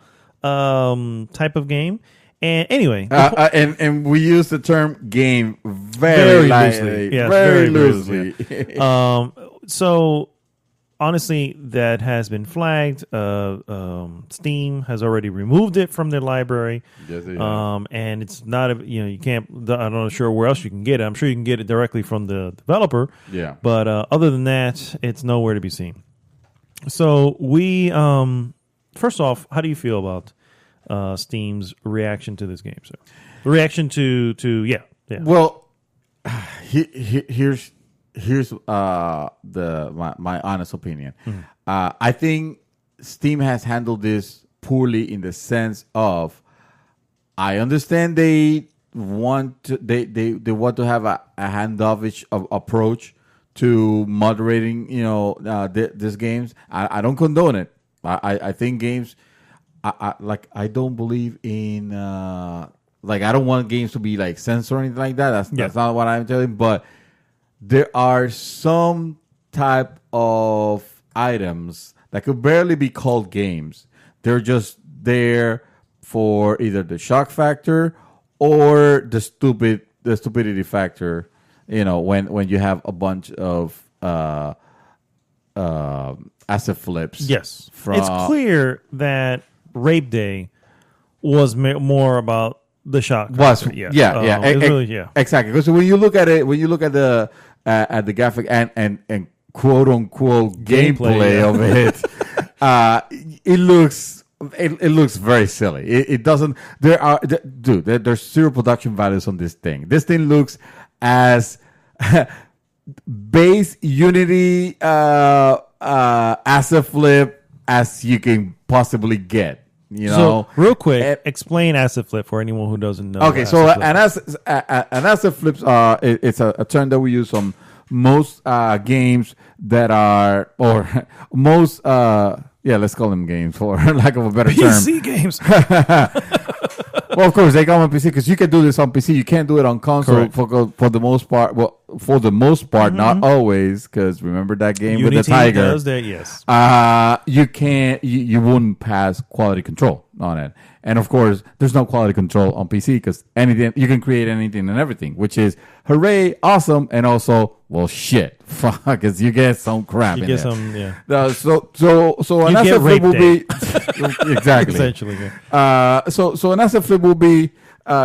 type of game. And anyway, and we use the term game very loosely. Yeah, very loosely. So honestly, that has been flagged. Steam has already removed it from their library. Yes, they have. And it's not you can't. I'm not sure where else you can get it. I'm sure you can get it directly from the developer. Yeah. But other than that, it's nowhere to be seen. So we first off, how do you feel about Steam's reaction to this game, sir? The reaction to yeah. Well, here's my honest opinion. I think Steam has handled this poorly in the sense of, I understand they want to want to have a handoffish approach to moderating this games. I don't condone it. I think games I don't believe in I don't want games to be like censored or anything like that. That's not what I'm telling, but there are some type of items that could barely be called games. They're just there for either the shock factor or the stupid the stupidity factor. When you have a bunch of asset flips. Yes, it's clear that Rape Day was more about the shot. Exactly. Because when you look at it, when you look at the graphic and quote unquote gameplay of it, it looks very silly. It doesn't. There's zero production values on this thing. This thing looks as base Unity asset flip as you can possibly get. So real quick, explain asset flip for anyone who doesn't know. Okay, so an asset flips it's a term that we use on most games that are, or most let's call them games for lack of a better term. PC games. Well, of course they come on PC because you can do this on PC. You can't do it on console for the most part. Well, for the most part, not always, because remember that game Unity with the tiger. Does that, yes. You can't. You wouldn't pass quality control on it, and of course, there's no quality control on PC because anything you can create anything and everything, which is hooray, awesome, and also shit, fuck, because you get some crap. You get some, yeah. So an asset flip will be exactly essentially. Yeah. So an asset flip will be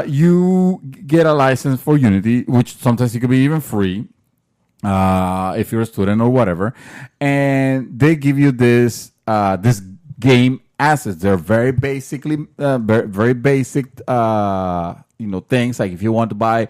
you get a license for Unity, which sometimes it could be even free if you're a student or whatever, and they give you this game assets. They're very basically very basic things, like if you want to buy.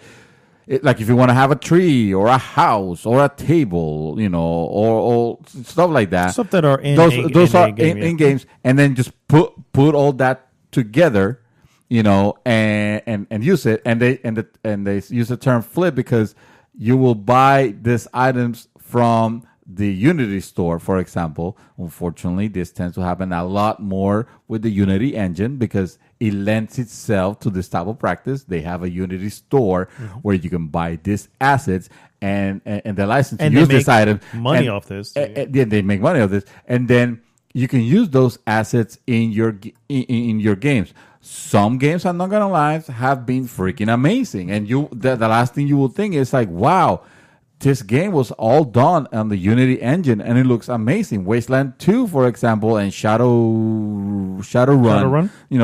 Like if you want to have a tree or a house or a table, or stuff like that. Stuff that are in those are in games, and then just put all that together, and use it. And they use the term flip because you will buy these items from the Unity store, for example. Unfortunately, this tends to happen a lot more with the Unity engine because it lends itself to this type of practice. They have a Unity store where you can buy these assets and the license to use this item. Money off this. They make money off this, and then you can use those assets in your games. Some games, I'm not gonna lie, have been freaking amazing, and the last thing you will think is like, wow. This game was all done on the Unity engine, and it looks amazing. Wasteland 2, for example, and Shadowrun.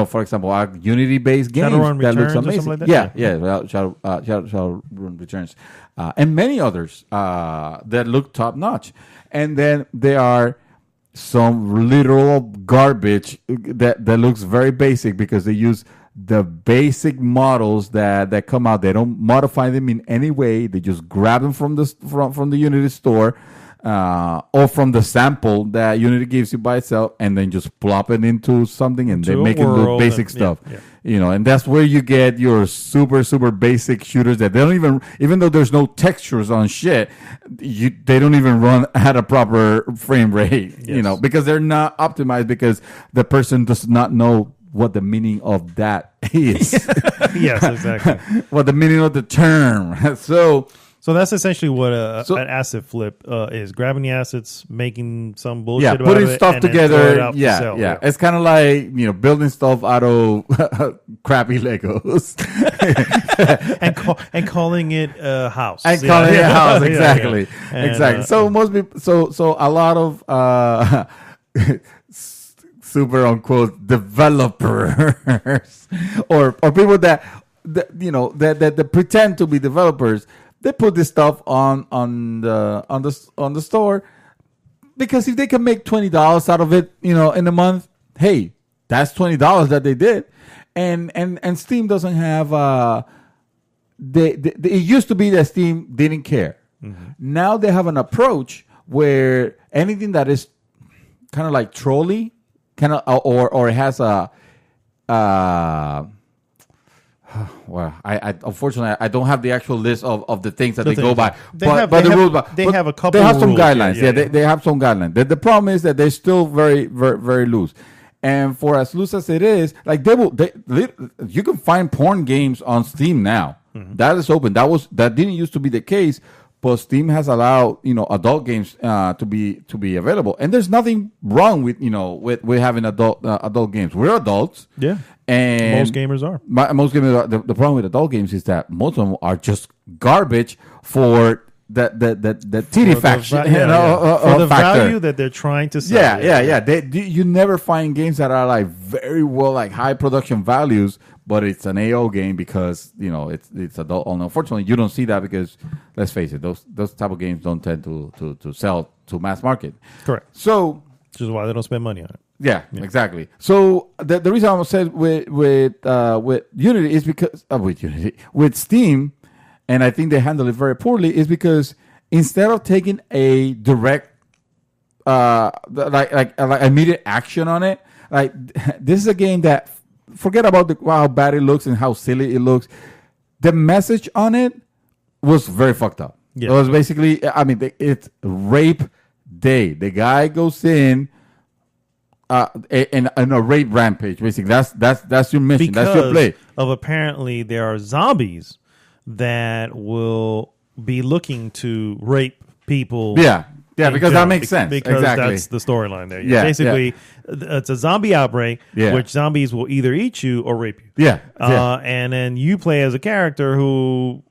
For example, are Unity-based games that looks amazing. Like that? Shadowrun Returns, and many others that look top-notch. And then there are some literal garbage that looks very basic because they use the basic models that come out. They don't modify them in any way. They just grab them from the Unity store or from the sample that Unity gives you by itself, and then just plop it into something, and they make it look basic stuff. Yeah. And that's where you get your super super basic shooters that they don't even though there's no textures on shit, they don't even run at a proper frame rate. Yes. Because they're not optimized because the person does not know what the meaning of that is. Yes, exactly. What the meaning of the term. So that's essentially what an asset flip is: grabbing the assets, making some bullshit about putting stuff and together. Yeah. It's kind of like building stuff out of crappy Legos and calling it a house. Calling it a house, exactly. Yeah. Exactly. So most people, so a lot of super unquote developers or people that pretend to be developers, they put this stuff on the store because if they can make $20 out of it, in a month, hey, that's $20 that they did, and Steam doesn't have it used to be that Steam didn't care. Mm-hmm. Now they have an approach where anything that is kind of like trolly, kind of, or it has a well, I unfortunately I don't have the actual list of the things that they go by. They have a couple. They have some rules, guidelines. They have some guidelines. The problem is that they're still very, very, very loose. And for as loose as it is, like you can find porn games on Steam now. Mm-hmm. That is open. That didn't used to be the case. but Steam has allowed adult games to be available, and there's nothing wrong with with having adult games. We're adults, Yeah, and most gamers are. Most gamers are. The problem with adult games is that most of them are just garbage for the titty faction, for the factor. value that they're trying to sell. Yeah. You never find games that are like very well, like high production values, but it's an AO game because it's adult. Unfortunately, you don't see that because let's face it, those type of games don't tend to sell to mass market. Correct. So, which is why they don't spend money on it. Yeah, exactly. So the reason I said with Unity is because with Steam, and I think they handle it very poorly, is because instead of taking a direct like immediate action on it, like this is a game that forget about how bad it looks and how silly it looks. The message on it was very fucked up. Yeah. It was basically, it's rape day. The guy goes in. In a rape rampage, basically. That's your mission. Because that's your play. Of apparently there are zombies that will be looking to rape people. Yeah, because that makes sense. Because exactly. That's the storyline there. Yeah, basically, it's a zombie outbreak, which zombies will either eat you or rape you. Yeah, and then you play as a character who.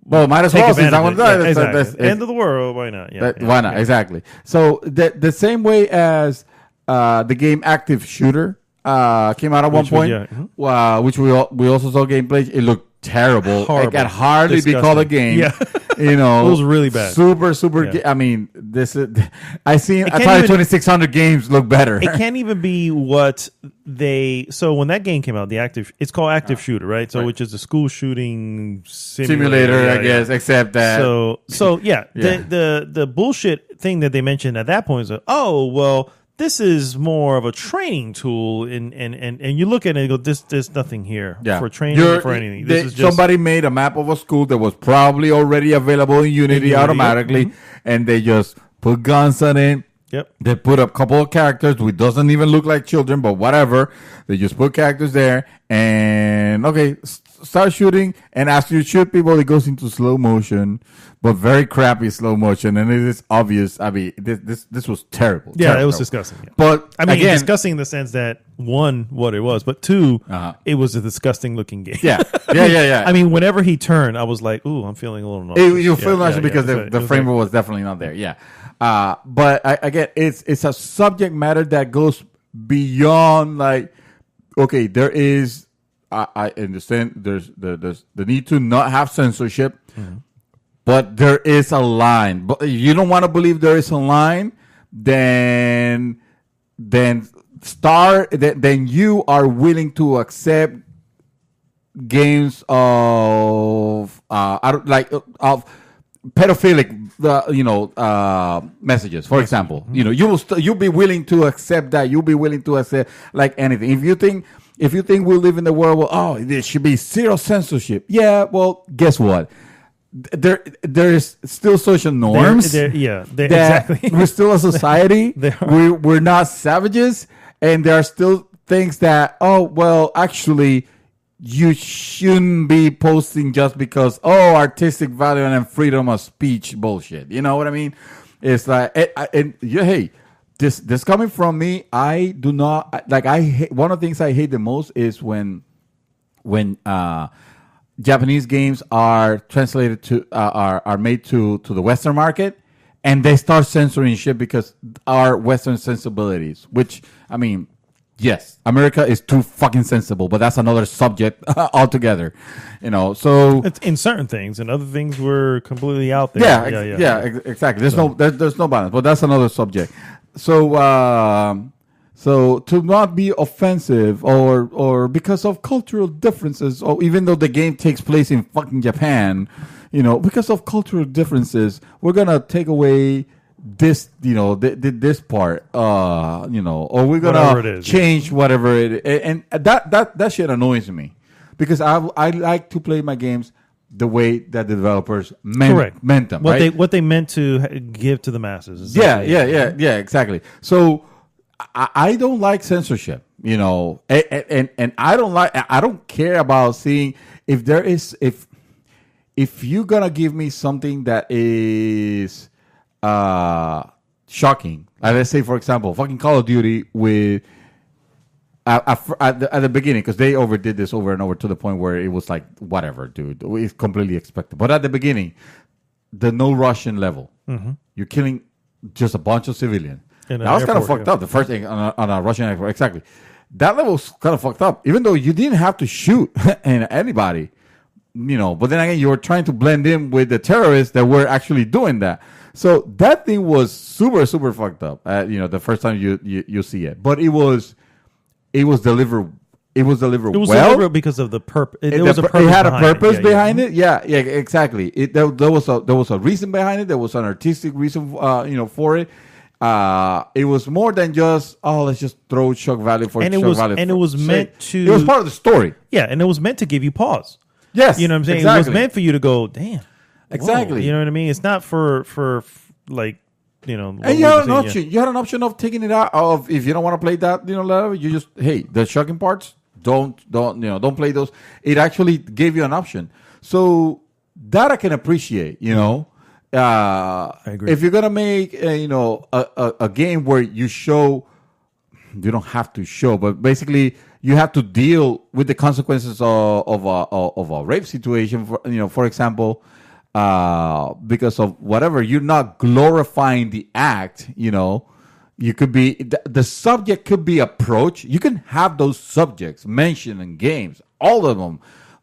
Well, might as well since I want to die. Exactly. End of the world. Why not? Why not? Exactly. So the same way as the game Active Shooter came out at one point, which we also saw gameplay. It looked terrible. Horrible. It can hardly be called a game. Yeah. It was really bad. Super. This is. I seen Atari 2600 games look better. It can't even be what they. So when that game came out, it's called Active Shooter, right? So which is a school shooting simulator, I guess. Except that. The bullshit thing that they mentioned at that point is this is more of a training tool, and you look at it and go, there's nothing here for training for anything. This is just somebody made a map of a school that was probably already available in Unity automatically, and they just put guns on it. Yep. They put a couple of characters which doesn't even look like children, but whatever. They just put characters there and start shooting. And after you shoot people, it goes into slow motion, but very crappy slow motion. And it is obvious. I mean, this was terrible. Yeah, terrible. It was disgusting. Yeah. But again, disgusting in the sense that one, what it was, but two, it was a disgusting looking game. Yeah. I mean, whenever he turned, I was like, ooh, I'm feeling a little nauseous. You feel nauseous because the framework was definitely not there. Yeah. But again, it's a subject matter that goes beyond there is. I understand there's the need to not have censorship, but there is a line. But if you don't want to believe there is a line, then you are willing to accept games of pedophilic messages, for example. You'll be willing to accept that. You'll be willing to accept like anything. If you think we live in the world where there should be zero censorship, well, guess what? There's still social norms. Exactly. We're still a society. We're not savages, and there are still things that actually you shouldn't be posting just because artistic value and freedom of speech bullshit. You know what I mean? It's like hey. This coming from me, I do not like. I hate, one of the things I hate the most is when Japanese games are translated to are made to the Western market, and they start censoring shit because our Western sensibilities. Which yes, America is too fucking sensible, but that's another subject altogether. So it's in certain things, and other things were completely out there. Exactly. There's no balance, but that's another subject. So to not be offensive or because of cultural differences, or even though the game takes place in fucking Japan, because of cultural differences, we're gonna take away this, this part, or we're gonna change whatever it is, and that shit annoys me because I like to play my games the way that the developers meant them. What they meant to give to the masses. Exactly. So I don't like censorship, and I don't care about seeing if if you're gonna give me something that is shocking, like let's say for example, fucking Call of Duty with at the beginning, because they overdid this over and over to the point where it was like whatever, dude, it's completely expected. But at the beginning, the no Russian level, you're killing just a bunch of civilians. That was kind of fucked up. The first thing on a Russian airport, exactly. That level was kind of fucked up, even though you didn't have to shoot anybody, But then again, you were trying to blend in with the terrorists that were actually doing that. So that thing was super, super fucked up. The first time you see it, but it was delivered. It was delivered well because of the purpose. It had a purpose behind it. Yeah, exactly. There was a reason behind it. There was an artistic reason, for it. It was more than just let's just throw shock value for shock value. And it was meant to. It was part of the story. Yeah, and it was meant to give you pause. Yes, you know what I'm saying. Exactly. It was meant for you to go, damn. Exactly. Whoa. You know what I mean. It's not for like. And you had an option. You had an option of taking it out of if you don't want to play that, level. You just the shocking parts. Don't play those. It actually gave you an option. So that I can appreciate. I agree. If you're gonna make a game where you don't have to show, but basically you have to deal with the consequences of a rape situation. For example. Because of whatever, you're not glorifying the act, you could be, the subject could be approached. You can have those subjects mentioned in games, all of them.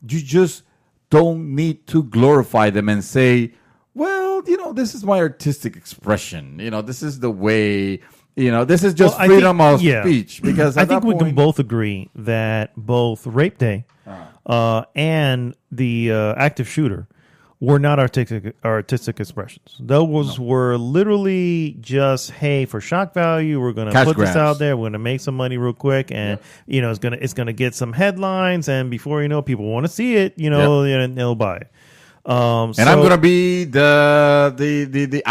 You just don't need to glorify them and say, well, this is my artistic expression. This is the way, this is just freedom of speech. Because I think we can both agree that both Rape Day and the active shooter were not artistic expressions. Those were literally just, hey, for shock value, we're going to put this out there. We're going to make some money real quick, and it's going to get some headlines. And before you know, people want to see it. And they'll buy it. And I'm gonna be the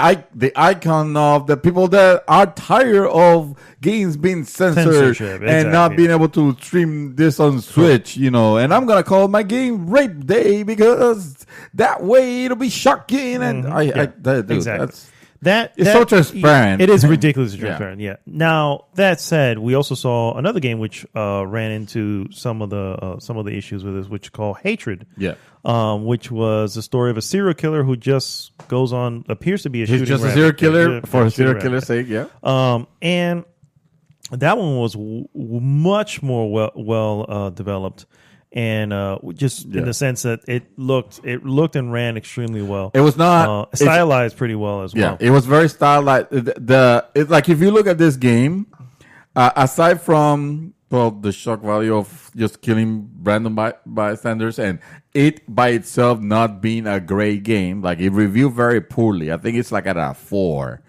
icon of the people that are tired of games being censored and not being able to stream this on Switch, And I'm gonna call my game Rape Day because that way it'll be shocking. And It's so transparent. It is ridiculously transparent. Yeah. Now that said, we also saw another game which ran into some of the issues with this, which is called Hatred. Yeah. Which was the story of a serial killer who just appears to be a shooting rabbit. He's just a serial killer for a serial killer's sake. Yeah. And that one was much more well developed. And in the sense that it looked and ran extremely well. It was not stylized pretty well as well. Yeah, it was very stylized. It's like if you look at this game, aside from the shock value of just killing random bystanders and it by itself not being a great game, like it reviewed very poorly. I think it's like at a 4.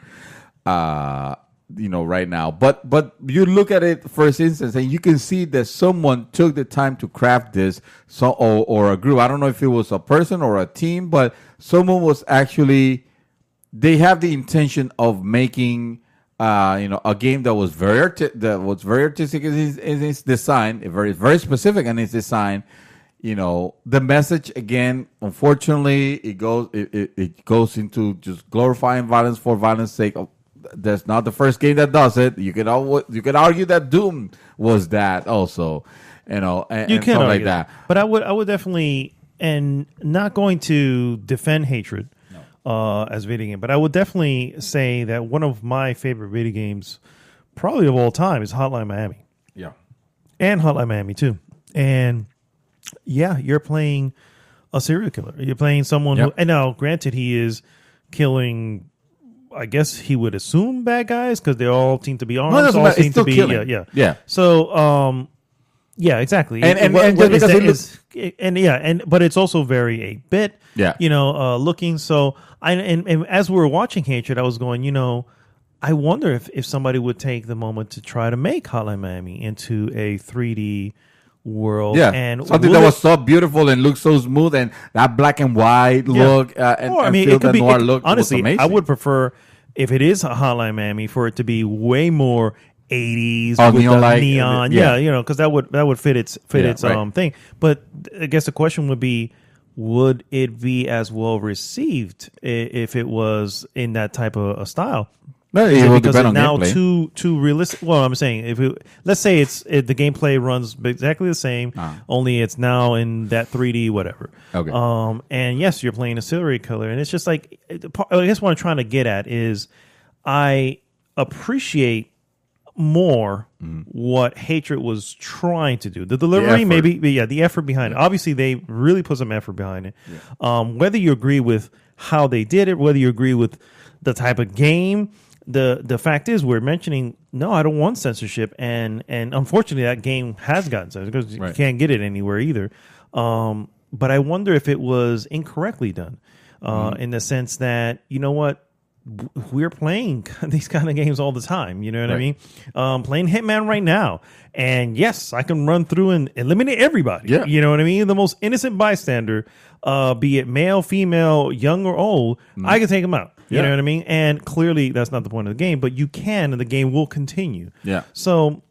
Right now. But you look at it for instance, and you can see that someone took the time to craft this, or a group. I don't know if it was a person or a team, but someone was actually. They have the intention of making, a game that was very artistic in its design, very very specific in its design. The message again. Unfortunately, it goes into just glorifying violence for violence sake. That's not the first game that does it. You could argue that Doom was that also, and you can stuff like that. But I would definitely, and not going to defend Hatred as a video game, but I would definitely say that one of my favorite video games, probably of all time, is Hotline Miami. Yeah, and Hotline Miami 2. And yeah, you're playing a serial killer. You're playing someone who, and now granted, he is killing. I guess he would assume bad guys because they all seem to be armed. No, all seem to be killing. Yeah. So, exactly. But it's also very 8-bit. Yeah. Looking. So and as we were watching Hatred, I was going, I wonder if somebody would take the moment to try to make Hotline Miami into a 3D world. Yeah, and something that was so beautiful and looked so smooth, and that black and white look, it could be noir look. Honestly, I would prefer if it is a Hotline Miami for it to be way more 80s with neon. Yeah, because that would fit its thing. But I guess the question would be, would it be as well received if it was in that type of a style? No, Is it it will because depend it's on now gameplay. too realistic? Well, I'm saying let's say the gameplay runs exactly the same, only it's now in that 3D whatever. Okay. And yes, you're playing a silvery color, and it's just like I guess what I'm trying to get at is I appreciate more what Hatred was trying to do. The delivery, effort. maybe, but yeah, the effort behind it. Obviously, they really put some effort behind it. Whether you agree with how they did it, whether you agree with the type of game. The fact is, we're mentioning no, I don't want censorship, and unfortunately, that game has gotten censored because you can't get it anywhere either. But I wonder if it was incorrectly done, in the sense that you know what, we're playing these kind of games all the time. You know what I mean? Playing Hitman right now, and yes, I can run through and eliminate everybody. Yeah. You know what I mean? The most innocent bystander, be it male, female, young or old, I can take them out. You know what I mean? And clearly that's not the point of the game, but you can, and the game will continue. Yeah. So,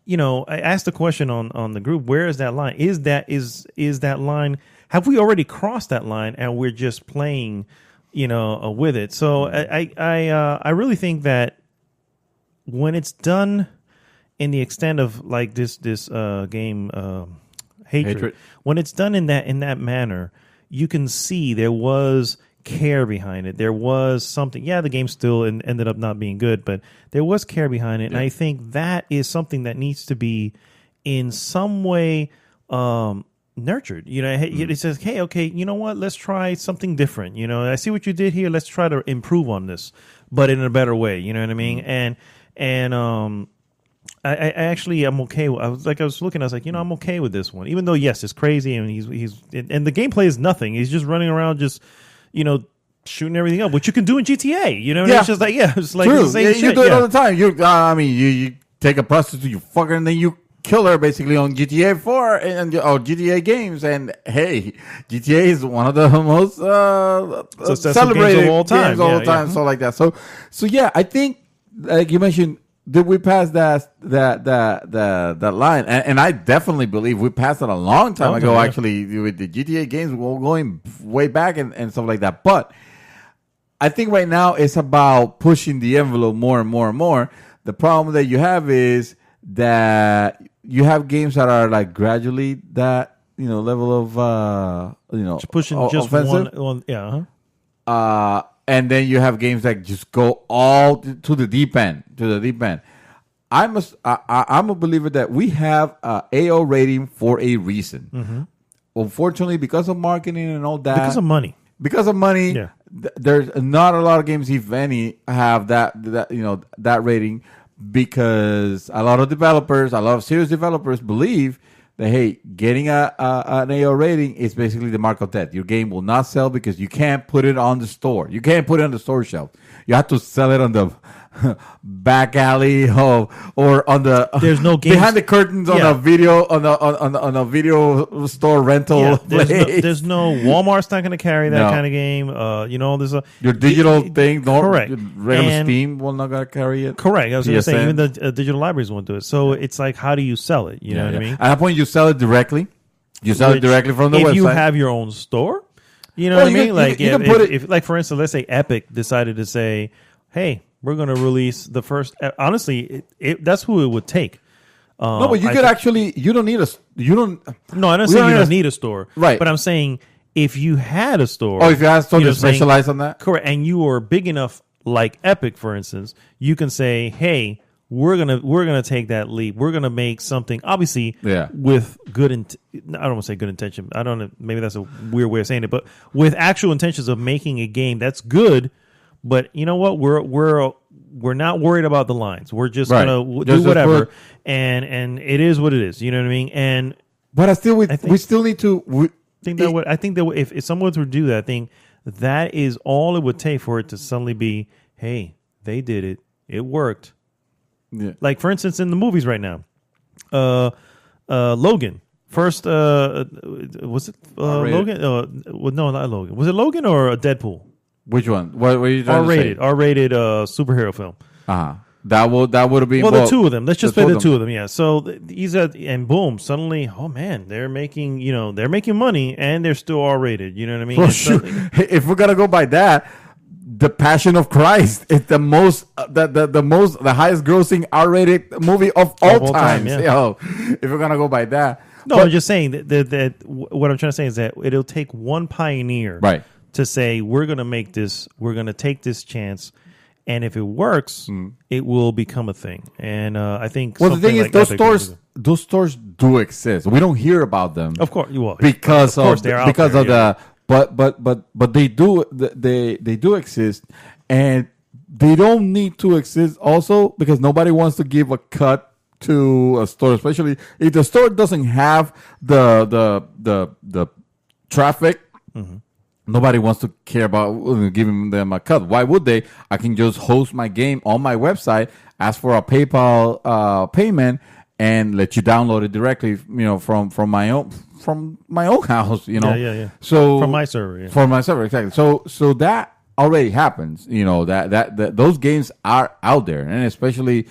you know, I asked the question on the group, where is that line? Is that line, have we already crossed that line and we're just playing, you know, with it? So I really think that when it's done in the extent of like this game, Hatred, when it's done in that manner, you can see there was care behind it. There was something. Yeah, the game still ended up not being good, but there was care behind it. And I think that is something that needs to be in some way nurtured. You know, it says, hey, okay, you know what? Let's try something different. You know, I see what you did here. Let's try to improve on this, but in a better way. You know what I mean? And I actually I'm okay. I was looking. I was like, you know, I'm okay with this one, even though yes, it's crazy and and the gameplay is nothing. He's just running around, just you know, shooting everything up, which you can do in GTA. You know, it's just like it's like True. the same shit. You do it all the time. You take a prostitute, you fuck her, and then you kill her basically on GTA 4 and GTA games. And hey, GTA is one of the most celebrated games of all time. So like that. So yeah, I think like you mentioned, did we pass that line? And I definitely believe we passed it a long time ago. Actually, with the GTA games, we're going way back and stuff like that. But I think right now it's about pushing the envelope more and more and more. The problem that you have is that you have games that are like gradually that level of pushing just offensive. one. And then you have games that just go all to the deep end. I'm a believer that we have a AO rating for a reason. Mm-hmm. Unfortunately, because of marketing and all that, because of money, there's not a lot of games, if any, have that rating, because a lot of serious developers believe that, hey, getting an AO rating is basically the mark of death. Your game will not sell because you can't put it on the store. You can't put it on the store shelf. You have to sell it on the back alley or on the there's no games behind the curtains on a video on a video store rental. There's no Walmart's not going to carry that kind of game. There's your digital thing. Correct. Regular Steam will not going to carry it. Correct. I was going to say even the digital libraries won't do it. So it's like, how do you sell it? You know what I mean? At that point, you sell it directly. You sell it directly from the website. If you have your own store, you know what I mean? Like if like for instance, let's say Epic decided to say, hey, we're going to release the first. Honestly, that's who it would take. No, but you don't need a. You don't. No, I don't say you don't need a store, right? But I'm saying if you had a store, if you had a store to specialize on that, correct, and you are big enough, like Epic, for instance, you can say, hey, we're gonna take that leap. We're gonna make something, obviously, with good. I don't want to say good intention. I don't know. Maybe that's a weird way of saying it, but with actual intentions of making a game that's good. But you know what? We're not worried about the lines. We're just gonna do whatever, and it is what it is. You know what I mean? But we still need to. I think that if someone were to do that, I think that is all it would take for it to suddenly be, hey, they did it. It worked. Yeah. Like for instance, in the movies right now, Logan. First, was it Logan? No, not Logan. Was it Logan or Deadpool? Which one? What were you trying to say? R-rated superhero film. That would have been Well, the two of them. Let's just the say two the of two of them. Yeah. So these are, and boom, suddenly, oh man, they're making money, and they're still R-rated. You know what I mean? Well, It's sure. suddenly- If we're gonna go by that, The Passion of Christ is the most the highest grossing R-rated movie of all time. yeah. Yo, if we're gonna go by that, No, But- I'm just saying that what I'm trying to say is that it'll take one pioneer, Right. to say we're going to make this, we're going to take this chance, and if it works, it will become a thing. And I think. Well, the thing is, like Epic will do. those stores do exist. We don't hear about them, Of course, because of course they're out there, the but they do exist, and they don't need to exist also because nobody wants to give a cut to a store, especially if the store doesn't have the traffic. Nobody wants to care about giving them a cut. Why would they? I can just host my game on my website, ask for a PayPal payment, and let you download it directly. From my own house. Yeah. So From my server, yeah. From my server, exactly. So that already happens. That those games are out there, and especially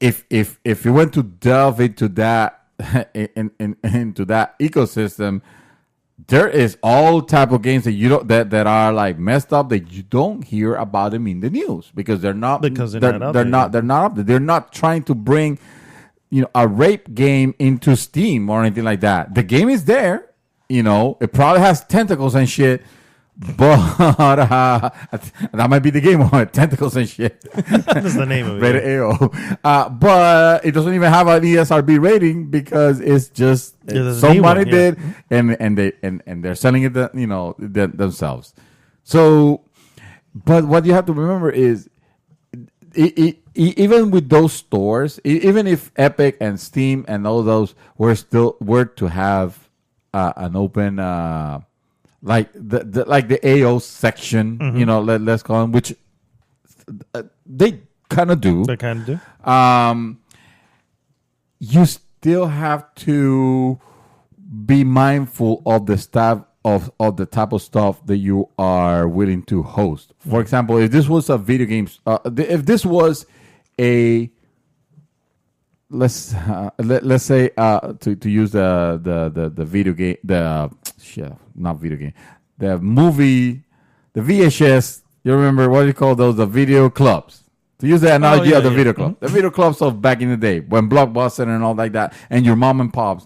if you want to delve into that into that ecosystem. There is all type of games that are like messed up that you don't hear about them in the news because they're not up there. They're not trying to bring a rape game into Steam or anything like that. The game is there, it probably has tentacles and shit, but that might be the game on it, tentacles and shit. That's the name of it. Rated AO. But it doesn't even have an ESRB rating because it's just somebody did, and they're selling it, themselves. So, but what you have to remember is, even with those stores, even if Epic and Steam and all those were to have an open. Like the AO section, let's call them, which they kind of do. They kind of do. You still have to be mindful of the stuff of the type of stuff that you are willing to host. For example, if this was a video game, if this was a let's say to use the video game, not video game, the movie, the VHS. You remember what do you call those? The video clubs. To use the analogy of the video club, the video clubs of back in the day when Blockbuster and all like that, and your mom and pops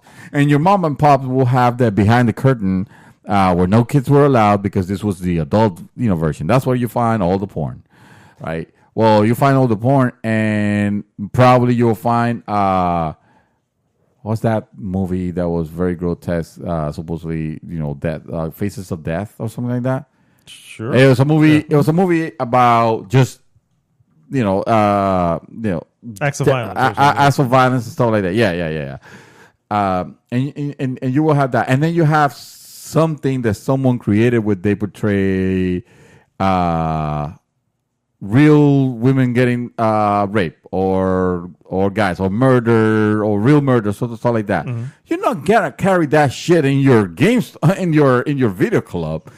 will have that behind the curtain where no kids were allowed because this was the adult version. That's where you find all the porn, right? Well, you find all the porn, and probably you'll find what's that movie that was very grotesque? Supposedly, death, Faces of Death or something like that. Sure, it was a movie. It was a movie about just acts of violence, acts of violence and stuff like that. Yeah. And you will have that, and then you have something that someone created where they portray real women getting raped or guys or murder or real murder, stuff like that. You're not gonna carry that shit in your games in your video club.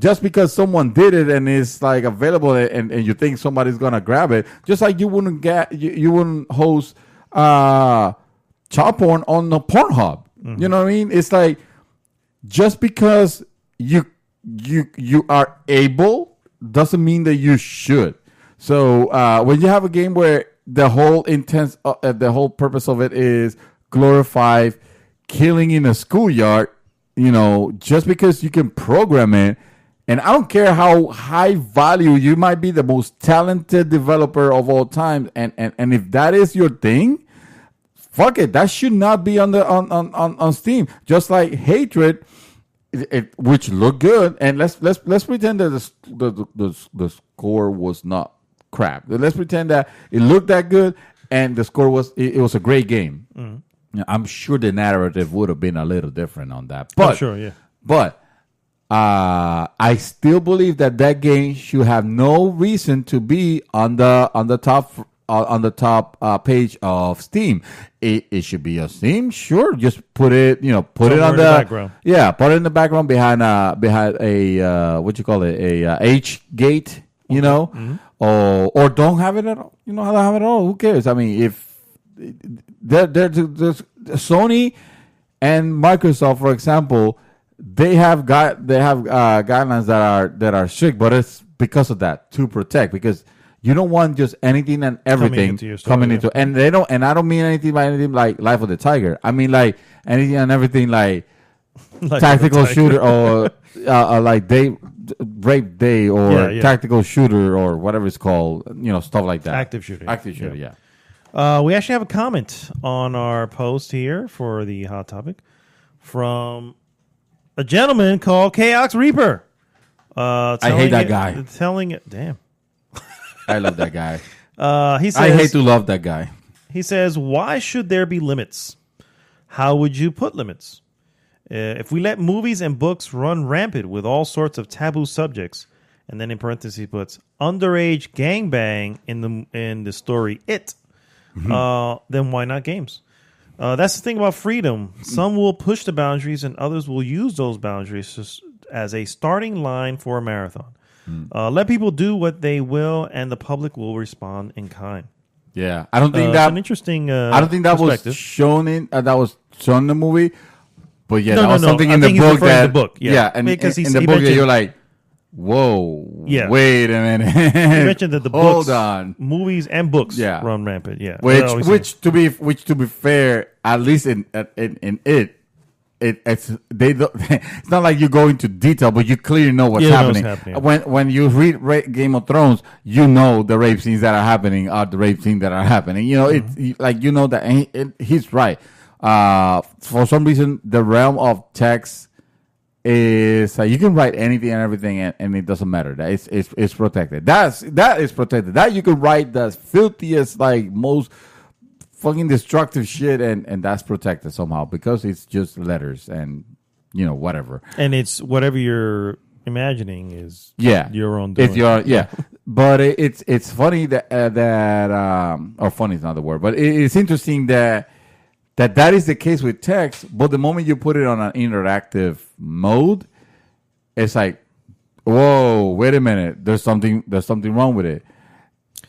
Just because someone did it and it's like available and you think somebody's gonna grab it, just like you wouldn't host child porn on the Pornhub. You know what I mean? It's like just because you are able doesn't mean that you should. So when you have a game where the whole purpose of it is glorify killing in a schoolyard, just because you can program it, and I don't care how high value you might be, the most talented developer of all time, and if that is your thing, fuck it, that should not be on Steam. Just like Hatred, which looked good, and let's pretend that the score was not crap. Let's pretend that it looked that good, and the score was it was a great game. I'm sure the narrative would have been a little different on that. But, sure, yeah. But I still believe that game should have no reason to be on the top page of Steam. It should be on Steam, sure. Just put it, put it on the background. Yeah, put it in the background behind a what you call it, a H gate, or don't have it at all. You know, how to have it at all. Who cares? I mean, if there's Sony and Microsoft, for example, they have guidelines that are strict, but it's because of that, to protect, because you don't want just anything and everything coming into and they don't, and I don't mean anything by anything like Life of the Tiger. I mean like anything and everything like tactical shooter or like rape day or tactical shooter or whatever it's called, you know, stuff like that. Active shooter. Yeah. We actually have a comment on our post here for the hot topic from a gentleman called Chaos Reaper. I hate that guy. Damn. I love that guy. He says, I hate to love that guy. He says, why should there be limits? How would you put limits? If we let movies and books run rampant with all sorts of taboo subjects, and then in parentheses puts underage gangbang in the story It, then why not games? That's the thing about freedom. Some will push the boundaries and others will use those boundaries as a starting line for a marathon. Let people do what they will, and the public will respond in kind. Yeah, I don't think that's an interesting. I don't think that was shown in the movie, but yeah, that was something in the book. The book, and because in the book you're like, whoa, wait a minute. He mentioned that the books, hold on, movies and books run rampant. Yeah, which to be fair, at least in it. It's not like you go into detail, but you clearly know what's happening. When you read Game of Thrones, you know the rape scenes that are happening are the rape scenes that are happening. You know, it's like you know that and he's right. For some reason, the realm of text is you can write anything and everything, and it doesn't matter. That it's protected. That is protected. That you can write the filthiest, like most fucking destructive shit, and that's protected somehow because it's just letters and you know whatever. And it's whatever you're imagining is your own doing. It's your but it's funny that or funny is not the word, but it's interesting that is the case with text. But the moment you put it on an interactive mode, it's like, whoa, wait a minute, there's something wrong with it.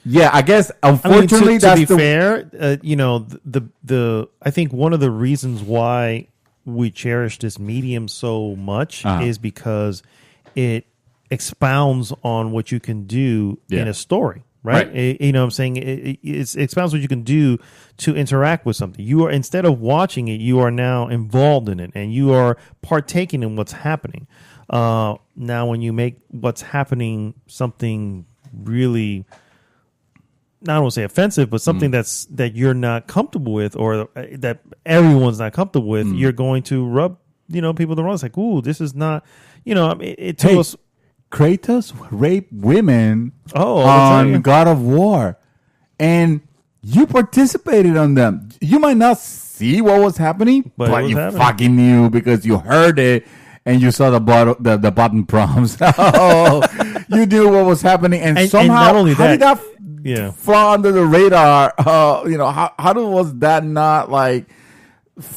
Yeah, I guess unfortunately to be fair, you know, the I think one of the reasons why we cherish this medium so much is because it expounds on what you can do in a story, right? You know what I'm saying? It expounds what you can do to interact with something. You are, instead of watching it, you are now involved in it and you are partaking in what's happening. Now, when you make what's happening something really, I don't want to say offensive, but something that you're not comfortable with, or that everyone's not comfortable with, you're going to rub, you know, people the wrong. It's like, ooh, this is not, you know, I mean, it tells us. Kratos raped women on God of War, and you participated on them. You might not see what was happening, but you fucking knew because you heard it and you saw the button prompts. You knew what was happening, and somehow, and not only how did that fly under the radar? You know, how was that not like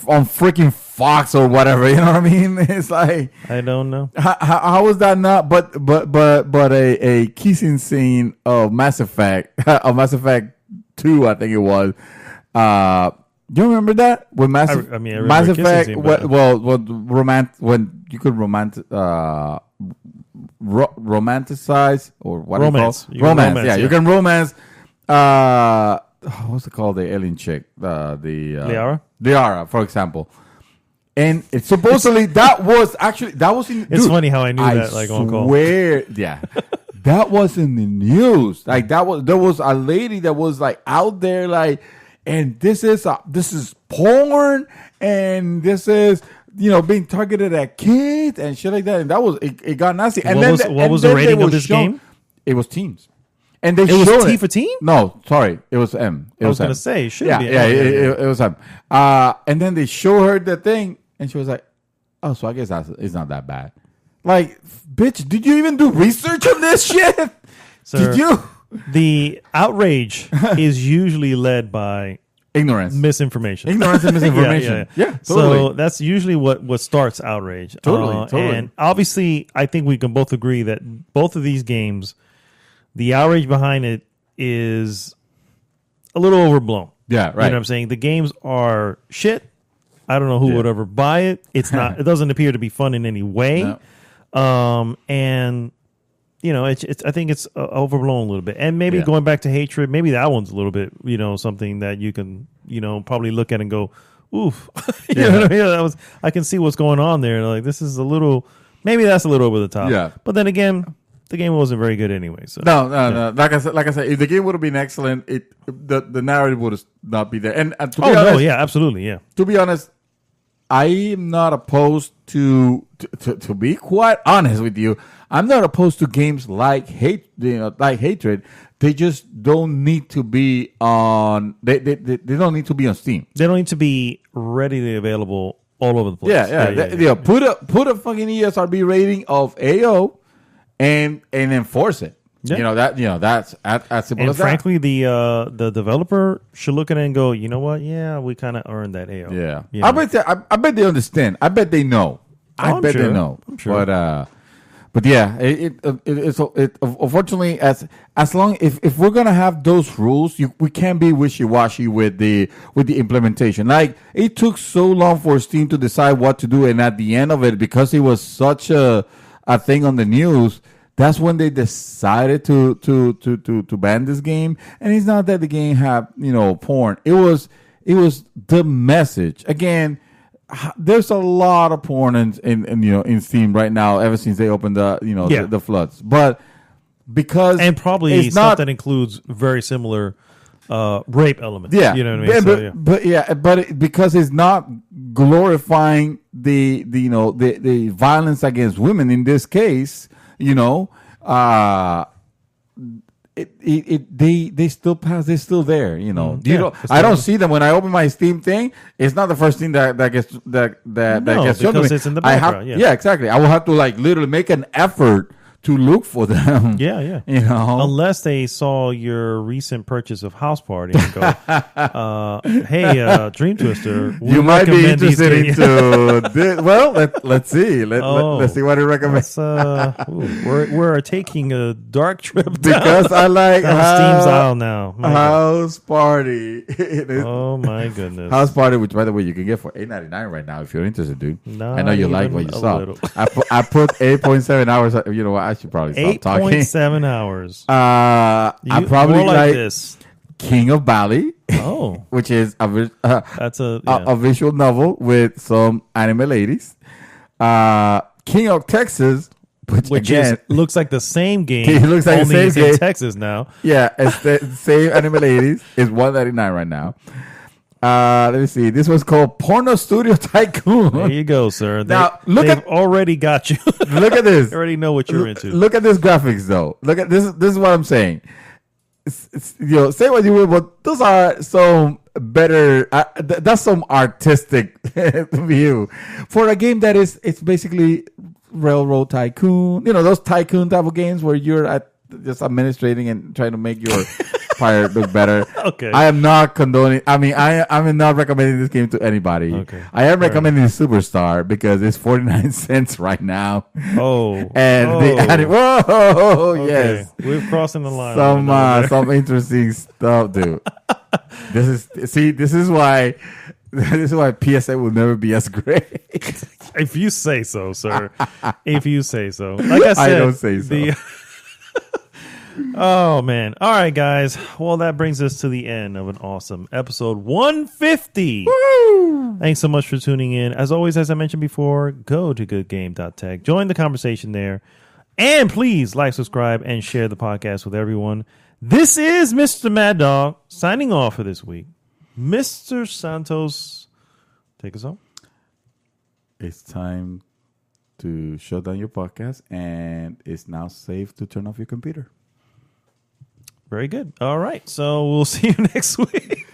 on freaking Fox or whatever? You know what I mean? It's like, I don't know. How was that not? But a kissing scene of Mass Effect, of Mass Effect 2, I think it was. Do you remember that with Mass Effect? Scene, when you could romanticize or what romance. Romance. Yeah, you can romance. What's it called? The alien chick, Liara, for example. And it's supposedly that was in. It's funny how I knew that. Like on call. Yeah, that was in the news. Like there was a lady that was like out there like, and this is porn, and this is, you know, being targeted at kids and shit like that. And that was it got nasty. And what was the rating of this game? It was teens. And they it was T for teen? No, sorry, it was M. I was going to say, it should be. It was M. And then they show her the thing, and she was like, "Oh, so I guess it's not that bad." Like, bitch, did you even do research on this shit? Sir, did you? The outrage is usually led by ignorance, misinformation. Ignorance and misinformation. Yeah, totally. So that's usually what starts outrage. Totally. And obviously, I think we can both agree that both of these games, the outrage behind it is a little overblown. Yeah, right. You know what I'm saying? The games are shit. I don't know who would ever buy it. It's not. It doesn't appear to be fun in any way. No. And you know, it's. I think it's overblown a little bit. And maybe going back to hatred, maybe that one's a little bit, you know, something that you can, you know, probably look at and go, oof. You know what I mean? I can see what's going on there. Like, this is a little. Maybe that's a little over the top. Yeah. But then again, the game wasn't very good anyway. So no. Like I said, if the game would have been excellent, the narrative would have not be there. And to be honest, absolutely, yeah. To be honest, I am not opposed to be quite honest with you. I'm not opposed to games like Hatred. They just don't need to be on. They don't need to be on Steam. They don't need to be readily available all over the place. Yeah. Put a fucking ESRB rating of AO and enforce it. Yeah. That's as simple as that. And frankly, the developer should look at it and go, you know what? Yeah, we kind of earned that AO. Yeah. You know? I bet they understand. I bet they know. I bet they know. I'm sure. But yeah, it's unfortunately as long if we're gonna have those rules, we can't be wishy-washy with the implementation. Like, it took so long for Steam to decide what to do, and at the end of it, because it was such a thing on the news, that's when they decided to ban this game. And it's not that the game had, you know, porn. It was the message. Again, there's a lot of porn in Steam right now ever since they opened the floods. But because and probably it's stuff that includes very similar rape elements. Yeah, you know what I mean. But because it's not glorifying the violence against women in this case. You know, they still pass. They're still there. You know, I don't see them when I open my Steam thing. It's not the first thing that gets shown to me. It's in the background. Exactly. I will have to literally make an effort to look for them. Yeah. You know, unless they saw your recent purchase of House Party and go, hey, Dream Twister, you might be interested into this. Well, let's see. Let's see what it recommends. We're taking a dark trip because I like Steam's aisle now. House Party. Oh my goodness. House Party, which by the way you can get for $8.99 right now if you're interested, dude. I know you like what you saw. I put 8.7 hours. You know what? I should probably stop talking. 8.7 hours. I probably like this. King of Bali. Oh, which is that's a visual novel with some anime ladies. King of Texas, which again looks like the same game. It looks like only the same game in Texas now. Yeah, it's the same anime ladies. It's $1.99 right now. Let me see. This was called Porno Studio Tycoon. There you go, sir. Now they've already got you. Look at this. They already know what you're into. Look at this graphics, though. Look at this. This is what I'm saying. Say what you will, but those are some better. That's some artistic view for a game that it's basically Railroad Tycoon. You know, those tycoon type of games where you're just administrating and trying to make your pirate look better. Okay. I am not condoning. I mean, I'm not recommending this game to anybody. Okay. I am recommending Superstar because it's 49 cents right now. Oh. And whoa, okay. Yes. We're crossing the line. Some interesting stuff, dude. This is why PSA will never be as great. If you say so, sir. If you say so. Like I said, I don't say so. Oh, man. All right, guys. Well, that brings us to the end of an awesome episode 150. Woo! Thanks so much for tuning in. As always, as I mentioned before, go to goodgame.tech. Join the conversation there. And please like, subscribe, and share the podcast with everyone. This is Mr. Mad Dog signing off for this week. Mr. Santos, take us home. It's time to shut down your podcast, and it's now safe to turn off your computer. Very good. All right. So we'll see you next week.